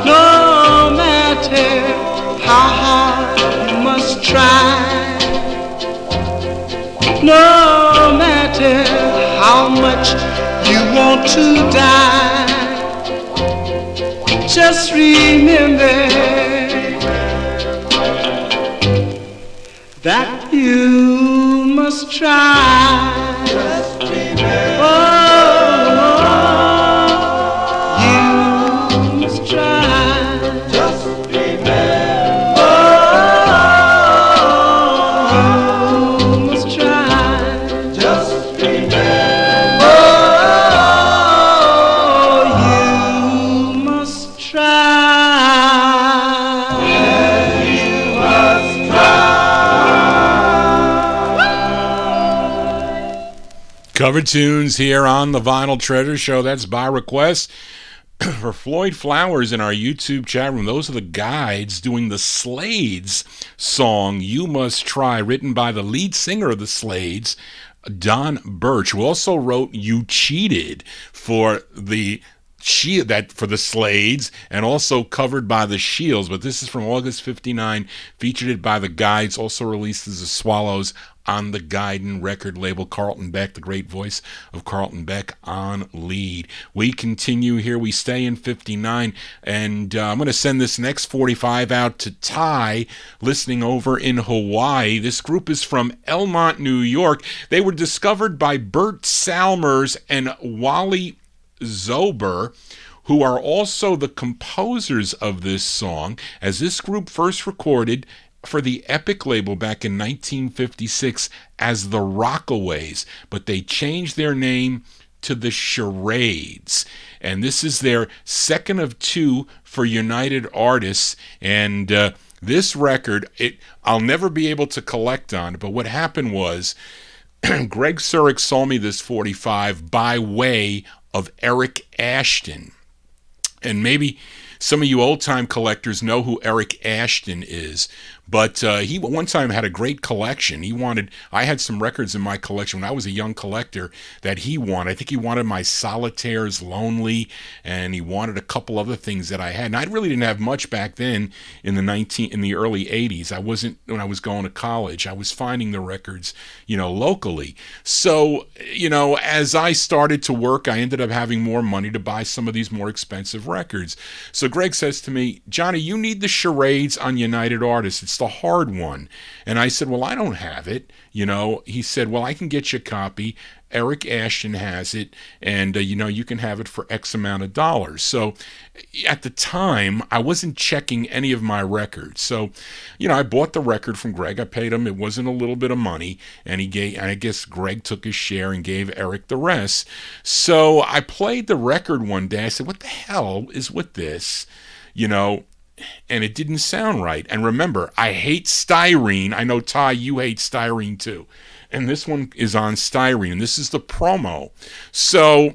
no matter how hard you must try, no matter how much you want to die, just remember that you must try. Just remember. Oh, you must try. Just remember. Oh, you must try. Just remember. Oh, you must try. You must try. Cover tunes here on the Vinyl Treasure Show. That's by request for Floyd Flowers in our YouTube chat room. Those are the Guides doing the Slades song, You Must Try, written by the lead singer of the Slades, Don Birch, who also wrote You Cheated for the Slades, and also covered by the Shields. But this is from August 59, featured it by the Guides, also released as the Swallows on the Guidon record label. Carlton Beck, the great voice of Carlton Beck, on lead. We continue here. We stay in 59, and I'm going to send this next 45 out to Ty, listening over in Hawaii. This group is from Elmont, New York. They were discovered by Bert Salmers and Wally Zober, who are also the composers of this song, as this group first recorded for the Epic label back in 1956 as the Rockaways, but they changed their name to the Charades, and this is their second of two for United Artists. And this record, I'll never be able to collect on it, but what happened was Greg Surik sold me this 45 by way of Eric Ashton. And maybe some of you old-time collectors know who Eric Ashton is, but he one time had a great collection. I had some records in my collection when I was a young collector that he wanted. I think he wanted my Solitaire's Lonely, and he wanted a couple other things that I had. And I really didn't have much back then in the early 80s. I wasn't, when I was going to college, I was finding the records, locally. So, as I started to work, I ended up having more money to buy some of these more expensive records. So Greg says to me, Johnny, you need the Charades on United Artists. It's the hard one. And I said, well, I don't have it. He said, well, I can get you a copy. Eric Ashton has it, and you can have it for X amount of dollars. So at the time, I wasn't checking any of my records. So, I bought the record from Greg. I paid him. It wasn't a little bit of money, and I guess Greg took his share and gave Eric the rest. So I played the record one day. I said, what the hell is with this? And it didn't sound right. And remember, I hate styrene. I know, Ty, you hate styrene too. And this one is on styrene. This is the promo. So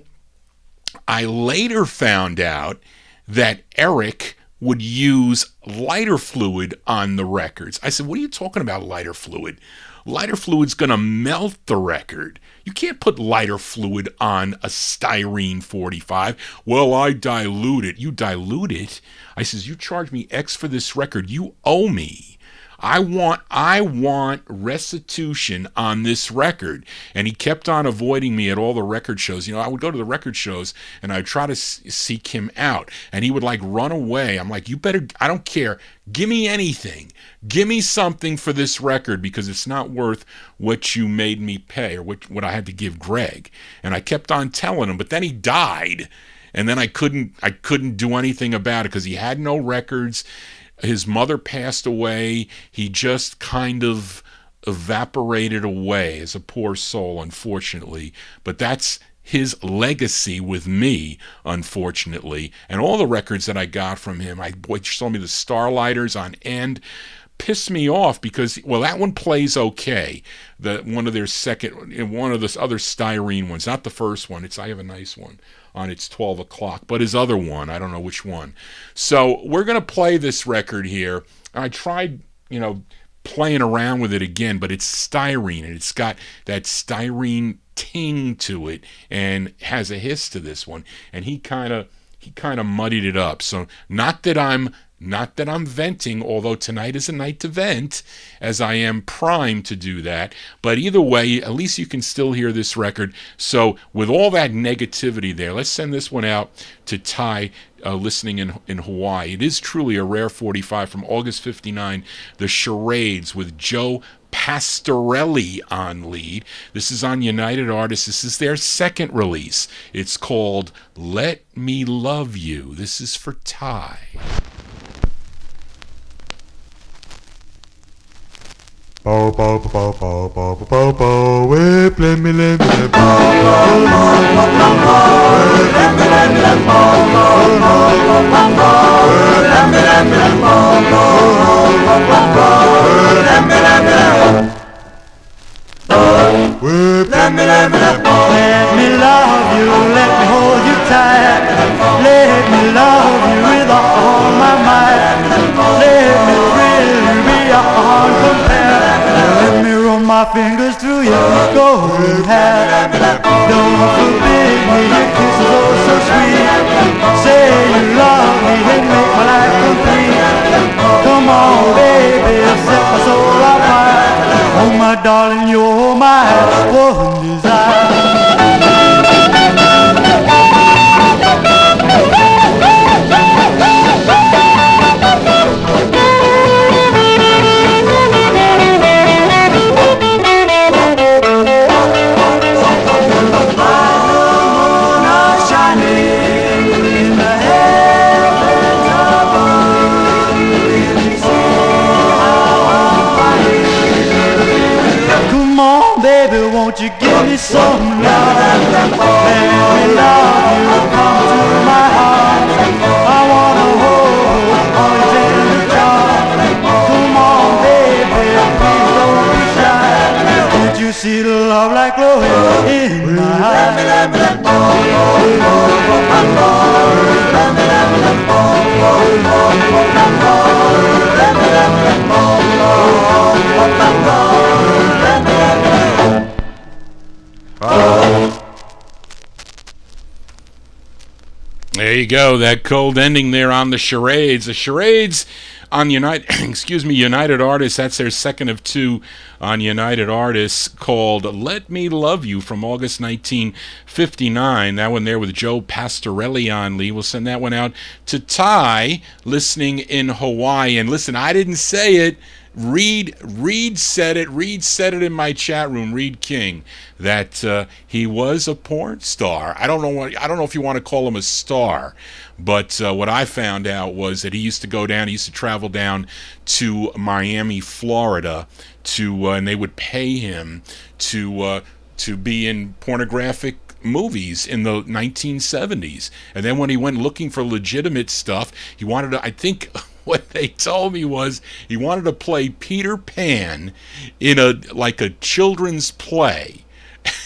I later found out that Eric would use lighter fluid on the records. I said, what are you talking about, lighter fluid? Lighter fluid's going to melt the record. You can't put lighter fluid on a styrene 45. Well, I dilute it. You dilute it? I says, you charge me X for this record. You owe me. I want restitution on this record. And he kept on avoiding me at all the record shows. I would go to the record shows and I'd try to seek him out, and he would like run away. I'm like, you better, I don't care. Give me anything. Give me something for this record, because it's not worth what you made me pay, or what I had to give Greg. And I kept on telling him, but then he died. And then I couldn't do anything about it because he had no records. His mother passed away. He just kind of evaporated away as a poor soul, unfortunately. But that's his legacy with me, unfortunately. And all the records that I got from him, boy, you saw me the Starlighters on End, pissed me off because, well, that one plays okay. One of the other styrene ones, not the first one. I have a nice one on It's 12 O'Clock, but his other one, I don't know which one. So we're going to play this record here. I tried, playing around with it again, but it's styrene, and it's got that styrene ting to it, and has a hiss to this one, and he kind of muddied it up. So not that I'm venting, although tonight is a night to vent, as I am primed to do that. But either way, at least you can still hear this record. So with all that negativity there, let's send this one out to Ty, listening in Hawaii. It is truly a rare 45 from August 59, The Charades with Joe Pastorelli on lead. This is on United Artists. This is their second release. It's called Let Me Love You. This is for Ty. Bo bo bo bo bo bo bo bo whip, let me bo bo let me love you, let me hold you tight. Let me love you with all my might. Let me really be beyond compare. Let me run my fingers through your golden hair. Don't forbid me, your kisses oh so sweet. Say you love me and make my life complete. Come on, baby, set my soul on fire. Oh, my darling, you're my one desire. Won't you give me some love? Let me love you, come to my heart. I wanna hold all your tender charm. Come on, baby, please don't be shy. Can't you see the love like glowing in my eyes? There you go, that cold ending there on the Charades. The Charades on United Artists, that's their second of two on United Artists, called Let Me Love You from August 1959. That one there with Joe Pastorelli on lead. We'll send that one out to Ty, listening in Hawaii. And listen, I didn't say it. Reed said it. Reed said it in my chat room. Reed King, that he was a porn star. I don't know if you want to call him a star, but what I found out was that he used to travel down to Miami, Florida, and they would pay him to be in pornographic movies in the 1970s. And then when he went looking for legitimate stuff, he wanted to, I think what they told me was he wanted to play Peter Pan in a children's play.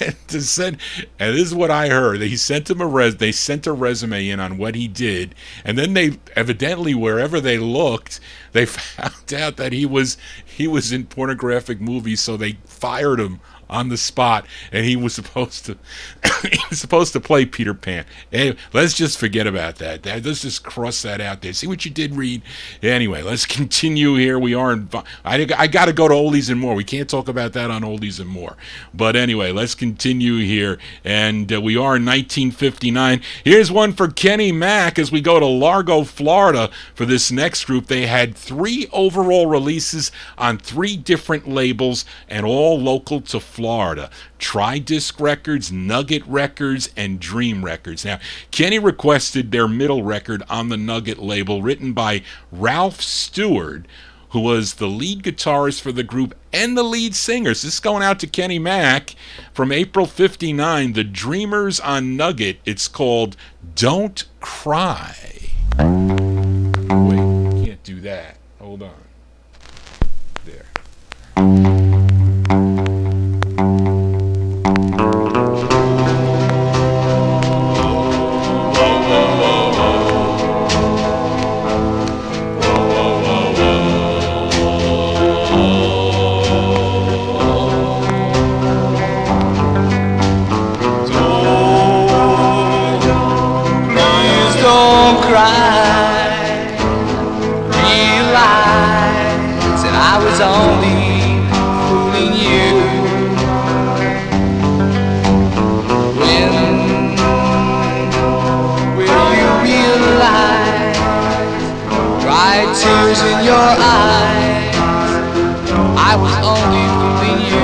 And this is what I heard. They sent him they sent a resume in on what he did, and then they evidently, wherever they looked, they found out that he was in pornographic movies, so they fired him on the spot, and he was supposed to play Peter Pan. Anyway, let's just forget about that. Let's just cross that out there. See what you did, Reed? Anyway, let's continue here. We are in... I got to go to Oldies and More. We can't talk about that on Oldies and More. But anyway, let's continue here. And we are in 1959. Here's one for Kenny Mack as we go to Largo, Florida for this next group. They had 3 overall releases on 3 different labels and all local to Florida. Tri-Disc Records, Nugget Records, and Dream Records. Now, Kenny requested their middle record on the Nugget label, written by Ralph Stewart, who was the lead guitarist for the group and the lead singer. So this is going out to Kenny Mack from April 59, The Dreamers on Nugget. It's called Don't Cry. Wait, can't do that. Hold on. There. Don't cry, realize that I was only fooling you. When will you realize, dry tears in your eyes, I was only fooling you.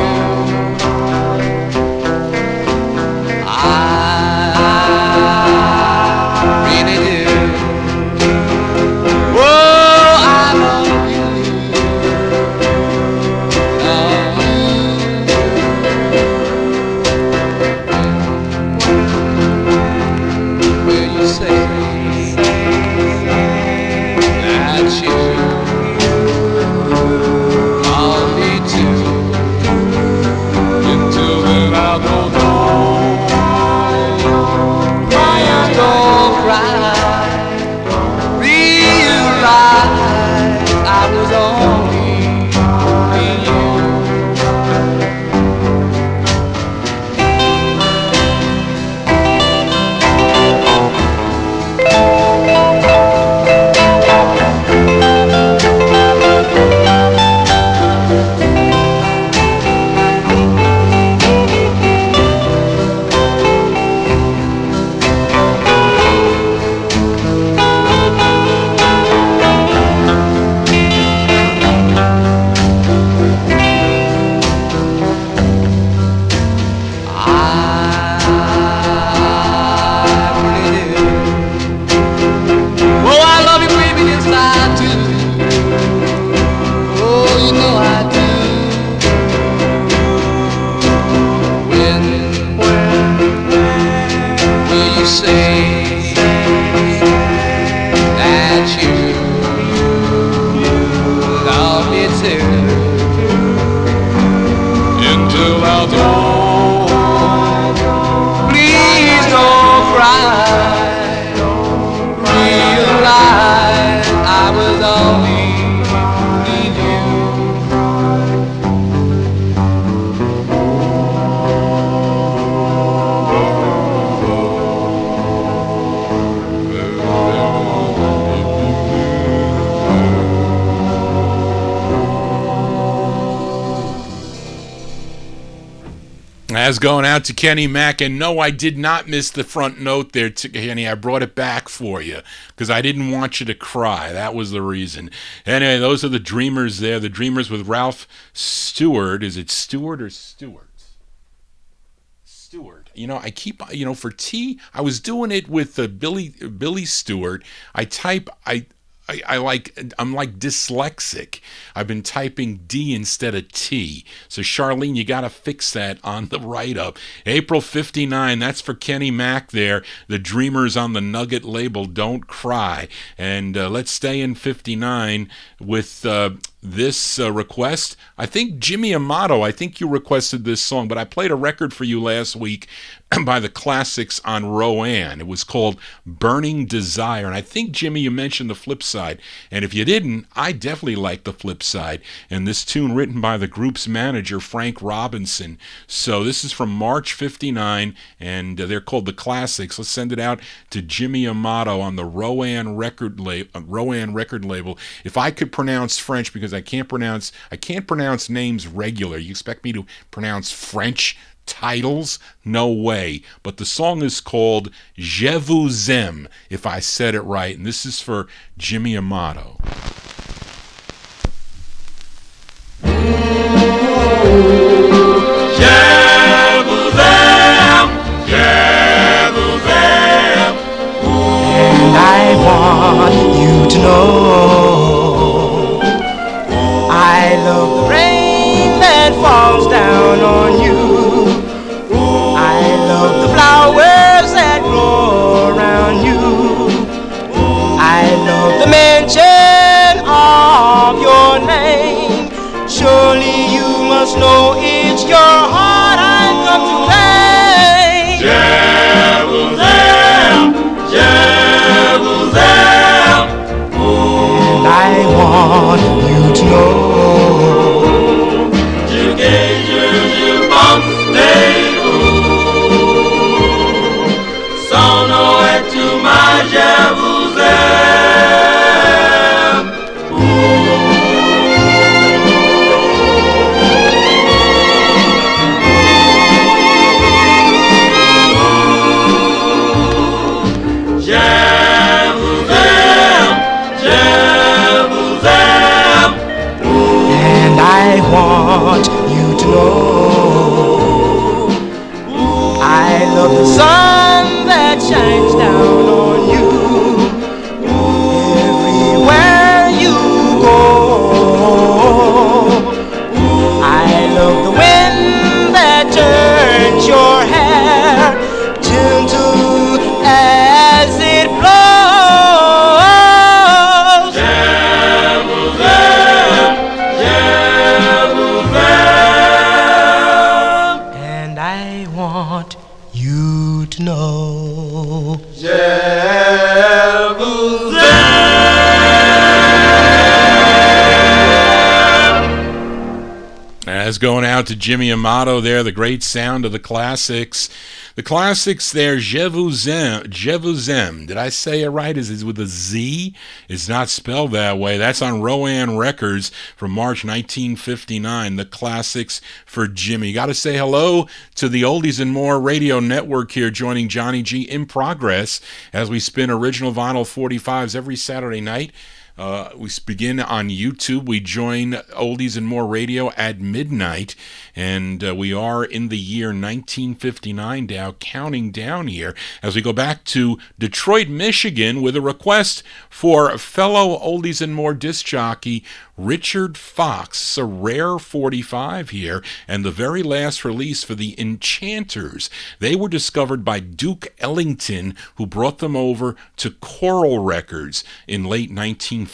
As going out to Kenny Mack, and no, I did not miss the front note there, Kenny. I brought it back for you because I didn't want you to cry. That was the reason. Anyway, those are the Dreamers there. The Dreamers with Ralph Stewart. Is it Stewart or Stewart? Stewart. You know, I keep, for T, I was doing it with Billy Stewart. I'm like dyslexic. I've been typing D instead of T. So Charlene, you got to fix that on the write-up. April 59, that's for Kenny Mack there. The Dreamers on the Nugget label, Don't Cry. And let's stay in 59 with this request. I think Jimmy Amato, I think you requested this song, but I played a record for you last week by the Classics on Rowan. It was called Burning Desire, and I think, Jimmy, you mentioned the flip side, and if you didn't, I definitely like the flip side, and this tune written by the group's manager, Frank Robinson. So this is from March 59, and they're called the Classics. Let's send it out to Jimmy Amato on the Rowan record label. If I could pronounce French, because I can't pronounce names regular. You expect me to pronounce French titles? No way. But the song is called Je vous aime, if I said it right, and this is for Jimmy Amato. Je vous aime, je vous aime. And I want you to know I love the rain that falls down on you. I love the flowers that grow around you. I love the mention of your name. Surely you must know it's your heart I've come to claim. Je vous aime, je vous aime. And I want you to know Je pense son nom est tout ma je vous aime. and I want you to know I love the sun that shines down on you. Everywhere you go, I love the wind that turns your hair gentle as it blows. And I want you to know As going out to Jimmy Amato there, the great sound of the Classics. The Classics there, Je vous aime. Je vous aime. Did I say it right? Is it with a Z? It's not spelled that way. That's on Rowan Records from March 1959. The Classics for Jimmy. Got to say hello to the Oldies and More Radio Network here, joining Johnny G in progress as we spin original vinyl 45s every Saturday night. We begin on YouTube. We join Oldies and More Radio at midnight, and we are in the year 1959 now, counting down here as we go back to Detroit, Michigan, with a request for fellow Oldies and More disc jockey Richard Fox. It's a rare 45 here, and the very last release for the Enchanters. They were discovered by Duke Ellington, who brought them over to Coral Records in late 1956.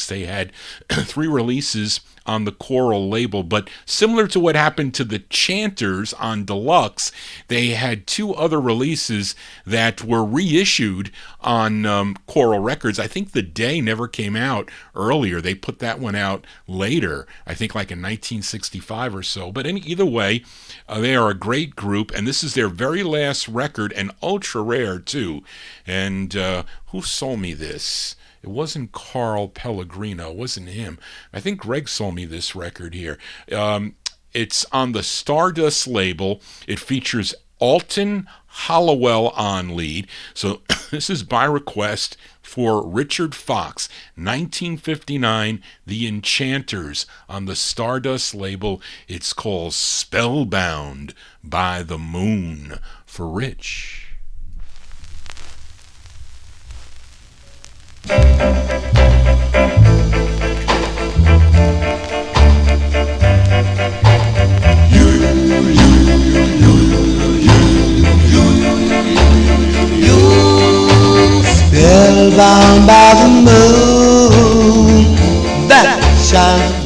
They had 3 releases on the Coral label, but similar to what happened to the Chanters on Deluxe, they had 2 other releases that were reissued on Coral Records. I think The Day never came out earlier. They put that one out later, I think like in 1965 or so. But either way, they are a great group, and this is their very last record, and ultra rare too. And who sold me this? It wasn't Carl Pellegrino. It wasn't him. I think Greg sold me this record here. It's on the Stardust label. It features Alton Hollowell on lead. So this is by request for Richard Fox, 1959, The Enchanters on the Stardust label. It's called Spellbound by the Moon for Rich. Spellbound by the moon that shines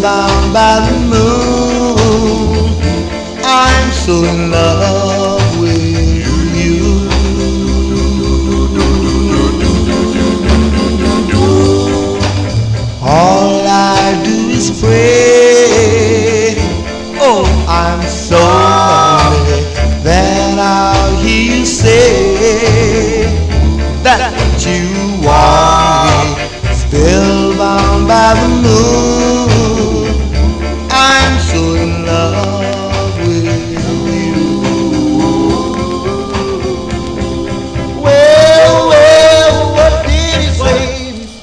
spellbound by the moon. I'm so in love with you. All I do is pray. Oh, I'm so lonely that I'll hear you say that you want me. Spellbound by the moon, I'm so in love with you. Well, well, what did he say?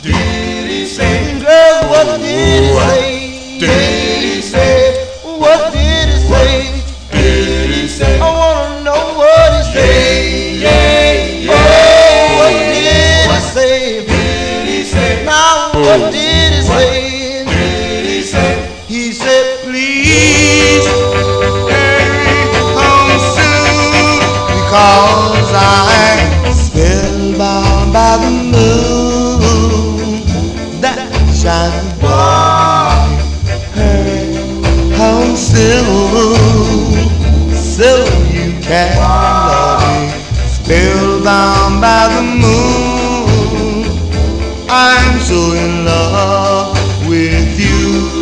Did he say? Girl, what did he say? Did he say? What did he say? Did he say? I wanna know what he said. Yeah, yeah. Oh, what did he say? Now what did he say? Did he say? He said, please come soon, because I'm spellbound by the moon that shines bright. Come soon, so you can love me. Spellbound by the moon, I'm so in love with you.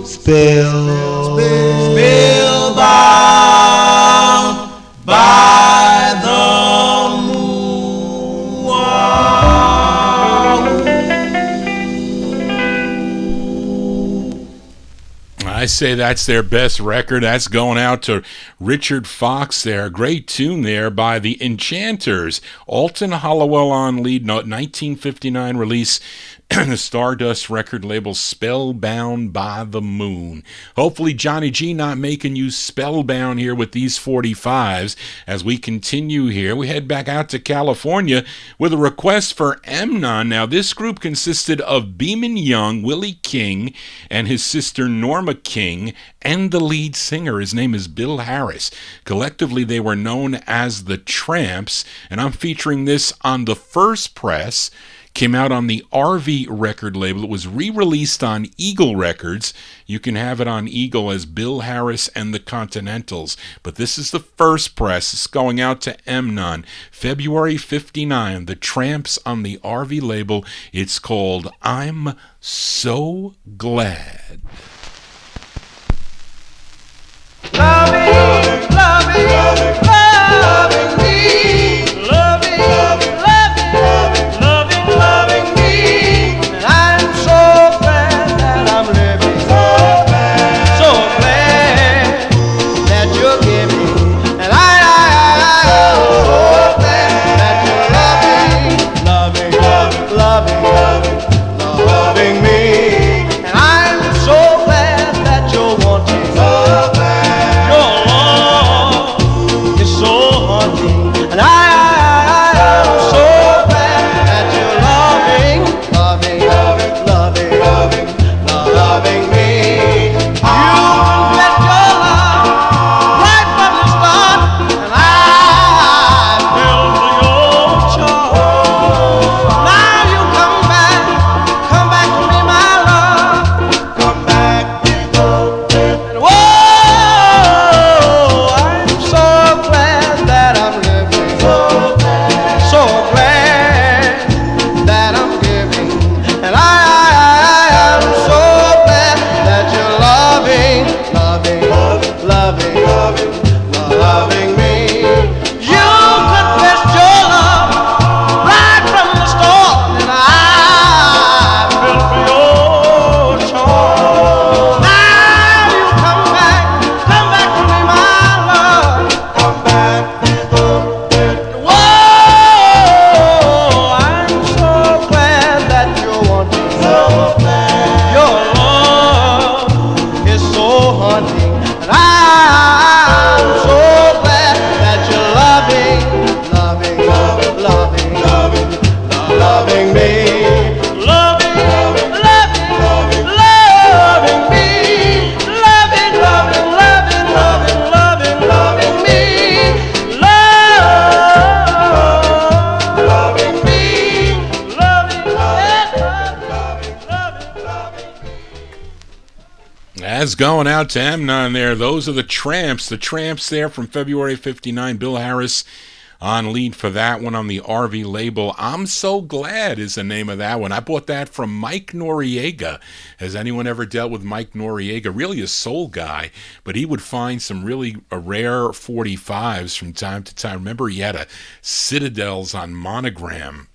Spellbound by the moon. I say that's their best record. That's going out to Richard Fox there. Great tune there by the Enchanters. Alton Hollowell on lead note, 1959 release. The Stardust record label, Spellbound by the Moon. Hopefully Johnny G not making you spellbound here with these 45s. As we continue here, we head back out to California with a request for Emnon. Now this group consisted of Beeman Young, Willie King, and his sister Norma King, and the lead singer. His name is Bill Harris. Collectively they were known as the Tramps, and I'm featuring this on the first press. Came out on the RV record label. It was re-released on Eagle Records. You can have it on Eagle as Bill Harris and the Continentals. But this is the first press. It's going out to Emnon. February 59. The Tramps on the RV label. It's called I'm So Glad. Loving, loving, loving, loving me. Loving, loving, loving, loving, loving, loving me. And I'm so glad that I'm living. So glad, so glad that you're giving. And I'm so glad that you're loving, loving, loving, loving, loving, loving me. And I'm so glad that you're wanting. So glad. You're As going out to Amnon there, those are the Tramps. The Tramps there from February 59. Bill Harris on lead for that one on the RV label. I'm So Glad is the name of that one. I bought that from Mike Noriega. Has anyone ever dealt with Mike Noriega? Really a soul guy, but he would find some really rare 45's from time to time. Remember, he had a Citadels on Monogram,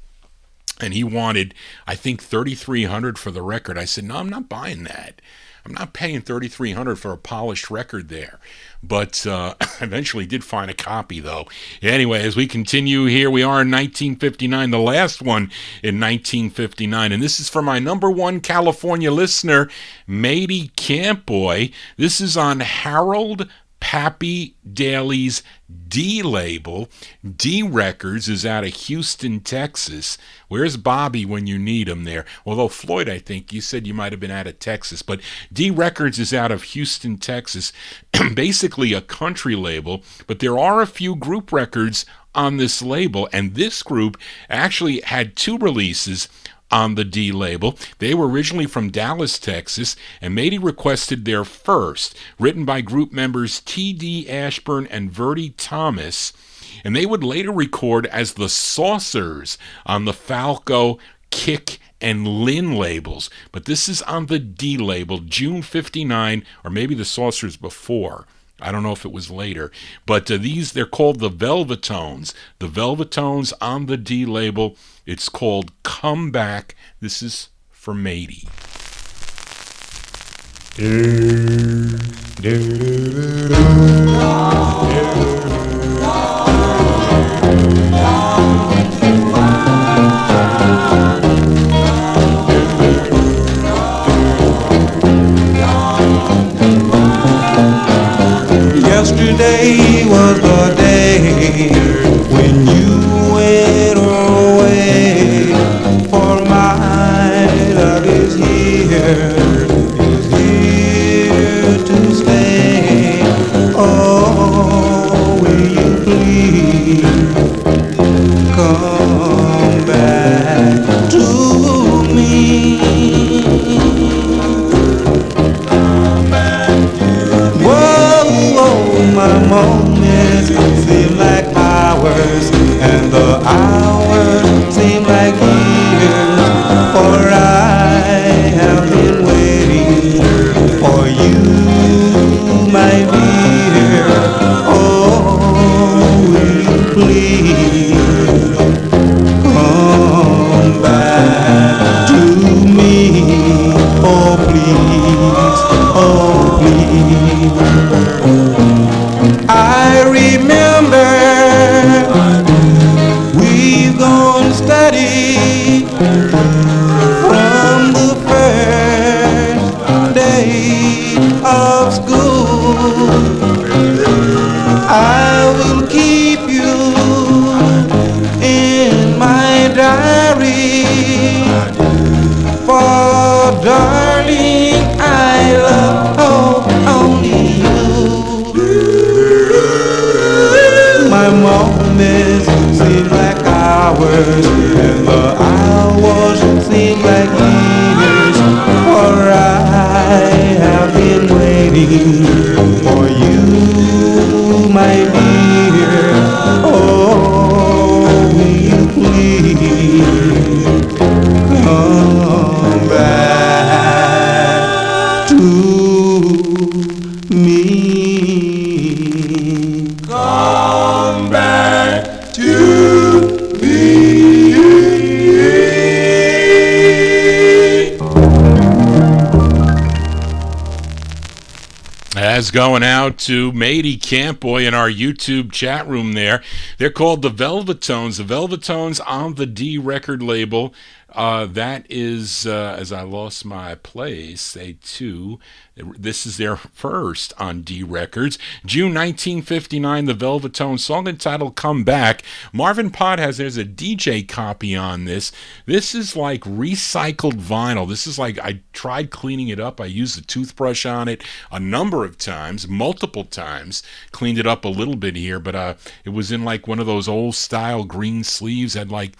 and he wanted, I think, $3,300 for the record. I said, no, I'm not buying that. I'm not paying $3,300 for a polished record there. But eventually did find a copy, though. Anyway, as we continue here, we are in 1959, the last one in 1959. And this is for my number one California listener, Matey Campboy. This is on Harold Pappy Daly's D label. D Records is out of Houston, Texas. Where's Bobby when you need him there? Although Floyd, I think you said you might have been out of Texas, but D Records is out of Houston, Texas. Basically a country label, but there are a few group records on this label, and this group actually had two releases on the D label. They were originally from Dallas, Texas, and Matey requested their first, written by group members T.D. Ashburn and Verdi Thomas, and they would later record as the Saucers on the Falco, Kick, and Lynn labels. But this is on the D label, June 59, or maybe the Saucers before. I don't know if it was later, but they're called the Velvetones. The Velvetones on the D label. It's called Come Back. This is for Matey. Yesterday was the day when you went away, for my love is here to stay. Oh, will you please come back to me? My moments seem like hours, and the hours seem like years, for I have been waiting for you, my dear. Oh, will you please come back to me? Oh, please, oh, please. I remember we've gone steady from the first day of school. I will keep you in my diary, for darling, I love only you. My moments seem like hours, and the hours seem like years, for I have been waiting for you, my dear. Oh, will you please come back to me? Come back to me. As going out to Matey Campboy in our YouTube chat room there. They're called the Velvetones. The Velvetones on the D record label. That is, as I lost my place, they too, this is their first on D Records. June 1959, the Velvetones, song entitled Come Back. Marvin Pott there's a DJ copy on this. This is like recycled vinyl. This is like, I tried cleaning it up. I used a toothbrush on it a number of times, multiple times. Cleaned it up a little bit here, but it was in like one of those old style green sleeves, had like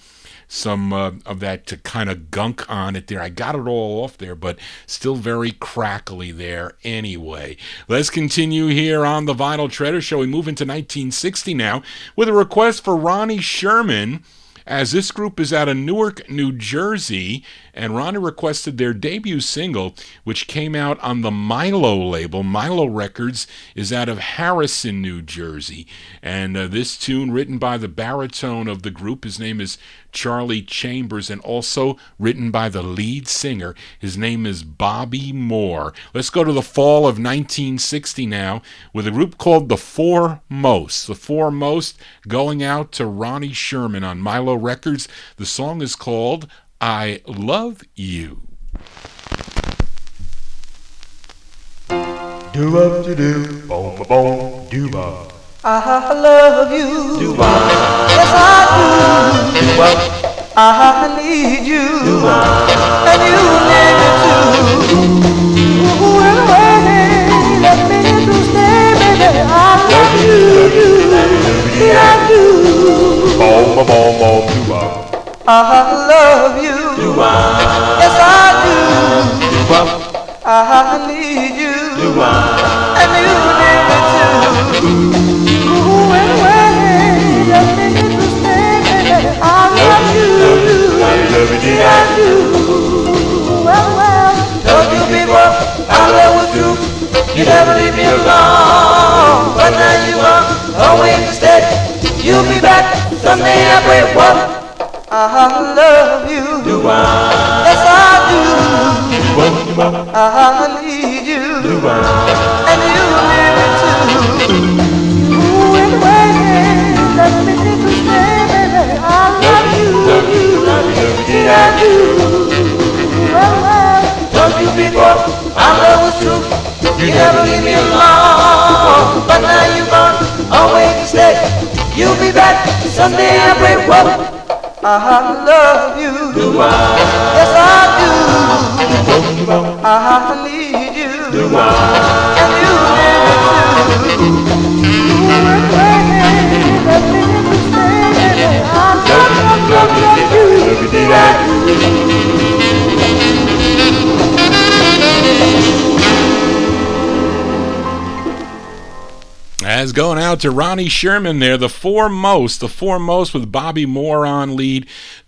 of that to kind of gunk on it there. I got it all off there, but still very crackly there anyway. Let's continue here on the Vinyl Treasure Show. We move into 1960 now with a request for Ronnie Sherman, as this group is out of Newark, New Jersey, and Ronnie requested their debut single, which came out on the Milo label. Milo Records is out of Harrison, New Jersey, and this tune, written by the baritone of the group, his name is Charlie Chambers, and also written by the lead singer. His name is Bobby Moore. Let's go to the fall of 1960 now with a group called The Foremost. The Foremost going out to Ronnie Sherman on Milo Records. The song is called I Love You. Do up to do, boom ba boom, do ba. I love you. Do-ba. Yes, I do. Do-ba. I need you. Do-ba. And you need me too. Ooh, and when let me to stay, baby. I love you. Yeah, I do. Boom ba boom boom, do-ba. I love you. Do-ba. Yes, I do. Do-ba. I need you. Do-ba. And you need me too. Told you before, our love was true. You never leave me alone. But now you are always steady. You'll be back someday. I pray what? I love you. Yes, I do. I need you. And you need me too. Ooh, and waiting, let me take you stay, baby. I love you. Yeah, I do. Well, told you before, our love was true. You never leave me alone. But now you're gone, always stay. You'll be back someday. I pray what? I love you. Yes, I do. I need you. And you need me too. Ooh, and waiting, let me stay. I love you. I do. As going out to Ronnie Sherman there, The Foremost with Bobby Moore on lead.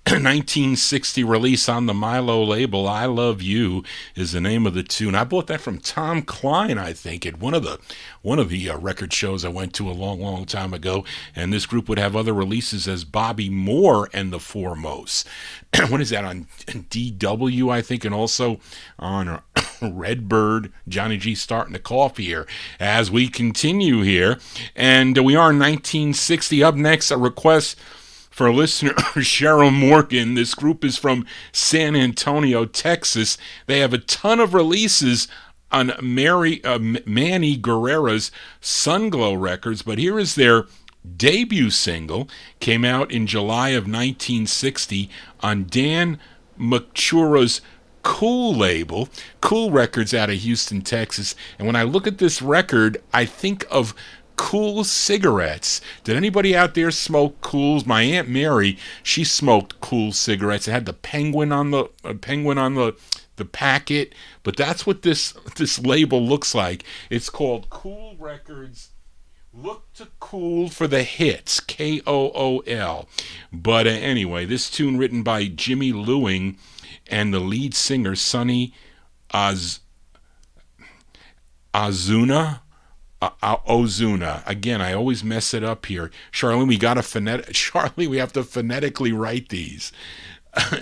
1960 release on the Milo label. I Love You is the name of the tune. I bought that from Tom Klein, I think, at one of the record shows I went to a long time ago. And this group would have other releases as Bobby Moore and The Foremost. What is that, on DW, I think, and also on Redbird. Johnny G starting to cough here as we continue here. And we are in 1960. Up next, a request for listener Cheryl Morgan. This group is from San Antonio, Texas. They have a ton of releases on Manny Guerrera's Sunglow Records, but here is their debut single. Came out in July of 1960 on Dan McChura's Cool label, Cool Records out of Houston, Texas. And when I look at this record, I think of Cool cigarettes. Did anybody out there smoke Cools? My Aunt Mary, she smoked Cool cigarettes. It had the penguin on the packet, but that's what this label looks like. It's called Cool Records. Look to Cool for the hits, Kool. But anyway, this tune written by Jimmy Lewing and the lead singer Sonny Ozuna. Again, I always mess it up here. Charlene, we have to phonetically write these.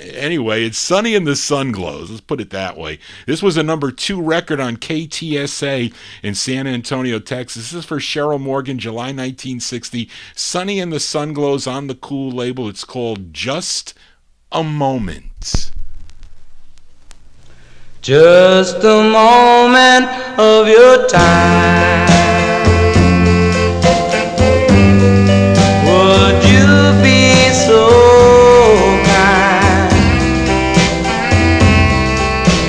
Anyway, it's Sunny and the Sun Glows. Let's put it that way. This was a number 2 record on KTSA in San Antonio, Texas. This is for Cheryl Morgan, July 1960. Sunny and the Sun Glows on the Cool label. It's called Just a Moment. Just a moment of your time. Would you be so kind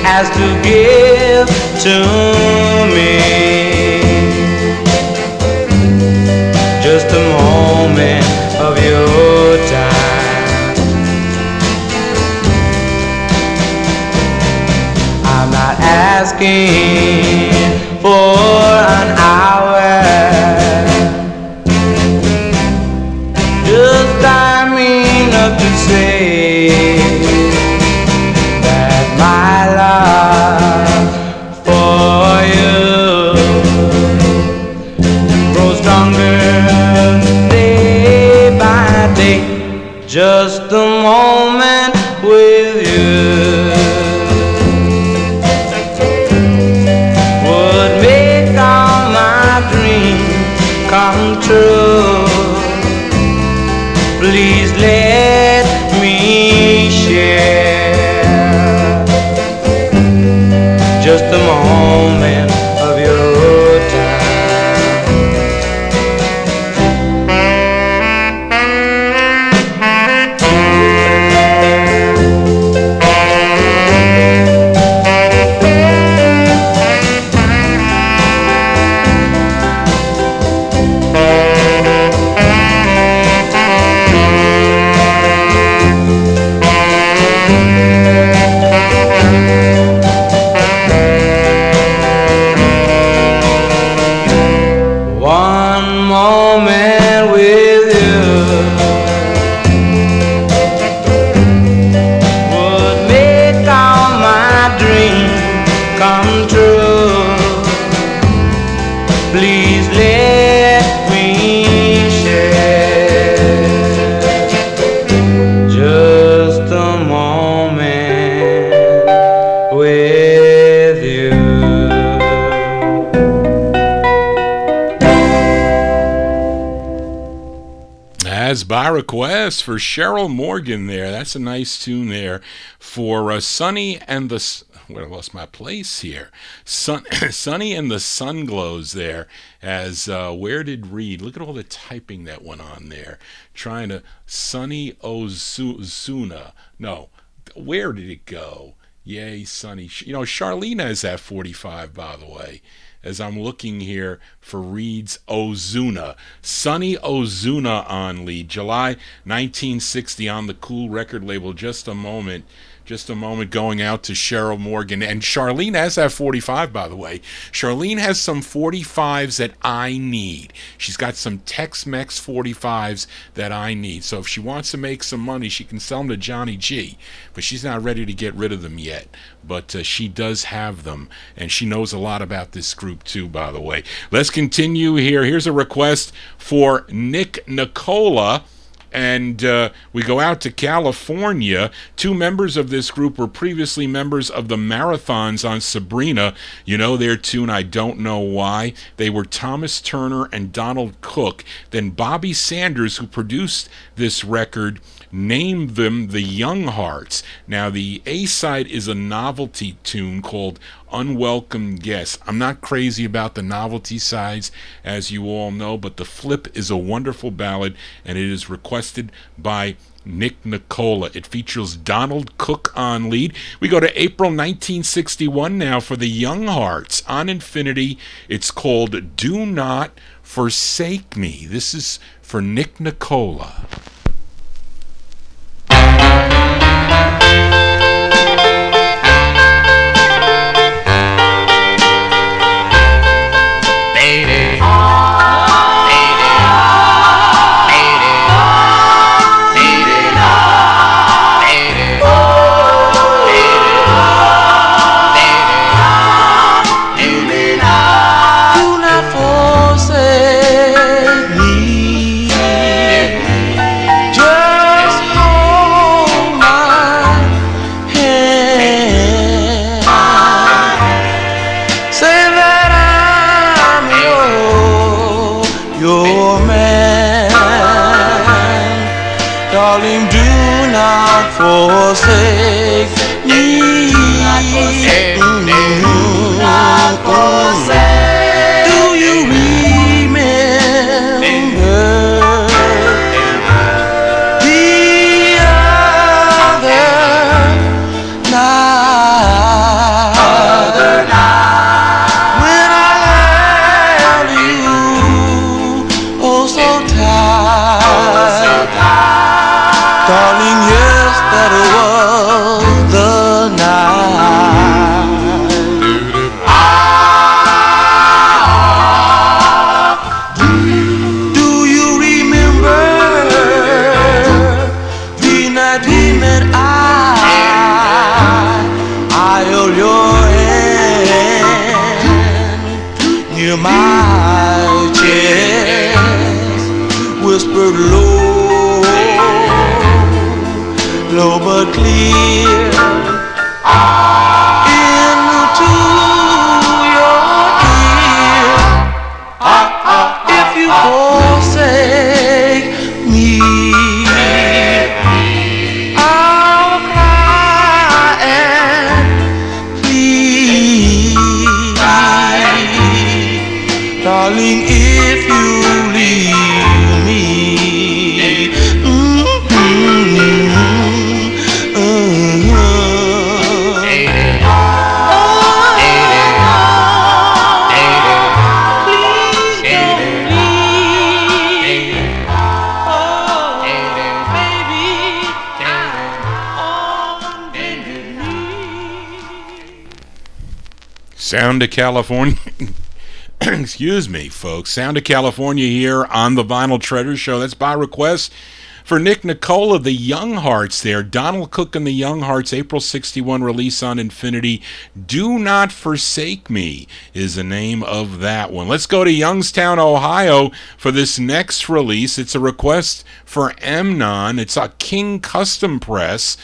as to give to me just a moment of your time? asking for an hour. Just time enough to say that my love for you grows stronger day by day. Just a moment with you would make all my dreams come true. Please let me share just a moment of your time. By request for Cheryl Morgan there. That's a nice tune there for Sonny and the... Where I lost my place here. Sonny and the Sun Glows there as Where Did Reed? Look at all the typing that went on there. Trying to... Sonny Ozuna. No. Where did it go? Yay, Sonny. You know, Charlene has that 45, by the way. As I'm looking here for Reed's Ozuna. Sonny Ozuna on lead. July 1960 on the Cool record label. Just a moment going out to Cheryl Morgan. And Charlene has that 45, by the way. Charlene has some 45s that I need. She's got some Tex-Mex 45s that I need. So if she wants to make some money, she can sell them to Johnny G. But she's not ready to get rid of them yet. But she does have them. And she knows a lot about this group too, by the way. Let's continue here. Here's a request for Nick Nicola. And we go out to California. Two members of this group were previously members of the Marathons on Sabrina. You know their tune, I Don't Know Why. They were Thomas Turner and Donald Cook. Then Bobby Sanders, who produced this record, named them the Young Hearts. Now, the A-side is a novelty tune called Unwelcome Guest. I'm not crazy about the novelty sides, as you all know, but The Flip is a wonderful ballad, and it is requested by Nick Nicola. It features Donald Cook on lead. We go to April 1961 now for the Young Hearts on Infinity. It's called Do Not Forsake Me. This is for Nick Nicola. Forsake me. Do you remember the other night when I held you oh so tight, darling? Yes, that was the night. but clear into your ear. If you forsake me, I'll cry and plead, darling, if you leave me. Sound of California. Excuse me, folks. Sound of California here on the Vinyltreasure Show. That's by request for Nick Nicola, the Young Hearts there. Donald Cook and the Young Hearts, April 61 release on Infinity. Do Not Forsake Me is the name of that one. Let's go to Youngstown, Ohio for this next release. It's a request for Amnon. It's a King Custom Press.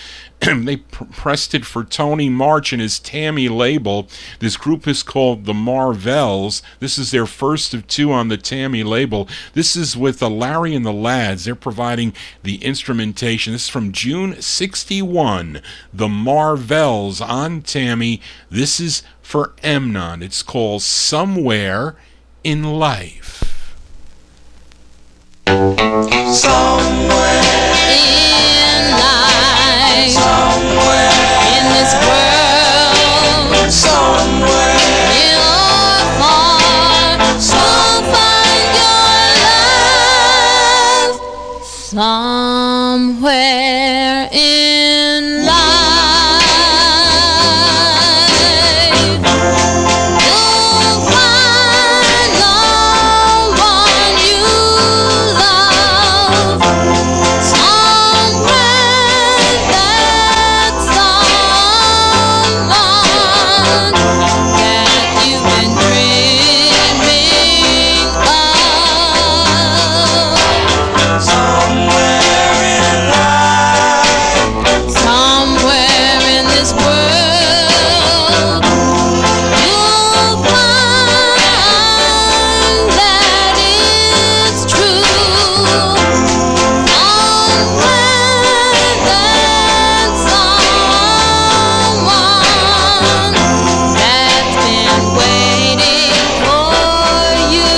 They pressed it for Tony March and his Tammy label. This group is called the Marvels. This is their first of two on the Tammy label. This is with Larry and the Lads. They're providing the instrumentation. This is from June 61. The Marvels on Tammy. This is for Amnon. It's called Somewhere in Life. Somewhere in life, somewhere in this world, somewhere you're far, so find your love somewhere in life. You'll find the one you love somewhere. That's someone that you've been dreaming of somewhere in life, somewhere in this world. You'll find that it's true. Somewhere there's someone that's been waiting for you.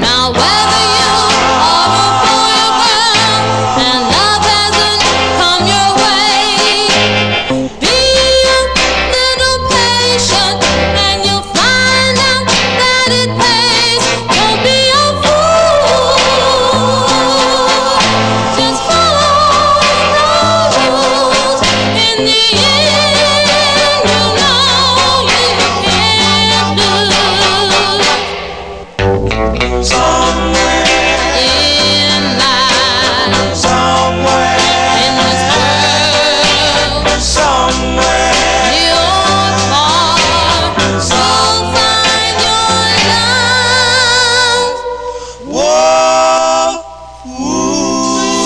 Now whether you are a boy or girl and love hasn't come your way, be a little patient and you'll find out that it pays. Don't be a fool. Just follow the rules. In the end, you know you can't lose. Somewhere in life, somewhere in this world, somewhere you're far, so find your love. Whoa,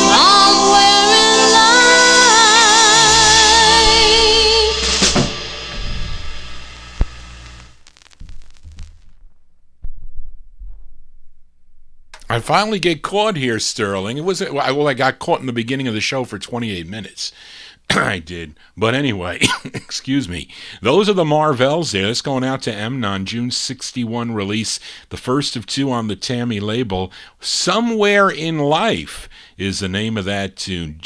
somewhere in life. I finally get caught here, Sterling. It was I got caught in the beginning of the show for 28 minutes. I did. But anyway, excuse me. Those are the Marvels there. That's going out to Amnon, June 61 release. The first of two on the Tammy label. Somewhere in Life is the name of that tune.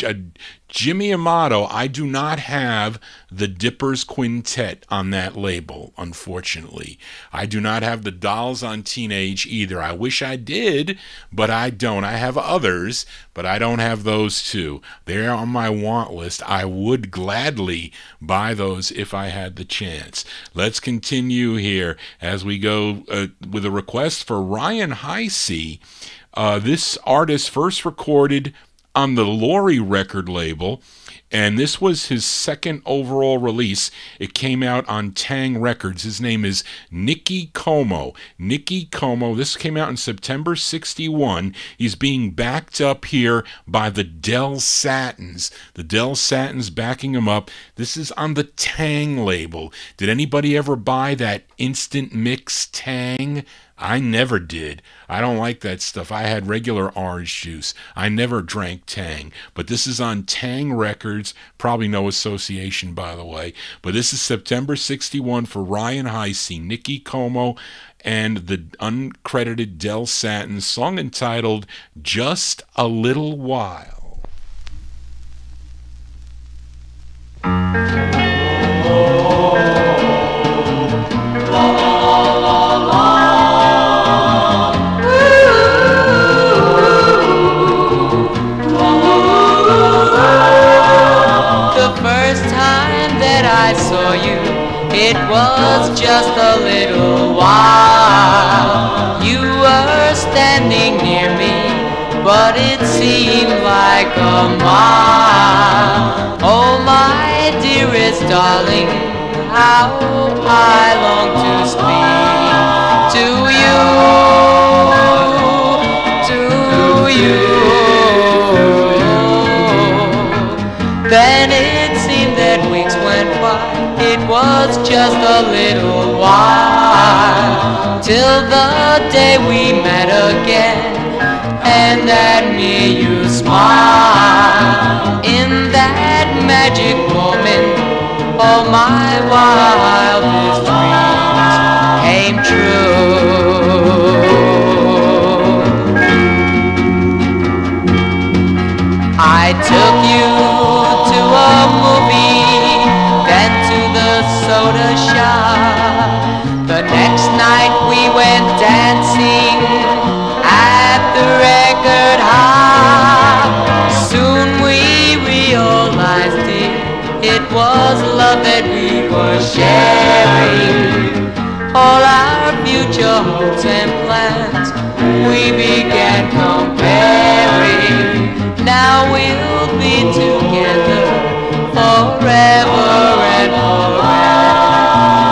Jimmy Amato, I do not have the Dippers Quintet on that label, unfortunately. I do not have the Dolls on Teenage either. I wish I did, but I don't. I have others, but I don't have those two. They're on my want list. I would gladly buy those if I had the chance. Let's continue here as we go with a request for Ryan Heisey. This artist first recorded on the Laurie record label And this was his second overall release. It came out on Tang Records. His name is Nicky Como. Nicky Como. This came out in September 61. He's being backed up here by the Del Satins. The Del Satins backing him up. This is on the Tang label. Did anybody ever buy that instant mix Tang? I never did. I don't like that stuff. I had regular orange juice. I never drank Tang. But this is on Tang Records. Probably no association, by the way. But this is September 61 for Ryan Heisey, Nicky Como, and the uncredited Del Satins, song entitled Just a Little While. I saw you, it was just a little while. You were standing near me, but it seemed like a mile. Oh my dearest darling, how I long to speak to you. Then it seemed that weeks went by. It was just a little while till the day we met again, and at me you smiled. In that magic moment, all my wildest dreams came true. I took you to a movie, then to the soda shop. The next night we went dancing at the record hop. Soon we realized it was love that we were sharing. All our future hopes and plans we began comparing. Now we'll be together forever and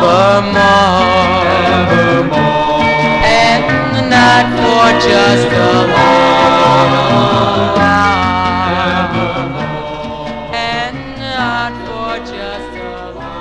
forevermore, and not for just a little while, and not for just a little while.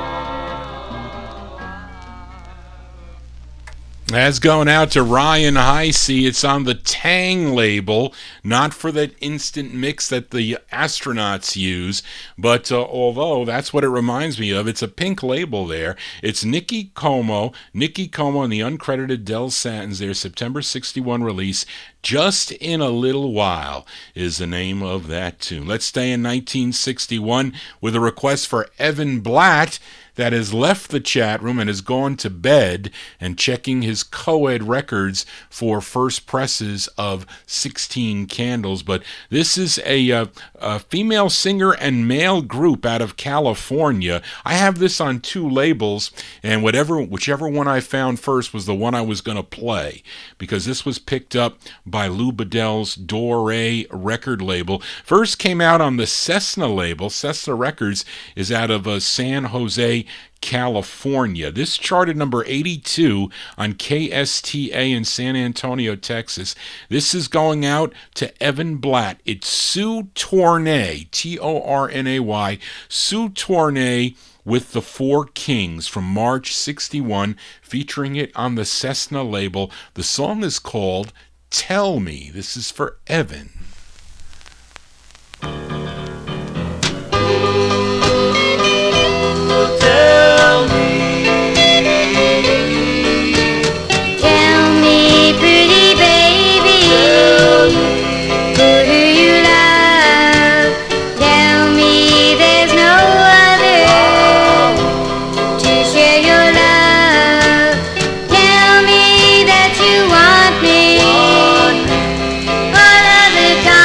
That's going out to Ryan Heisey. It's on the Tang label, not for that instant mix that the astronauts use, but although that's what it reminds me of, it's a pink label there. It's Nicky Como and the uncredited Del Satins, their September 61 release. Just in a Little While is the name of that tune. Let's stay in 1961 with a request for Evan Blatt, that has left the chat room and has gone to bed and checking his co-ed records for first presses of 16 Candles. But this is a female singer and male group out of California. I have this on two labels, and whichever one I found first was the one I was going to play, because this was picked up by Lou Bedell's Doré record label. First came out on the Cessna label. Cessna Records is out of San Jose, California. This charted number 82 on KSTA in San Antonio, Texas. This is going out to Evan Blatt. It's Sue Tornay, Tornay, Sue Tornay with the Four Kings from March 61, featuring it on the Cessna label. The song is called Tell Me. This is for Evan. All of the time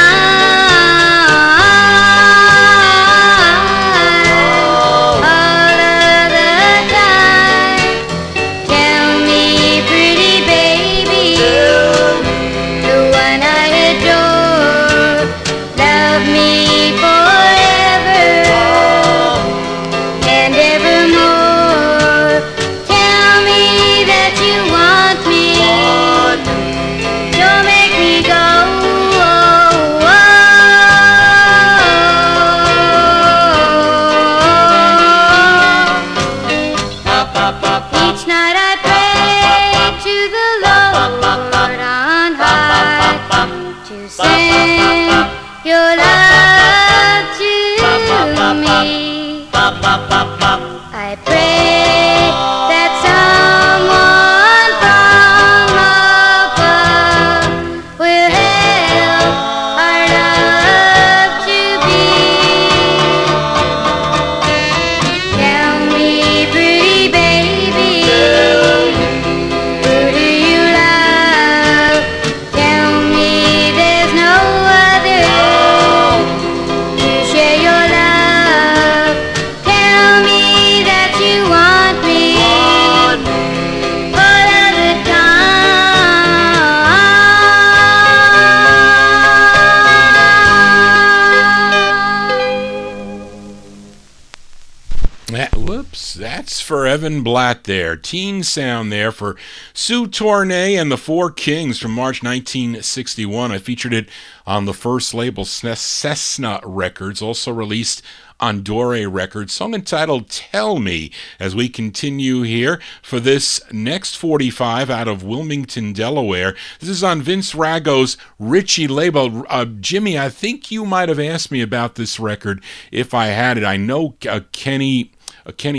for Evan Blatt there. Teen Sound there for Sue Tornay and the Four Kings from March 1961. I featured it on the first label, Cessna Records, also released on Dore Records. Song entitled Tell Me, as we continue here for this next 45 out of Wilmington, Delaware. This is on Vince Rago's Richie label. Jimmy, I think you might have asked me about this record if I had it. I know Kenny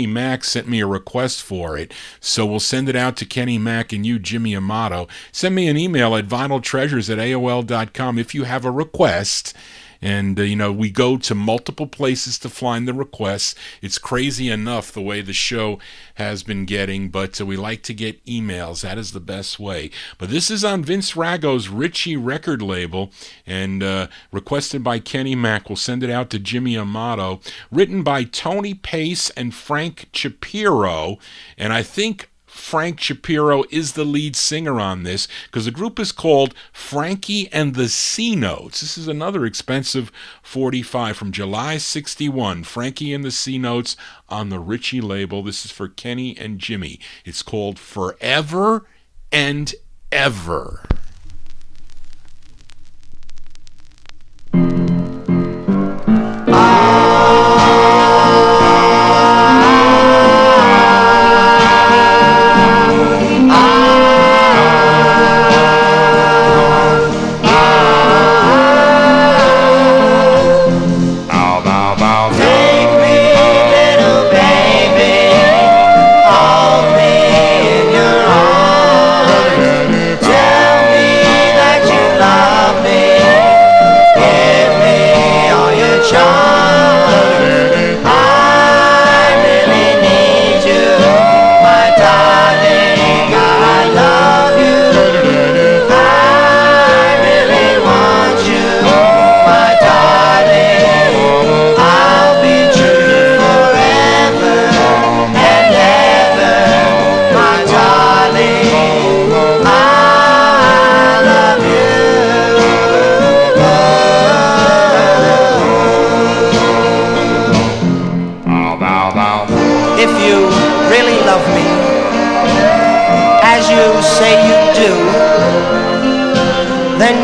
Mack sent me a request for it, so we'll send it out to Kenny Mack and you, Jimmy Amato. Send me an email at vinyltreasures@aol.com if you have a request. And, we go to multiple places to find the requests. It's crazy enough the way the show has been getting, but we like to get emails. That is the best way. But this is on Vince Rago's Richie record label, and requested by Kenny Mack. We'll send it out to Jimmy Amato. Written by Tony Pace and Frank Shapiro, and I think Frank Shapiro is the lead singer on this, because the group is called Frankie and the C-Notes. This is another expensive 45 from July 61. Frankie and the C-Notes on the Richie label. This is for Kenny and Jimmy. It's called Forever and Ever.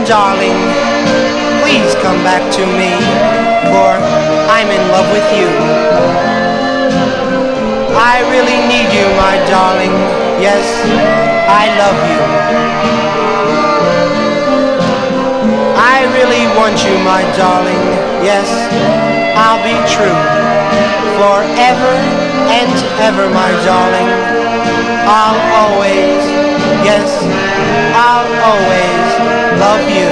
Darling, please come back to me, for I'm in love with you. I really need you, my darling. Yes, I love you. I really want you, my darling. Yes, I'll be true. Forever and ever, my darling. I'll always, yes, I'll always love you.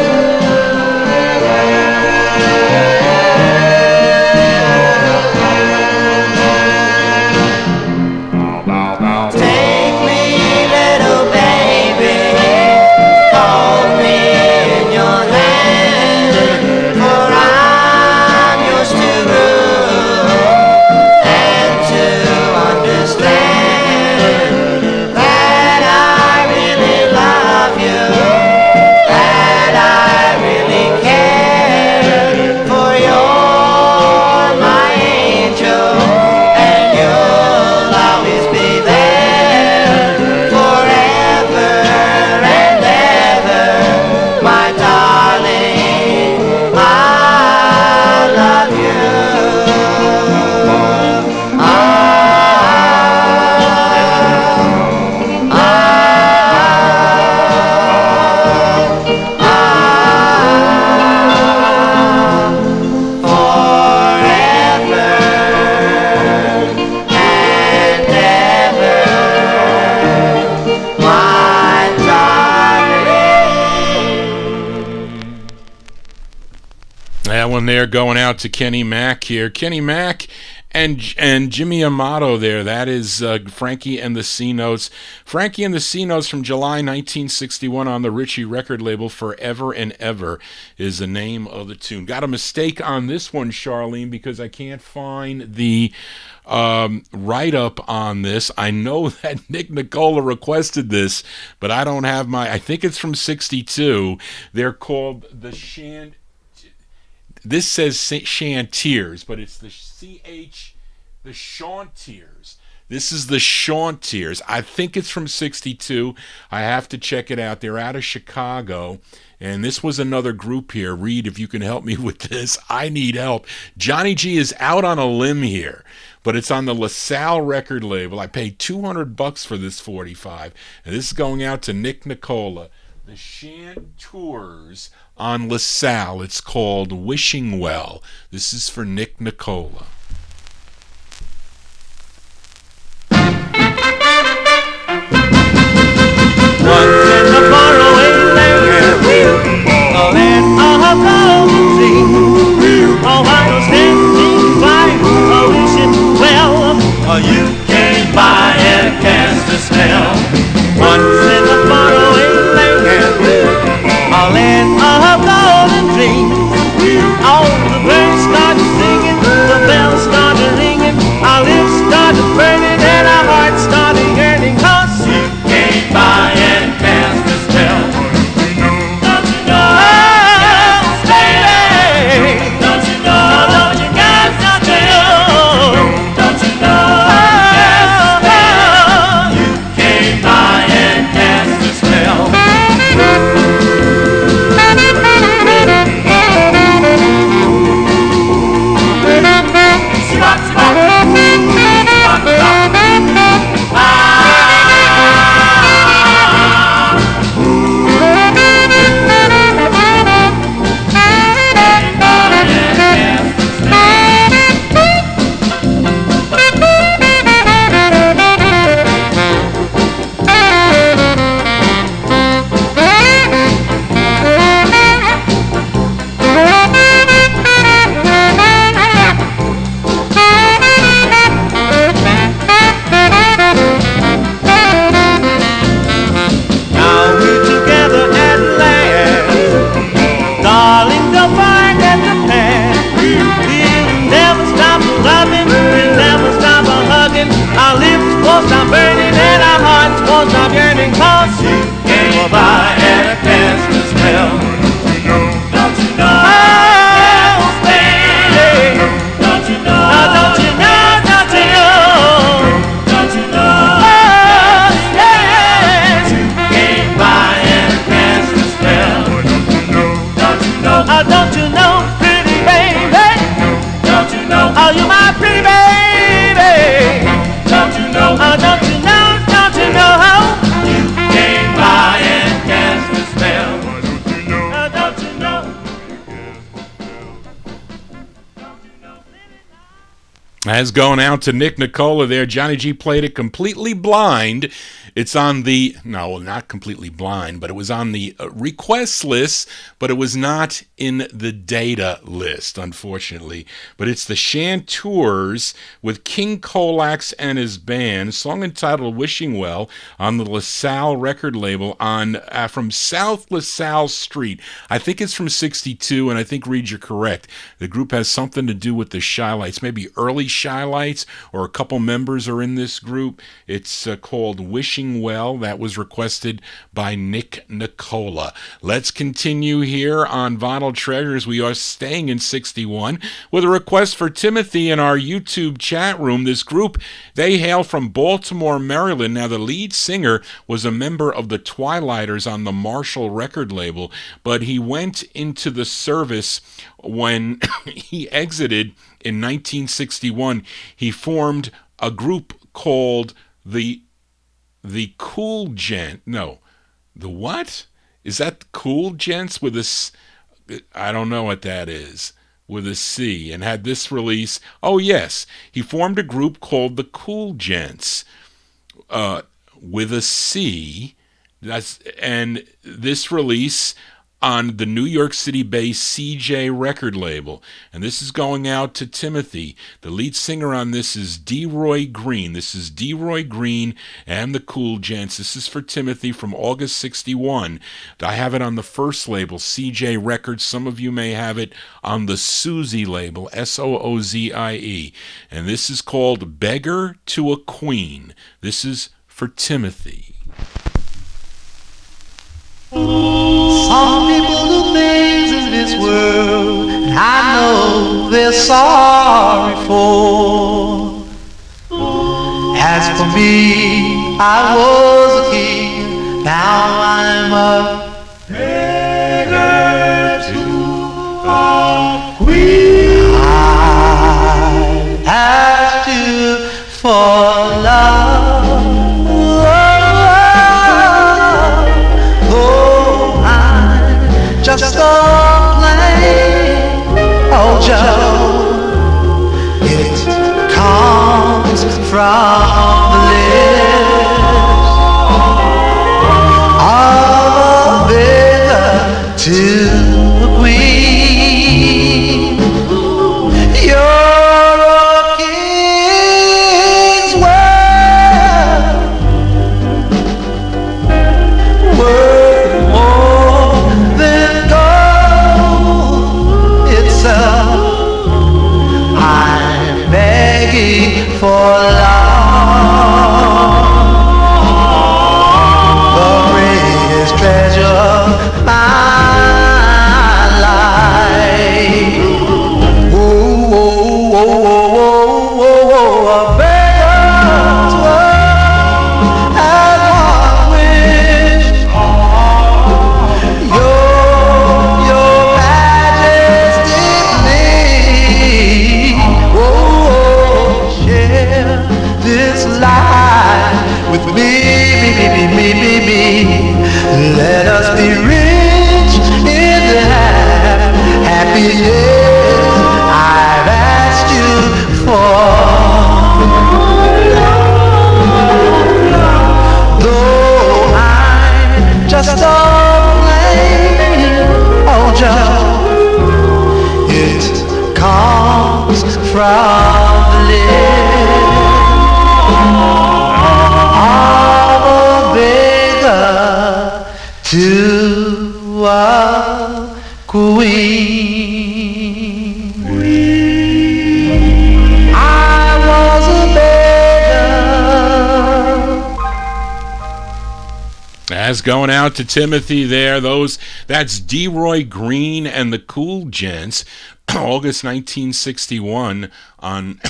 There going out to Kenny Mack here. Kenny Mack and Jimmy Amato there. That is Frankie and the C-Notes. Frankie and the C-Notes from July 1961 on the Richie record label. Forever and Ever is the name of the tune. Got a mistake on this one, Charlene, because I can't find the write-up on this. I know that Nick Nicola requested this, but I don't have I think it's from 62. They're called the This says Chantiers, but it's the Chantiers. This is the Chantiers. I think it's from 62. I have to check it out. They're out of Chicago. And this was another group here. Reed, if you can help me with this, I need help. Johnny G is out on a limb here, but it's on the LaSalle record label. I paid $200 for this 45, and this is going out to Nick Nicola. The Chantiers on LaSalle. It's called Wishing Well. This is for Nick Nicola. Once in the faraway land, a land of golden dreams. Oh, I was standing by, wishing well, you came by and cast a spell. Once in the faraway land, a land of golden dreams. All the birds started singing, the bells started ringing, our lips started burning, and our hearts started yearning. 'Cause you came by and cast a spell. Don't you know, baby? Don't you know? Don't you guys not know? Don't you know? You came by and cast a spell. As going out to Nick Nicola there, Johnny G played it completely blind. It's on the, no, not completely blind, but it was on the request list, but it was not in the data list, unfortunately. But it's the Chantiers with King Colax and his band, a song entitled Wishing Well on the LaSalle record label on from South LaSalle Street. I think it's from 62, and I think, Reed, you're correct. The group has something to do with the Shy-Lights, maybe early Shy-Lights, or a couple members are in this group. It's called Wishing Well. That was requested by Nick Nicola. Let's continue here on Vinyl Treasures. We are staying in 61 with a request for Timothy in our YouTube chat room. This group, they hail from Baltimore, Maryland. Now, the lead singer was a member of the Twilighters on the Marshall record label, but he went into the service when he exited in 1961. He formed a group called the Cool Gent. No, the what? Is that Cool Gents with a, I don't know what that is, with a C, and had this release. Oh, yes. He formed a group called the Cool Gents with a C. And this release on the New York City-based CJ record label. And this is going out to Timothy. The lead singer on this is DeRoy Green. This is DeRoy Green and the Cool Gents. This is for Timothy from August 61. I have it on the first label, CJ Records. Some of you may have it on the Suzy label, Soozie. And this is called Beggar to a Queen. This is for Timothy. Some people do things in this world I know they're sorry for, As for me, I was a king, now I'm a beggar to a queen. I asked you for love, oh, I'm just a plain old Joe. It comes from the lips of a beggar to a queen. You're a king's worth more than gold itself. I'm begging for love, the greatest treasure of my life. Whoa, whoa, whoa, whoa, whoa, whoa, a beggar's world as one wish. Your Majesty, please, oh, share this life with me. Let us be rich in the happy years I've asked you for. Though I'm just a plain old Joe, it comes from the lips of a beggar to a queen. I was a beggar. As going out to Timothy there, that's DeRoy Green and the Cool Gents, August 1961 on,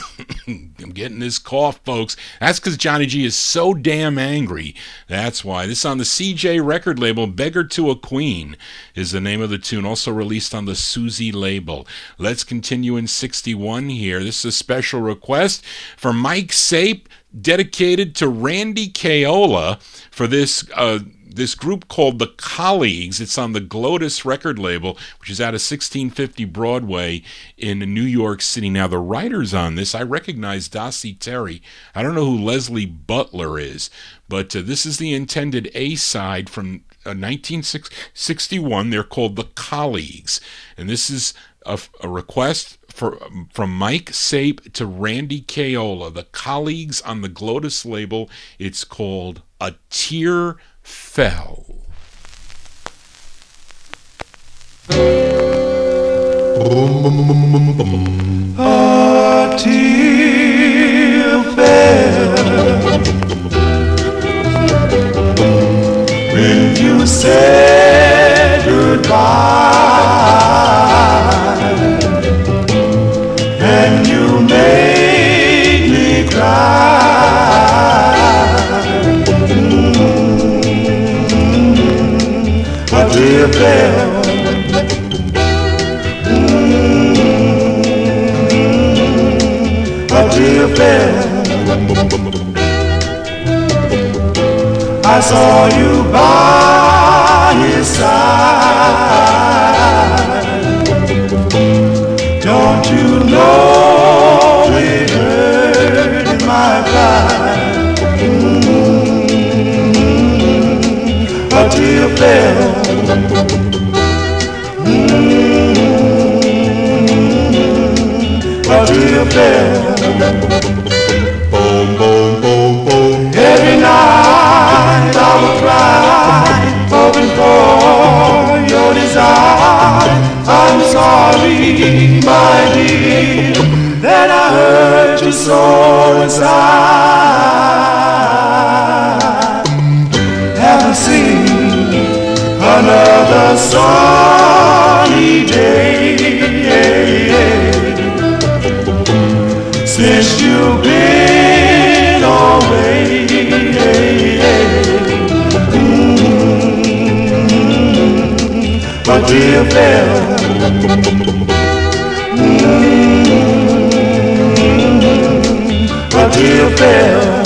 I'm getting this cough, folks. That's because Johnny G is so damn angry. That's why. This is on the CJ record label. Beggar to a Queen is the name of the tune, also released on the Susie label. Let's continue in 61 here. This is a special request for Mike Sape, dedicated to Randy Kaola for this group called The Colleagues. It's on the Glottis record label, which is out of 1650 Broadway in New York City. Now, the writers on this, I recognize Dossie Terry. I don't know who Leslie Butler is, but this is the intended A-side from 1961. They're called The Colleagues, and this is a request from Mike Sape to Randy Kaola. The Colleagues on the Glottis label. It's called A Tear Fell. A tear fell when you said goodbye, and you made me cry. A tear fell. A tear fell. I saw you by his side. Don't you know it hurt in my pride? A tear fell. A tear fell. Boom, boom, boom, boom. Every night I would cry, hoping for your desire. I'm sorry, my dear, that I hurt you so inside. Haven't seen another sunny day since you've been away. dear fella. A dear fella.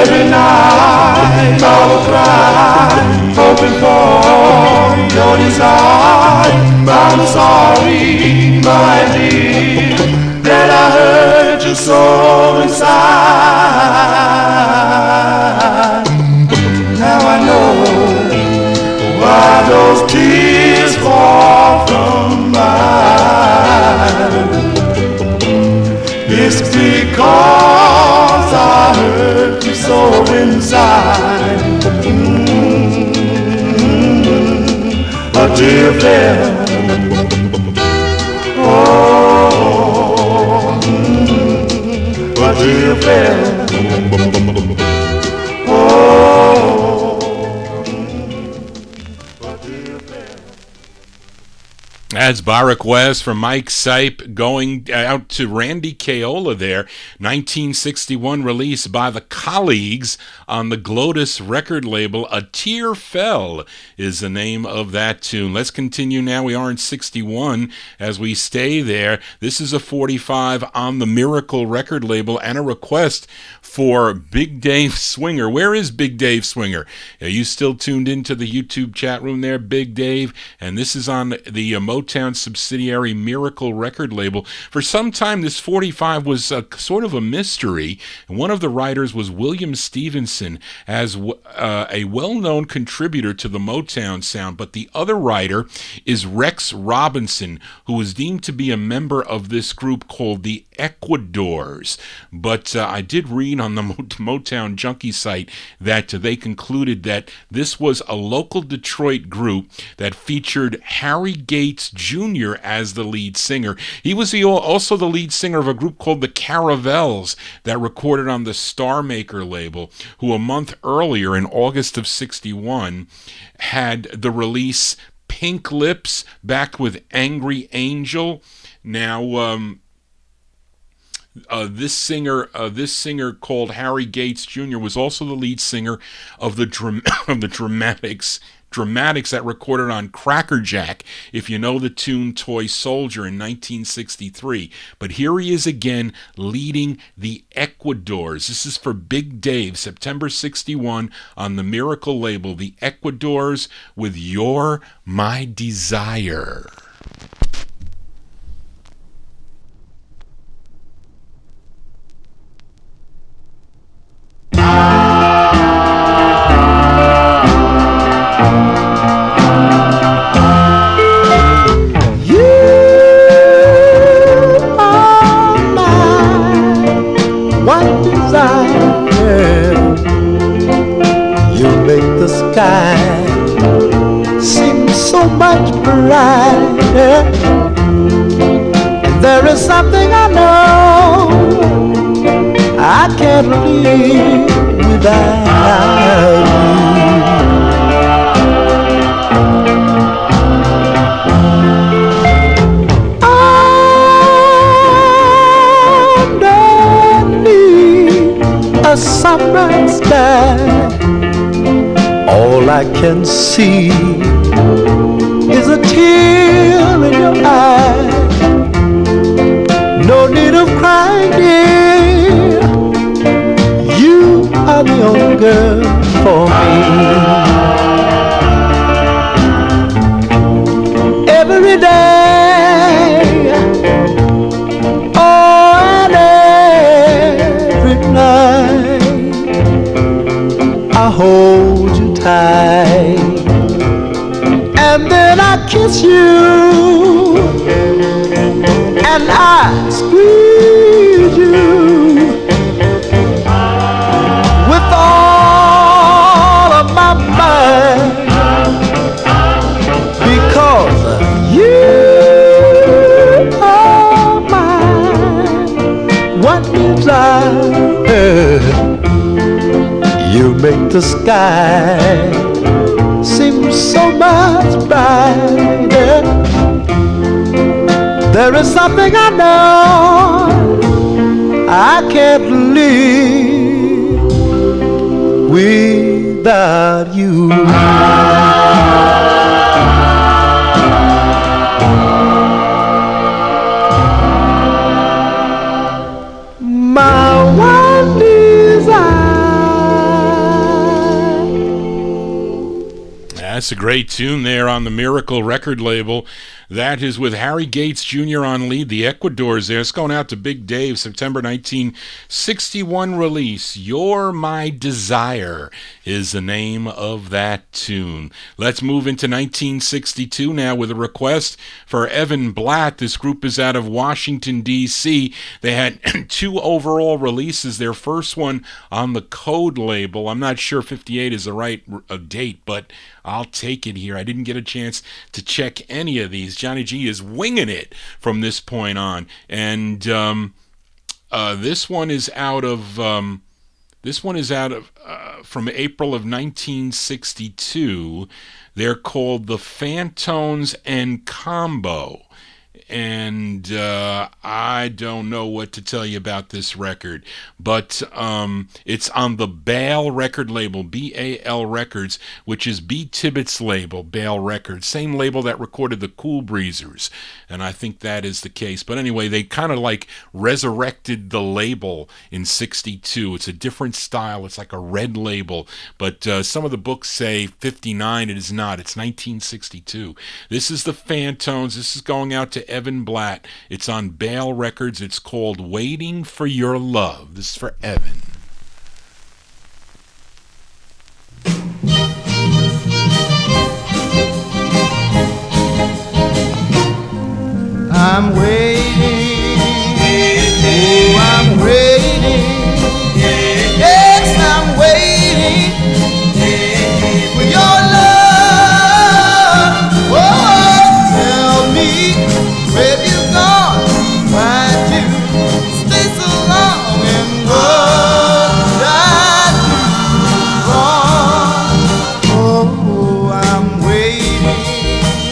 Every night I will cry, hoping for your desire. I'm sorry, my dear, that I hurt you so inside. Now I know why those tears fall from my eyes. It's because I hurt you so inside. A dear fella. Oh, a dear fella. That's by request from Mike Sipe, going out to Randy Keola there. 1961 release by the Colleagues on the Glottis record label. A Tear Fell is the name of that tune. Let's continue now. We are in 61 as we stay there. This is a 45 on the Miracle record label and a request for Big Dave Swinger. Where is Big Dave Swinger? Are you still tuned into the YouTube chat room there, Big Dave? And this is on the Motown subsidiary Miracle record label. For some time, this 45 was sort of a mystery. One of the writers was William Stevenson, as a well-known contributor to the Motown sound, but the other writer is Rex Robinson, who was deemed to be a member of this group called the Ecuadors. But I did read on the Motown Junkie site that they concluded that this was a local Detroit group that featured Harry Gates Jr. as the lead singer. He was also the lead singer of a group called the Caravels that recorded on the Star Maker label, who a month earlier in August of 61 had the release Pink Lips, backed with Angry Angel. Now, this singer called Harry Gates Jr. was also the lead singer of the Dramatics that recorded on Crackerjack, if you know the tune Toy Soldier in 1963. But here he is again leading the Ecuadors. This is for Big Dave, September 61 on the Miracle label, the Ecuadors with You're My Desire. Sky seems so much brighter. There is something I know I can't live without you. Underneath a summer sky, all I can see is a tear in your eye. No need of crying, dear. You are the only girl for me. Every day, oh, and every night, I hold you tight, and then I kiss you, and I squeeze you with all of my might, because you are mine. What desire, you make the sky seem so much brighter. There is something I know I can't live without. without you. My one desire. That's a great tune there on the Miracle record label. That is with Harry Gates Jr. on lead. The Ecuadors there. It's going out to Big Dave, September 1961 release. You're My Desire is the name of that tune. Let's move into 1962 now with a request for Evan Blatt. This group is out of Washington, D.C. They had 2 overall releases. Their first one on the Code label. I'm not sure 58 is the right date, but I'll take it here. I didn't get a chance to check any of these. Johnny G is winging it from this point on, and this one is out of from April of 1962. They're called the Phantones and Combo. And I don't know what to tell you about this record, but it's on the Bale record label, B-A-L Records, which is B. Tibbetts' label, Bale Records, same label that recorded the Cool Breezers, and I think that is the case. But anyway, they kind of like resurrected the label in 62. It's a different style. It's like a red label, but some of the books say 59. It is not. It's 1962. This is the Phantones. This is going out to Evan Blatt. It's on Bale Records. It's called Waiting for Your Love. This is for Evan. I'm waiting, oh, I'm waiting, yes, I'm waiting for your love. Oh, tell me where you gone, why'd you stay so long, and what did I do wrong? Oh, I'm waiting,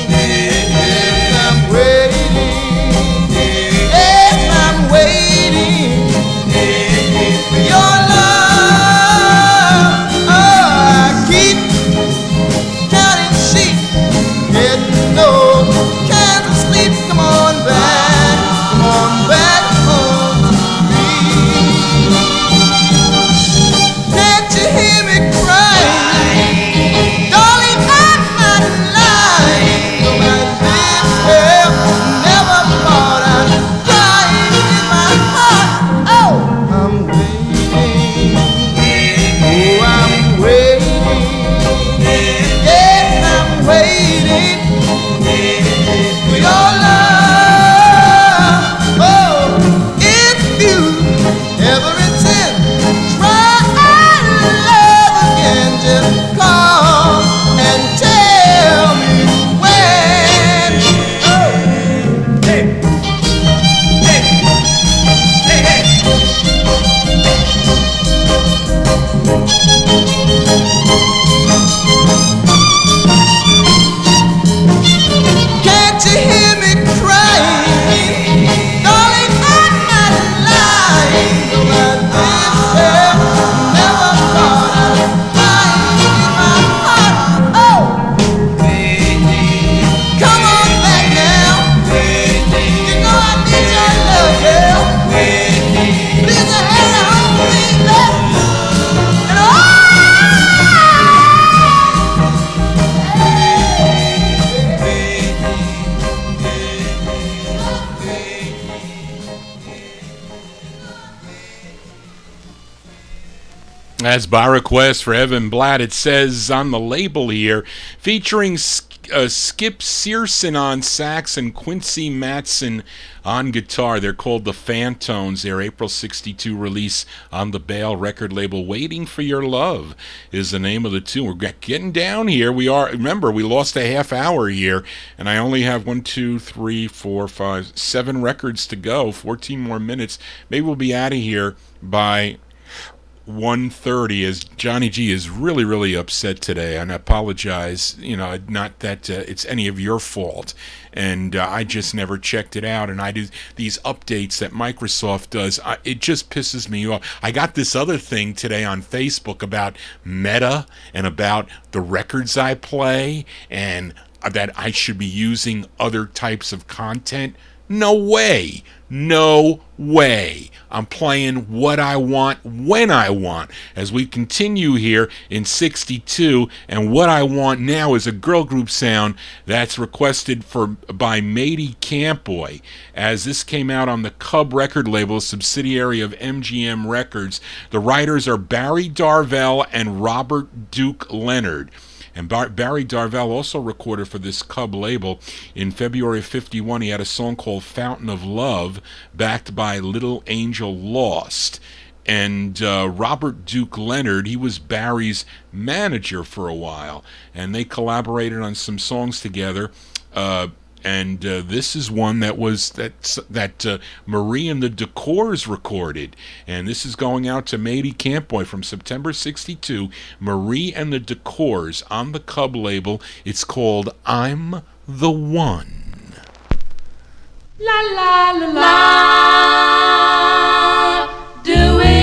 yes, I'm waiting. That's by request for Evan Blatt. It says on the label here, featuring Skip Searson on sax and Quincy Matson on guitar. They're called the Phantones. Their April 62 release on the Bale record label. Waiting for Your Love is the name of the tune. We're getting down here. We are. Remember, we lost a half hour here, and I only have 1, 2, 3, 4, 5, 7 records to go. 14 more minutes. Maybe we'll be out of here by 1:30 as Johnny G is really, really upset today, and I apologize. Not that it's any of your fault, and I just never checked it out. And I do these updates that Microsoft does. It just pisses me off. I got this other thing today on Facebook about Meta and about the records I play, and that I should be using other types of content. No way. No way. I'm playing what I want when I want. As we continue here in 62, and what I want now is a girl group sound that's requested by Matey Campboy, as this came out on the Cub record label, subsidiary of MGM Records. The writers are Barry Darvell and Robert Duke Leonard. And Barry Darvell also recorded for this Cub label. In February of 51, he had a song called Fountain of Love, backed by Little Angel Lost. And Robert Duke Leonard, he was Barry's manager for a while. And they collaborated on some songs together. And this is one that Marie and the Decors recorded. And this is going out to Matey Campboy from September 62. Marie and the Decors on the Cub label. It's called I'm the One. La la la la, do it.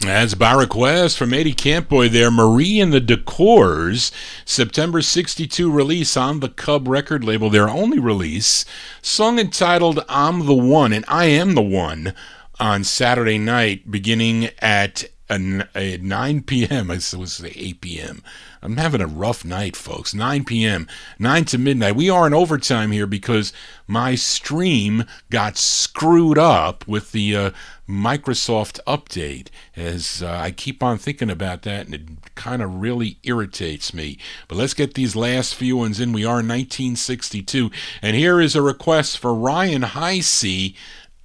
That's by request from Matey Campboy there. Marie and the Decors, September 62 release on the Cub record label, their only release. Song entitled I'm the One, and I am the one, on Saturday night beginning at 9 p.m. I was 8 p.m. I'm having a rough night, folks. 9 p.m., 9 to midnight. We are in overtime here because my stream got screwed up with the Microsoft update, as I keep on thinking about that, and it kind of really irritates me. But let's get these last few ones in. We are in 1962, and here is a request for Ryan Heisey,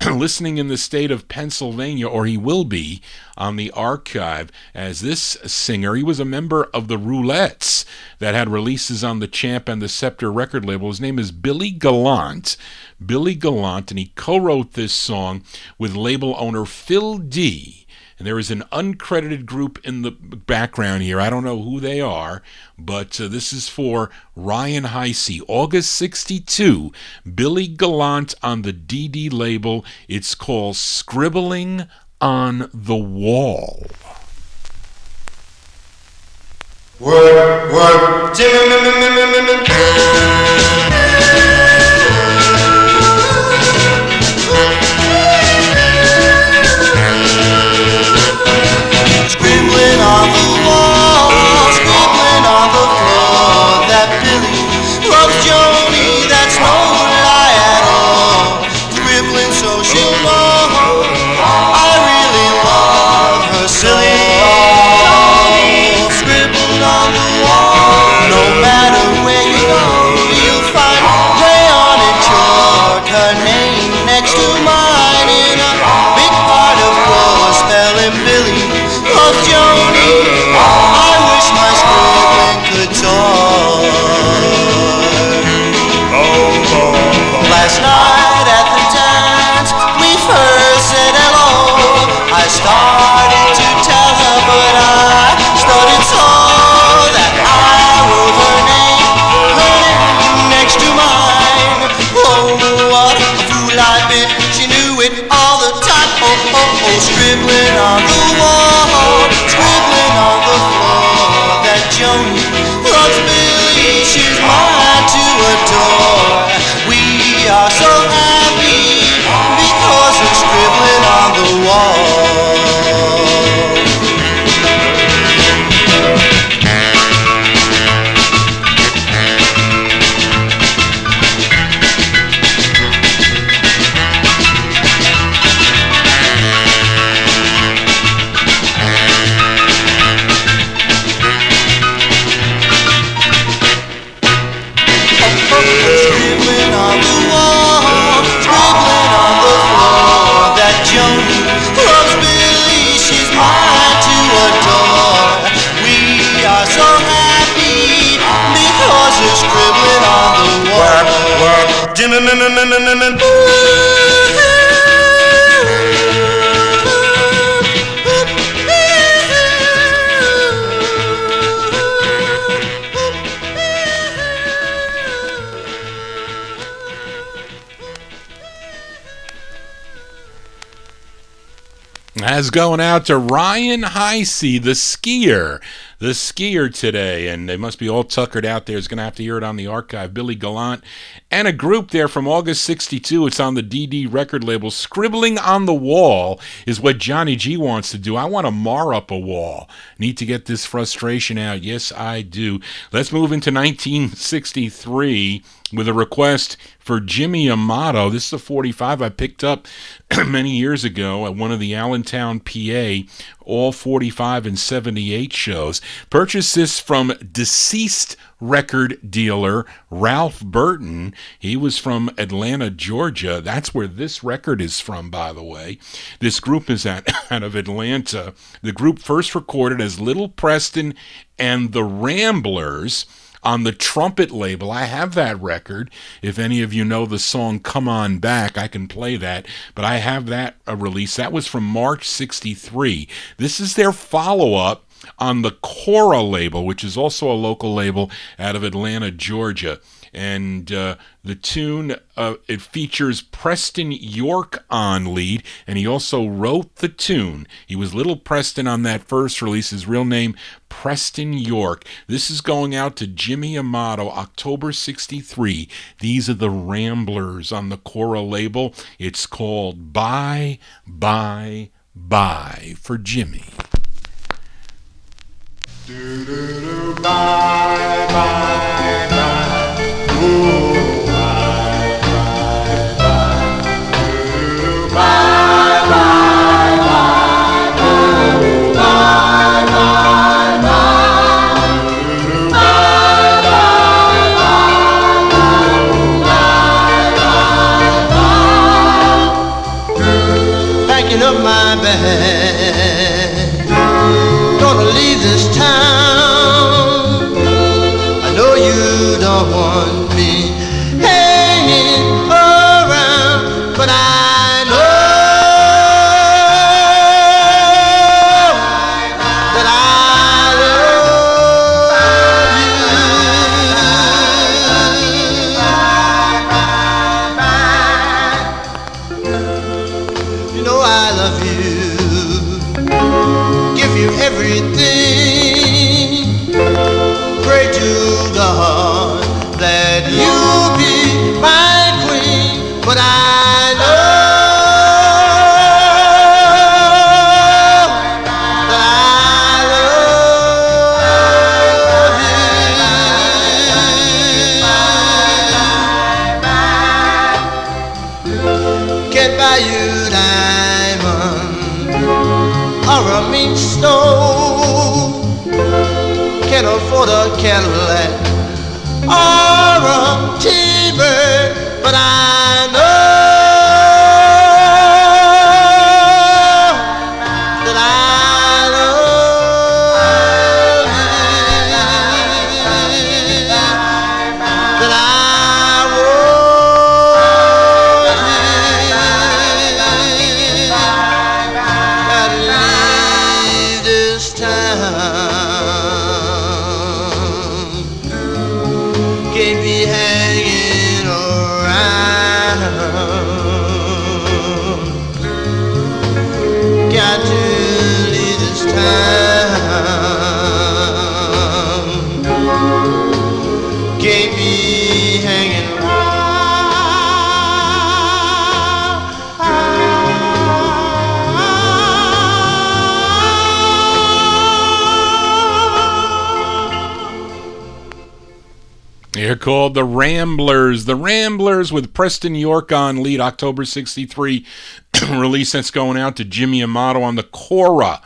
listening in the state of Pennsylvania, or he will be on the archive, as this singer, he was a member of the Roulettes that had releases on the Champ and the Scepter record label. His name is Billy Gallant, and he co-wrote this song with label owner Phil D. And there is an uncredited group in the background here. I don't know who they are, but this is for Ryan Heisey. August 62, Billy Gallant on the DD label. It's called Scribbling on the Wall. Work, work, Scribbling on the wall, scribbling on the floor, that Billy loves Joni, that's no lie at all. Scribbling so she'll know I really love her silly. Scribbled on the wall, no matter where you go, you'll find crayonic chalk, her name next to mine in a big part of floor, spelling Billy loves Joni. I wish my scribbling could talk. Last night at the dance, we first said hello. I started to tell her, but I started so that I wrote her name next to mine. Oh, what a fool I've been. She knew it all the time. Oh, oh, oh, scribbling on the wall, scribbling on the floor, that Joni loves Billy, she's mine to adore. We are so happy because of scribbling on the wall. Scribbling on the wall, scribbling on the floor, that Joni loves Billy, she's mine to adore. We are so happy because of scribbling on the That's going out to Ryan Heisey, the skier today, and they must be all tuckered out there. He's going to have to hear it on the archive. Billy Gallant and a group there from August 62. It's on the DD record label. Scribbling on the Wall is what Johnny G wants to do. I want to mar up a wall. Need to get this frustration out. Yes, I do. Let's move into 1963 with a request for Jimmy Amato. This is a 45 I picked up many years ago at one of the Allentown, PA, all 45 and 78 shows. Purchased this from deceased record dealer Ralph Burton. He was from Atlanta, Georgia. That's where this record is from, by the way. This group is out of Atlanta. The group first recorded as Little Preston and the Ramblers on the Trumpet label. I have that record. If any of you know the song Come On Back, I can play that. But I have that release. That was from March 63. This is their follow-up on the Cora label, which is also a local label out of Atlanta, Georgia. And the tune, it features Preston York on lead, and he also wrote the tune. He was Little Preston on that first release, his real name, Preston York. This is going out to Jimmy Amato, October 63. These are the Ramblers on the Cora label. It's called Bye, Bye, Bye for Jimmy. Do-do-do, bye, bye, bye. Ooh, bye, bye, bye. Do-do-do, bye, bye, bye. Ooh, bye, bye, bye. Do-do-do, bye, bye, bye. Ooh, bye, bye, bye. Packing up my bag, gonna leave this town. can't afford a Cadillac or a T-Bird, but I know that I love you, that I want you. Gotta leave this town. Can't be hanging around. Got to leave this town. Can't be hanging They're called the Ramblers. The Ramblers with Preston York on lead, October 63 release that's going out to Jimmy Amato on the Cora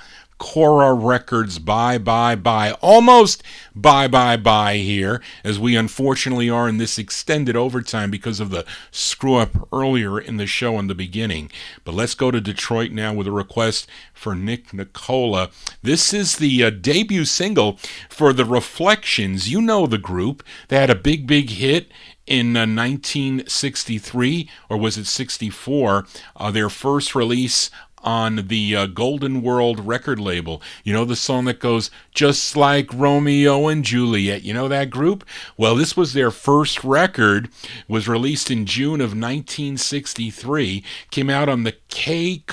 Records. Bye, bye, bye. Almost bye, bye, bye here, as we unfortunately are in this extended overtime because of the screw-up earlier in the show in the beginning. But let's go to Detroit now with a request for Nick Nicola. This is the debut single for the Reflections. You know the group. They had a big, big hit in 1963, or was it 64? Their first release on the Golden World record label. You know the song that goes, just like Romeo and Juliet? You know that group? Well, this was their first record, was released in June of 1963, came out on the KAY,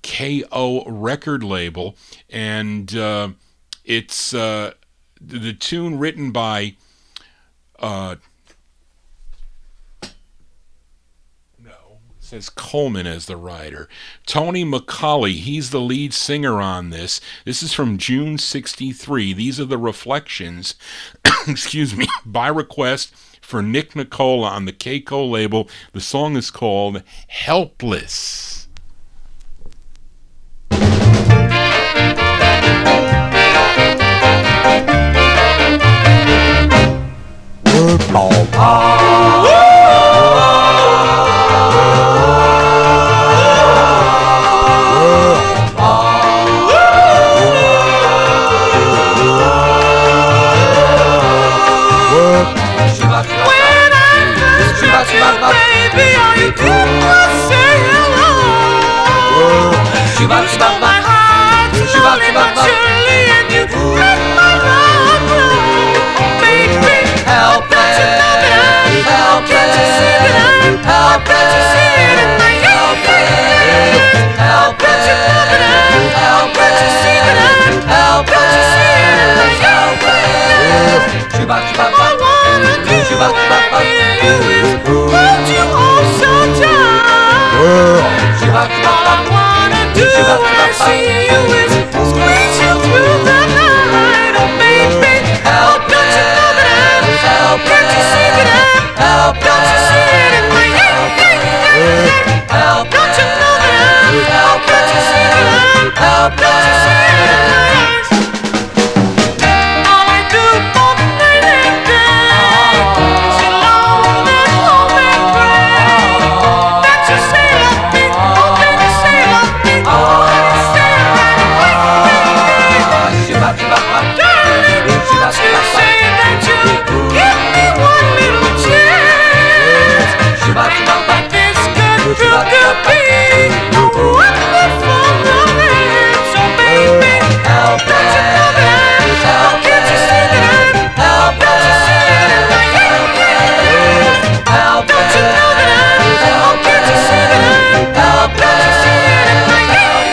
K-O record label, and it's the tune written by says Coleman as the writer. Tony McCauley, he's the lead singer on this. This is from June 63. These are the Reflections, excuse me, by request for Nick Nicola on the KAY label. The song is called Helpless. Baby, all you did was say hello. You stole my heart slowly but surely, and you let my love grow. Made me helpless. Can't you see that I'm helpless? Can't you see it in my helpless? Don't you know that I'm helpless? Can't you see that I'm helpless? Don't you see it in my helpless? All I wanna do when I hear you is hold you all so tight. All I wanna do when I see you is squeeze you through the night. Oh baby, help! Don't you know that I'm help? Can't you see that I'm help? Don't you see it in my help? Don't you know that I'm help? Can't you see that I'm help? Don't you see it in my eyes? All I do for the night and day is alone at home and pray that you say love me. Oh baby, say love me. Oh baby, say right away. Darling, won't you say that you give me one little chance? And this could prove to be a wonderful romance. So baby, help! Don't you know that I'm help? Can't you see that I'm help? Don't you see it in my help? Don't you know that I'm help? Can't you see that I'm help? Don't you see it in my help?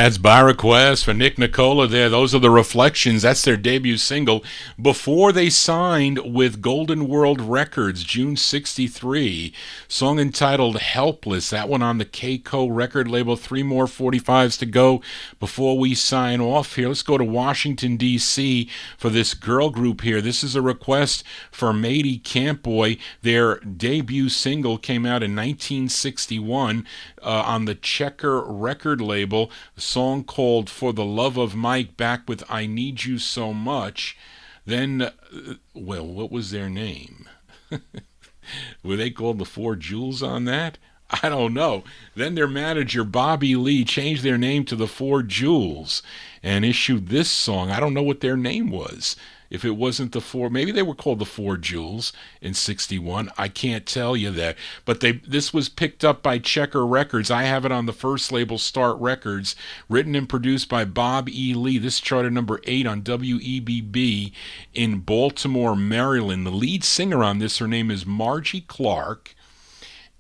That's by request for Nick Nicola there. Those are the Reflections. That's their debut single before they signed with Golden World Records, June 63. Song entitled Helpless. That one on the K-Co record label. 3 more 45s to go before we sign off here. Let's go to Washington, D.C. for this girl group here. This is a request for Matey Campboy. Their debut single came out in 1961 on the Checker record label. A song called For the Love of Mike, back with I Need You So Much. Then, well, what was their name? Were they called the Four Jewels on that? I don't know. Then their manager, Bobby Lee, changed their name to the Four Jewels and issued this song. I don't know what their name was. If it wasn't the Four, maybe they were called the Four Jewels in 61. I can't tell you that. But this was picked up by Checker Records. I have it on the first label, Start Records, written and produced by Bob E. Lee. This charted number 8 on WEBB in Baltimore, Maryland. The lead singer on this, her name is Margie Clark.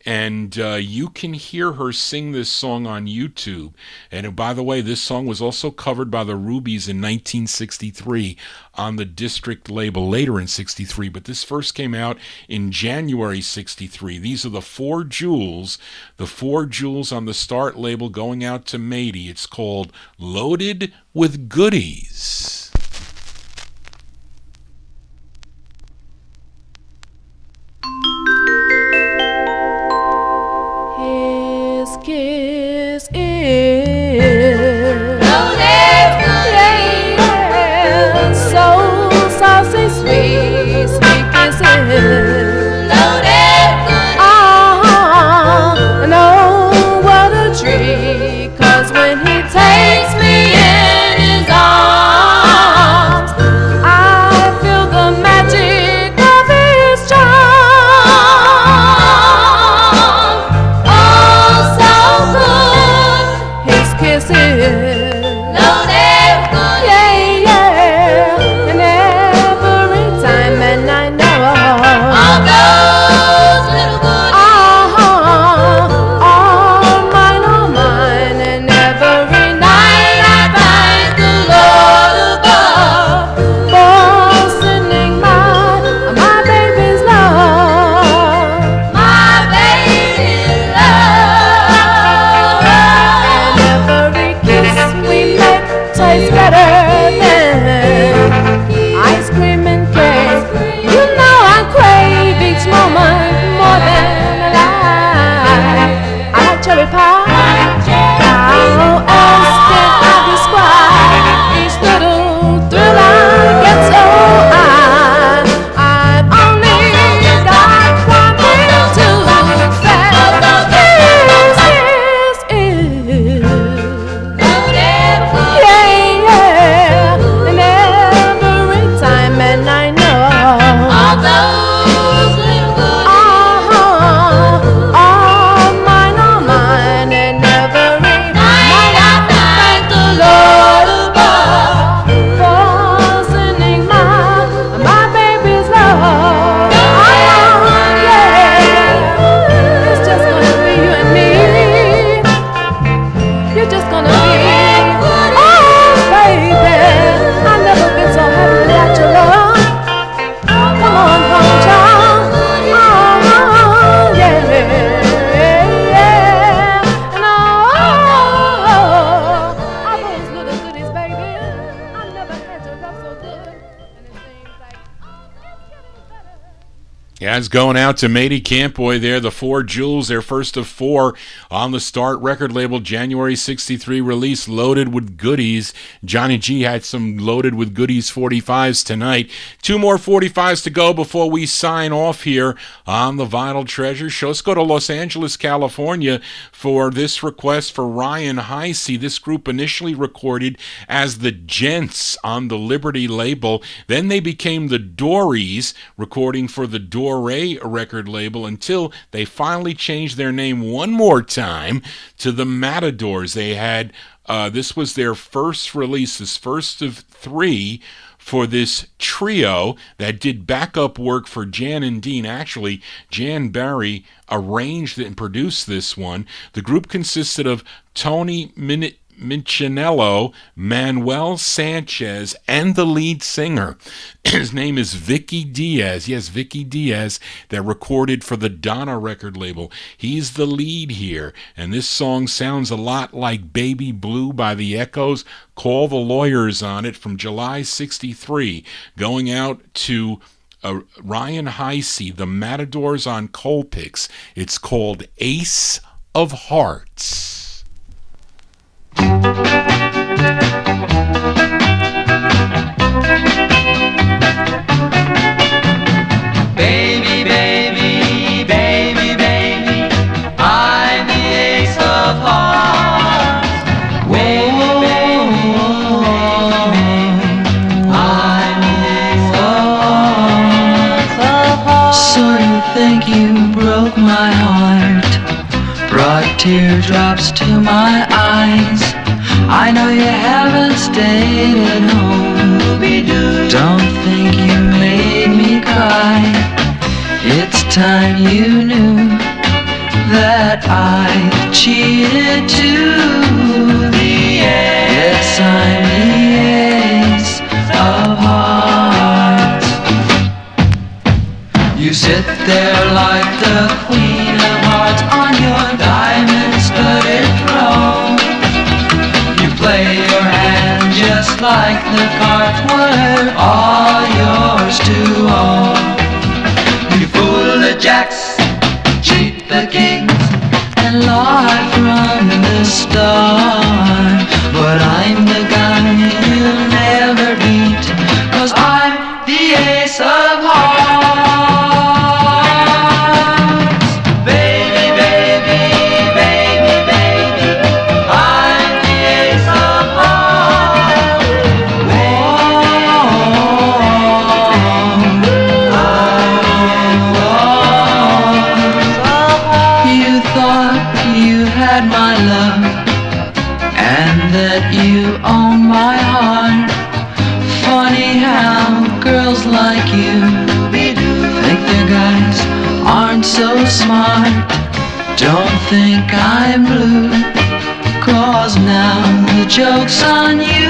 And you can hear her sing this song on YouTube. And by the way, this song was also covered by the Rubies in 1963 on the District label, later in 63. But this first came out in January 63. These are the Four Jewels. The Four Jewels on the Start label, going out to Matey. It's called Loaded with Goodies. Kiss is loaded with so saucy, sweet, sweet kisses. Loaded with no, what a treat, 'cause when he takes me in his arms, I feel the magic of his charm. Oh, so good, his kisses, loaded good, yeah, yeah, and every time, and I know all those little goodies, all mine, and every night I thank the Lord above for sending my baby's love, my baby's love, and every kiss we make tastes better than ice cream and cake. You know I crave each moment more than a life. I like cherry pie. How else can I describe each little thrill I get? So I've only got one thing to say. This is loaded with, yeah, yeah, and every time, and I know all those little goodies, all mine, and every night I thank the Lord above for sending my baby's love. Yeah, it's just gonna be you and me. You're just gonna be, oh baby, I've never been so happy without your love. Come on, child. Oh, yeah, yeah. And all those little goodies, baby. I never had your love so good. And it seems like, oh, it's getting better. Yeah, it's going out to Matey Campboy there. The Four Jewels, their first of 4 on the Start record label, January 63 release, Loaded with Goodies. Johnny G had some Loaded with Goodies 45s tonight. 2 more 45s to go before we sign off here on the Vinyltreasure Show. Let's go to Los Angeles, California for this request for Ryan Heisey. This group initially recorded as the Gents on the Liberty label. Then they became the Dories, recording for the Dore record label until they finally changed their name one more time to the Matadors. They had, this was their first release, this first of 3 for this trio that did backup work for Jan and Dean. Actually, Jan Barry arranged and produced this one. The group consisted of Tony Minchinello, Manuel Sanchez, and the lead singer. His name is Vicky Diaz. Yes, Vicky Diaz, that recorded for the Donna record label. He's the lead here, and this song sounds a lot like Baby Blue by the Echoes. Call the Lawyers on it from July 63. Going out to Ryan Heisey, the Matadors on Colpix. It's called Ace of Hearts. Baby, baby, baby, baby, I'm the ace of hearts. Baby, baby, baby, I'm the ace of hearts. So you think you broke my heart, brought teardrops to my eyes. I know you haven't stayed at home. Don't think you made me cry. It's time you knew that I cheated too. Yes, I'm the ace of hearts. You sit there like the queen of hearts on your diamond-studded throne. You play your hand just like the cards were all yours to own. You fool the jacks, cheat the kings, and lie from the start. But I'm the guy you'll never beat, 'cause I'm the ace of hearts. Baby, baby, baby, baby, I'm the ace of hearts. You thought you had my love and that you own my heart. Funny how girls like you think their guys aren't so smart. Don't think I'm blue, 'cause now the joke's on you.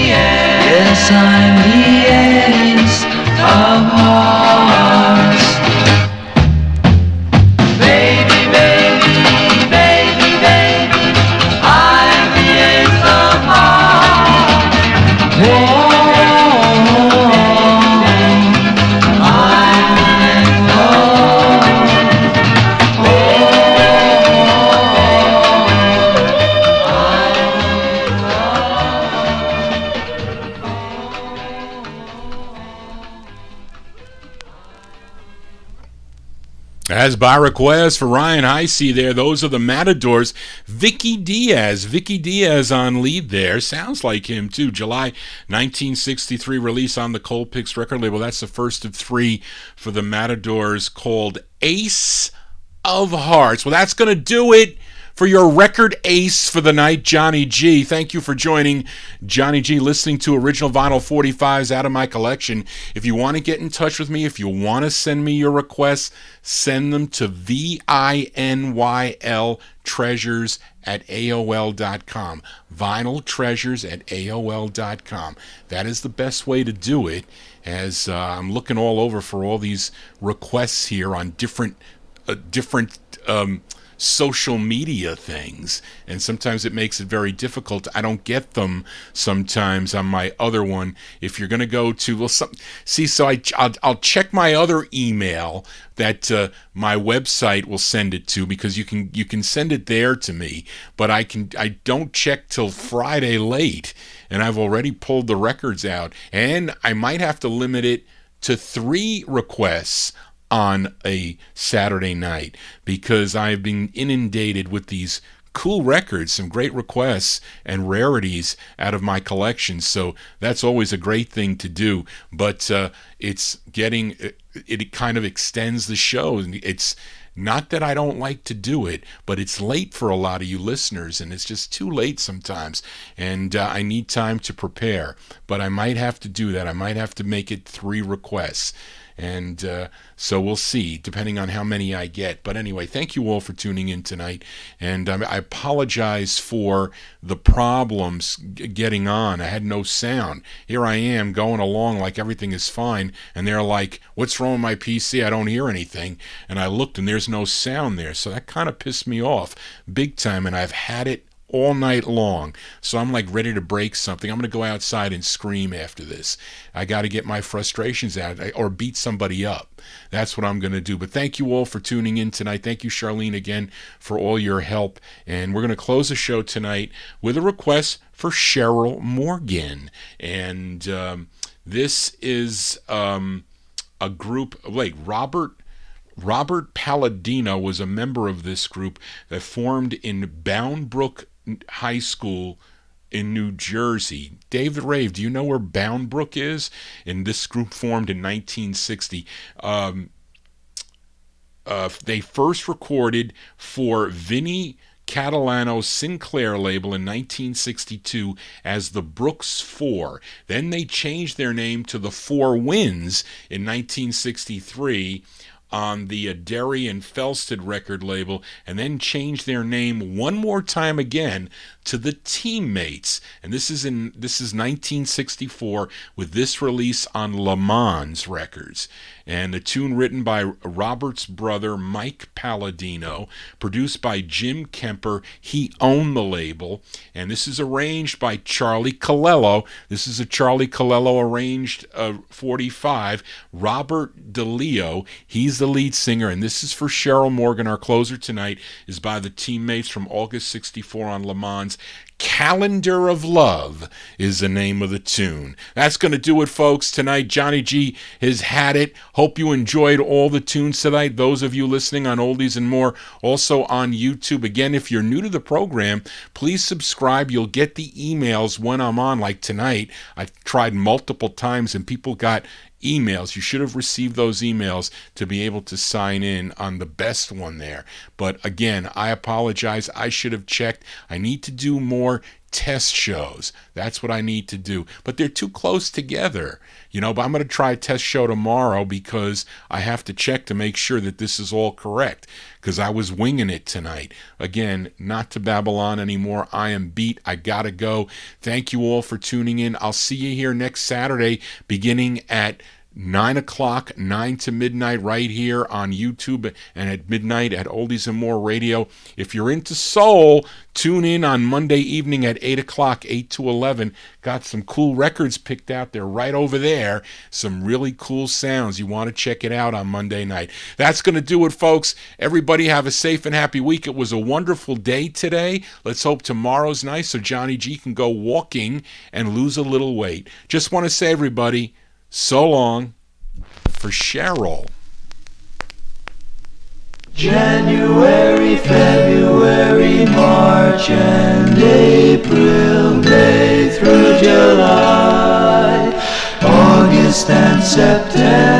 Yes, I'm the ace of hearts. Baby, baby, baby, baby, I'm the ace of hearts. As by request for Ryan Heisey there, those are the Matadors. Vicky Diaz on lead there. Sounds like him too. July 1963 release on the Colpix record label. That's the first of three for the Matadors, called Ace of Hearts. Well, that's going to do it for your record ace for the night, Johnny G. Thank you for joining Johnny G, listening to original vinyl 45s out of my collection. If you want to get in touch with me, if you want to send me your requests, send them to vinyltreasures@aol.com. vinyltreasures@aol.com. That is the best way to do it, as I'm looking all over for all these requests here on different social media things, and sometimes it makes it very difficult. I don't get them sometimes on my other one. If you're going to go to, I'll check my other email that my website will send it to, because you can send it there to me, but I don't check till Friday late, and I've already pulled the records out, and I might have to limit it to 3 requests on a Saturday night, because I've been inundated with these cool records, some great requests and rarities out of my collection. So that's always a great thing to do, but it kind of extends the show. Not that I don't like to do it, but it's late for a lot of you listeners, and it's just too late sometimes, and I need time to prepare. But I might have to do that. I might have to make it 3 requests. And so we'll see, depending on how many I get. But anyway, thank you all for tuning in tonight. And I apologize for the problems getting on. I had no sound. Here I am going along like everything is fine. And they're like, what's wrong with my PC? I don't hear anything. And I looked and there's no sound there. So that kind of pissed me off big time. And I've had it all night long. So I'm like ready to break something. I'm going to go outside and scream after this. I got to get my frustrations out or beat somebody up. That's what I'm going to do. But thank you all for tuning in tonight. Thank you, Charlene, again for all your help. And we're going to close the show tonight with a request for Cheryl Morgan. And this is a group, like Robert Palladino was a member of this group that formed in Bound Brook High School in New Jersey. David Rave, do you know where Bound Brook is? And this group formed in 1960. They first recorded for Vinnie Catalano's Sinclair label in 1962 as the Brooks Four. Then they changed their name to the Four Winds in 1963 on the Derry and Felsted record label, and then changed their name one more time again to the Teammates. And this is 1964 with this release on Le Mans Records. And a tune written by Robert's brother Mike Palladino, produced by Jim Kemper. He owned the label, and this is arranged by Charlie Colello. This is a Charlie Colello arranged 45. Robert DeLeo, he's the lead singer, and this is for Cheryl Morgan. Our closer tonight is by the Teammates from August 64 on Le Mans. Calendar of Love is the name of the tune. That's going to do it, folks. Tonight, Johnny G has had it. Hope you enjoyed all the tunes tonight. Those of you listening on Oldies and More, also on YouTube. Again, if you're new to the program, please subscribe. You'll get the emails when I'm on, like tonight. I've tried multiple times, and people got emails. You should have received those emails to be able to sign in on the best one there. But again, I apologize. I should have checked. I need to do more test shows. That's what I need to do. But they're too close together, but I'm going to try a test show tomorrow because I have to check to make sure that this is all correct, because I was winging it tonight. Again, not to Babylon anymore. I am beat. I gotta go. Thank you all for tuning in. I'll see you here next Saturday beginning at 9 o'clock, 9 to midnight, right here on YouTube, and at midnight at Oldies and More Radio. If you're into soul, tune in on Monday evening at 8 o'clock, 8 to 11. Got some cool records picked out there right over there. Some really cool sounds. You want to check it out on Monday night. That's going to do it, folks. Everybody have a safe and happy week. It was a wonderful day today. Let's hope tomorrow's nice so Johnny G can go walking and lose a little weight. Just want to say, everybody, so long for Cheryl. January, February, March, and April, May through July, August and September.